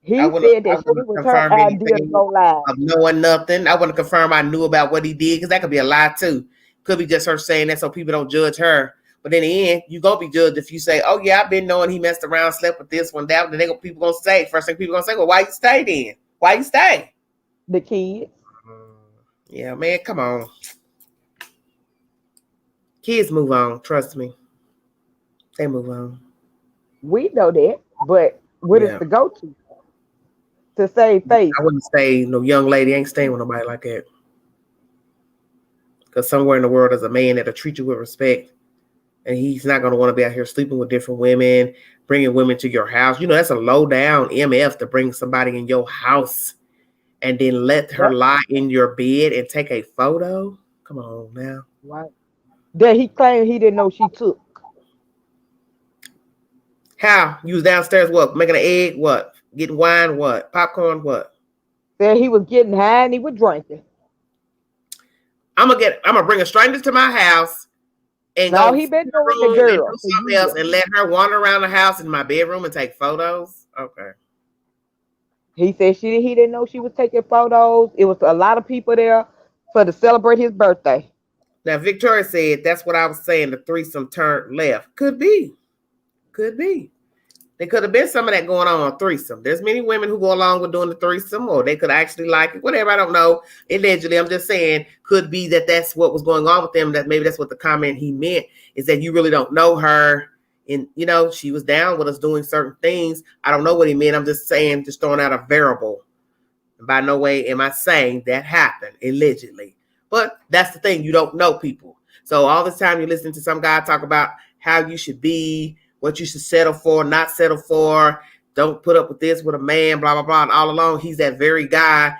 He wouldn't said that have it was her confirmed idea to anything go live. of knowing nothing. I wouldn't confirm I knew about what he did, because that could be a lie too. Could be just her saying that so people don't judge her. But in the end, you gonna be judged if you say, "Oh yeah, I've been knowing he messed around, slept with this one, that one." Then people gonna say, first thing people gonna say, "Well, why you stay then? Why you stay?" The kids. Yeah, man, come on. Kids move on. Trust me, they move on. We know that, but what is the go-to to save face? I wouldn't stay. No young lady ain't staying with nobody like that. Because somewhere in the world there's a man that'll treat you with respect, and he's not going to want to be out here sleeping with different women, bringing women to your house. You know, that's a low down MF to bring somebody in your house and then let her lie in your bed and take a photo. Come on now. Right. That he claimed he didn't know she took. How? You was downstairs, what? Making an egg? What? Getting wine? What? Popcorn? What? Said he was getting high and he was drinking. I'm gonna bring a stranger to my house and now go he been doing the girl and do something else and let her wander around the house in my bedroom and take photos. Okay. He said he didn't know she was taking photos. It was a lot of people there to celebrate his birthday. Now Victoria said that's what I was saying. The threesome turned left. Could be. Could be. There could have been some of that going on threesome. There's many women who go along with doing the threesome, or they could actually like it. Whatever, I don't know. Allegedly, I'm just saying, could be that that's what was going on with them. That maybe that's what the comment he meant, is that you really don't know her, and you know she was down with us doing certain things. I don't know what he meant. I'm just saying, just throwing out a variable. By no way am I saying that happened allegedly, but that's the thing. You don't know people, so all this time you're listening to some guy talk about how you should be, what you should settle for, not settle for, don't put up with this with a man, blah, blah, blah. And all along, he's that very guy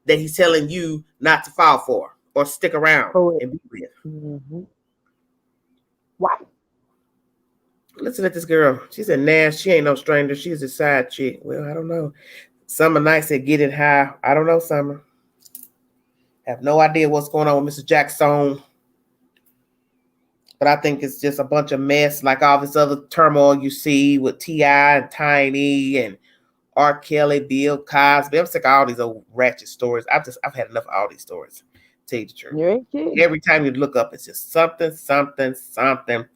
that he's telling you not to fall for or stick around and be with. Mm-hmm. Why? Listen at this girl. She said, Nash, she ain't no stranger. She's a side chick. Well, I don't know. Summer Night said, get it high. I don't know, Summer. Have no idea what's going on with Mr. Jaxn. But I think it's just a bunch of mess, like all this other turmoil you see with T.I. and Tiny and R. Kelly, Bill Cosby. I'm sick of all these old ratchet stories. I've had enough of all these stories. To tell you the truth. You ain't kidding. Every time you look up, it's just something, something, something.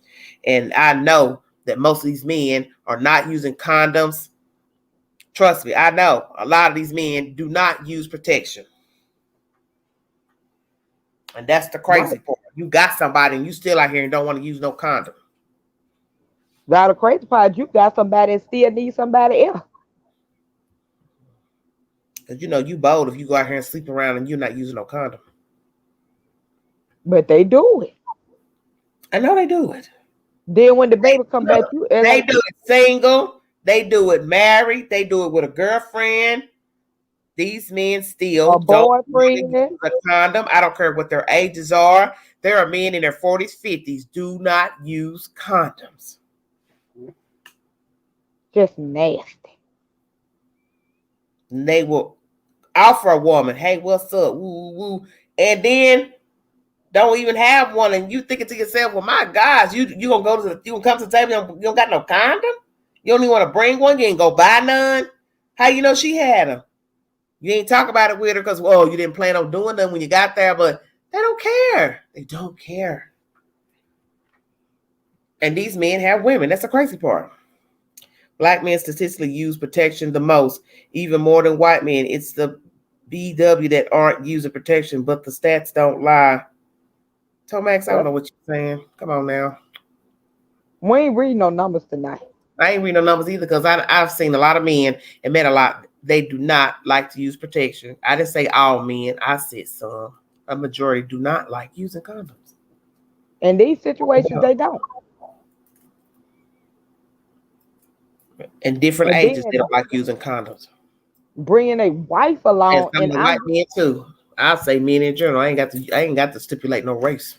And I know that most of these men are not using condoms. Trust me, I know a lot of these men do not use protection. And that's the crazy part. You got somebody and you still out here and don't want to use no condom. Now the crazy part, you got somebody and still need somebody else. Because you know you bold if you go out here and sleep around and you're not using no condom. But they do it. I know they do it. Then when the baby come back, they do it single. They do it married. They do it with a girlfriend. These men still don't use a condom. I don't care what their ages are. There are men in their 40s, 50s do not use condoms. Just nasty. And they will offer a woman, hey, what's up? Woo, woo. And then don't even have one. And you thinking to yourself, well, my gosh, you gonna come to the table, you don't got no condom? You don't even want to bring one? You ain't go buy none? How you know she had them? You ain't talk about it with her because, well, you didn't plan on doing them when you got there, but they don't care. They don't care. And these men have women. That's the crazy part. Black men statistically use protection the most, even more than white men. It's the BW that aren't using protection, but the stats don't lie. Tomax, I don't know what you're saying. Come on now. We ain't reading no numbers tonight. I ain't reading no numbers either because I've seen a lot of men and met a lot. They do not like to use protection. I didn't say all men. I said some. A majority do not like using condoms. In these situations, they don't. In different ages, they don't like using condoms. Bringing a wife along, and some white men too. I'll say men in general. I ain't got to stipulate no race.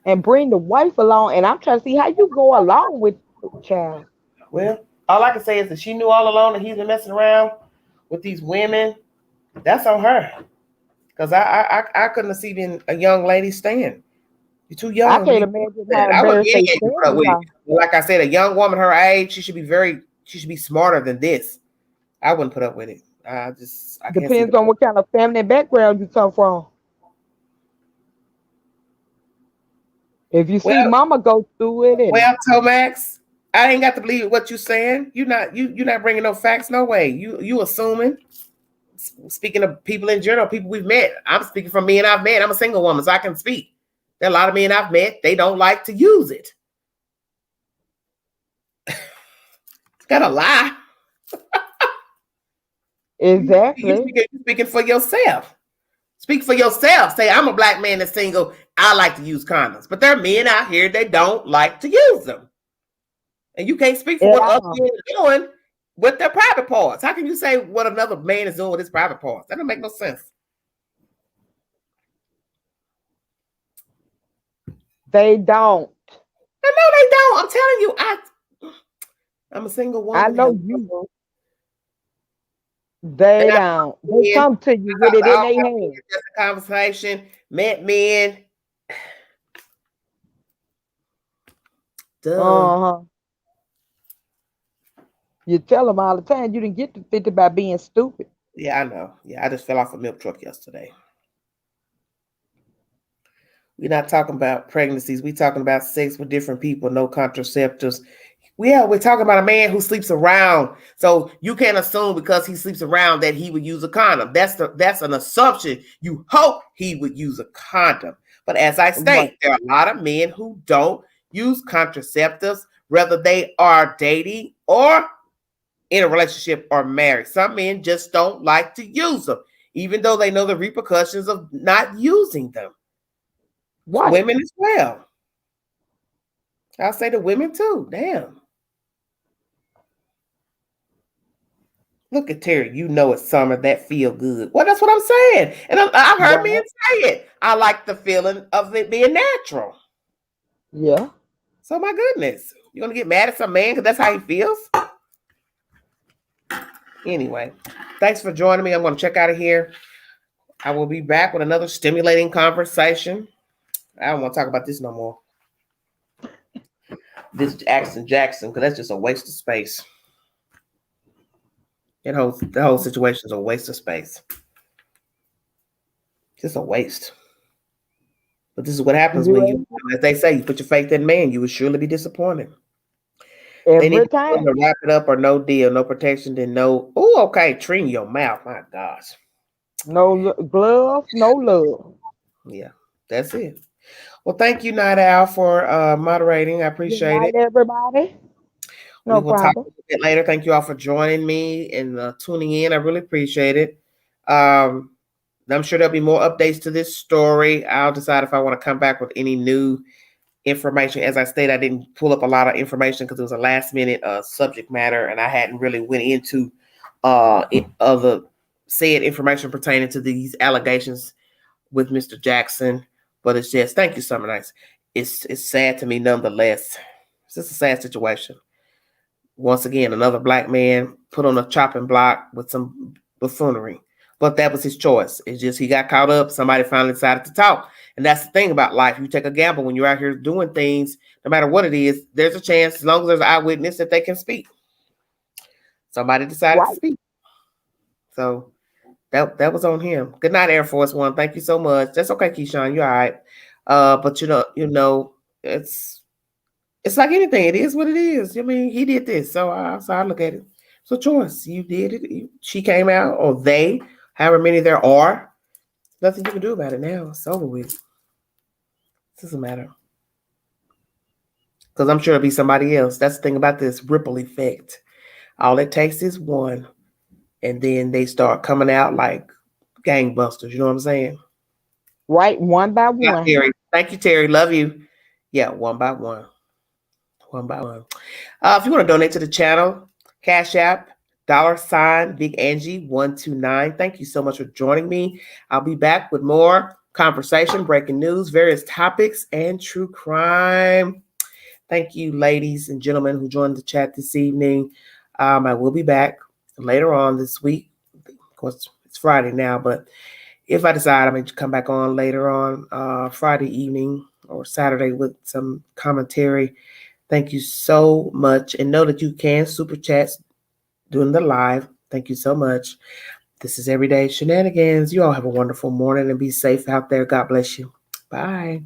And bring the wife along, and I'm trying to see how you go along with the child. Well, all I can say is that she knew all along that he's been messing around with these women, that's on her. Because I couldn't have seen a young lady stand. You're too young. I can't imagine how I would embarrassed they be stand are. like I said, a young woman her age, she should be smarter than this. I wouldn't put up with it. I can't see Depends on what kind of family background you come from. If you see mama go through it, well, Tomax, I ain't got to believe what you're saying. You're not bringing no facts. No way. You assuming. Speaking of people in general, people we've met. I'm speaking from men I've met. I'm a single woman, so I can speak. There are a lot of men I've met. They don't like to use it. It's got to lie. Exactly. You're speaking for yourself. Speak for yourself. Say, I'm a black man that's single. I like to use condoms. But there are men out here that don't like to use them. And you can't speak for what other men are doing with their private parts. How can you say what another man is doing with his private parts? That don't make no sense. They don't. I know they don't. I'm telling you, I'm a single woman. I know you. They don't. They come to you with it in their hand. Just a conversation. Met men. Uh-huh. You tell them all the time you didn't get to 50 by being stupid. Yeah, I know. Yeah, I just fell off a milk truck yesterday. We're not talking about pregnancies. We're talking about sex with different people, no contraceptives. Yeah, we're talking about a man who sleeps around. So you can't assume because he sleeps around that he would use a condom. That's an assumption. You hope he would use a condom. But as I state, there are a lot of men who don't use contraceptives, whether they are dating or in a relationship or married. Some men just don't like to use them, even though they know the repercussions of not using them. Right. Women as well. I'll say the women too. Damn. Look at Terry. You know it's summer. That feel good. Well, that's what I'm saying. And I've heard men say it. I like the feeling of it being natural. Yeah. So my goodness. You're going to get mad at some man because that's how he feels? Anyway, thanks for joining me. I'm going to check out of here. I will be back with another stimulating conversation. I don't want to talk about this no more. This Jaxn, because that's just a waste of space. The whole situation is a waste of space. Just a waste. But this is what happens when you, as they say, you put your faith in man, you will surely be disappointed. They need to wrap it up or no deal, no protection, then no. Oh, okay. Trim your mouth. My gosh. No gloves, no love. Yeah, that's it. Well, thank you, Night Owl, for moderating. I appreciate it. Everybody. No we will talk a bit later. Thank you all for joining me and tuning in. I really appreciate it. I'm sure there'll be more updates to this story. I'll decide if I want to come back with any new information. As I stated, I didn't pull up a lot of information because it was a last minute subject matter, and I hadn't really went into other said information pertaining to these allegations with Mr. Jaxn. But it's just, thank you, Summer Nights. It's sad to me nonetheless. It's just a sad situation. Once again, another black man put on a chopping block with some buffoonery. But that was his choice. It's just he got caught up. Somebody finally decided to talk. And that's the thing about life. You take a gamble when you're out here doing things, no matter what it is, there's a chance, as long as there's an eyewitness, that they can speak. Somebody decided to speak. So that was on him. Good night, Air Force One. Thank you so much. That's okay, Keyshawn. You're all right. But you know, it's like anything. It is what it is. I mean, he did this. So I look at it. It's a choice. You did it. She came out, or they, however many there are. Nothing you can do about it now. It's over with. It doesn't matter. Because I'm sure it'll be somebody else. That's the thing about this ripple effect. All it takes is one. And then they start coming out like gangbusters. You know what I'm saying? Right, one by one. Terry. Thank you, Terry. Love you. Yeah, one by one. One by one. If you want to donate to the channel, Cash App, $ Big Angie 129. Thank you so much for joining me. I'll be back with more conversation, breaking news, various topics, and true crime. Thank you, ladies and gentlemen who joined the chat this evening. I will be back later on this week, Of course, it's Friday now, but if I decide, I may come back on later on Friday evening or Saturday with some commentary. Thank you so much. And know that you can super chat during the live. Thank you so much. This is Everyday Shenanigans. You all have a wonderful morning and be safe out there. God bless you. Bye.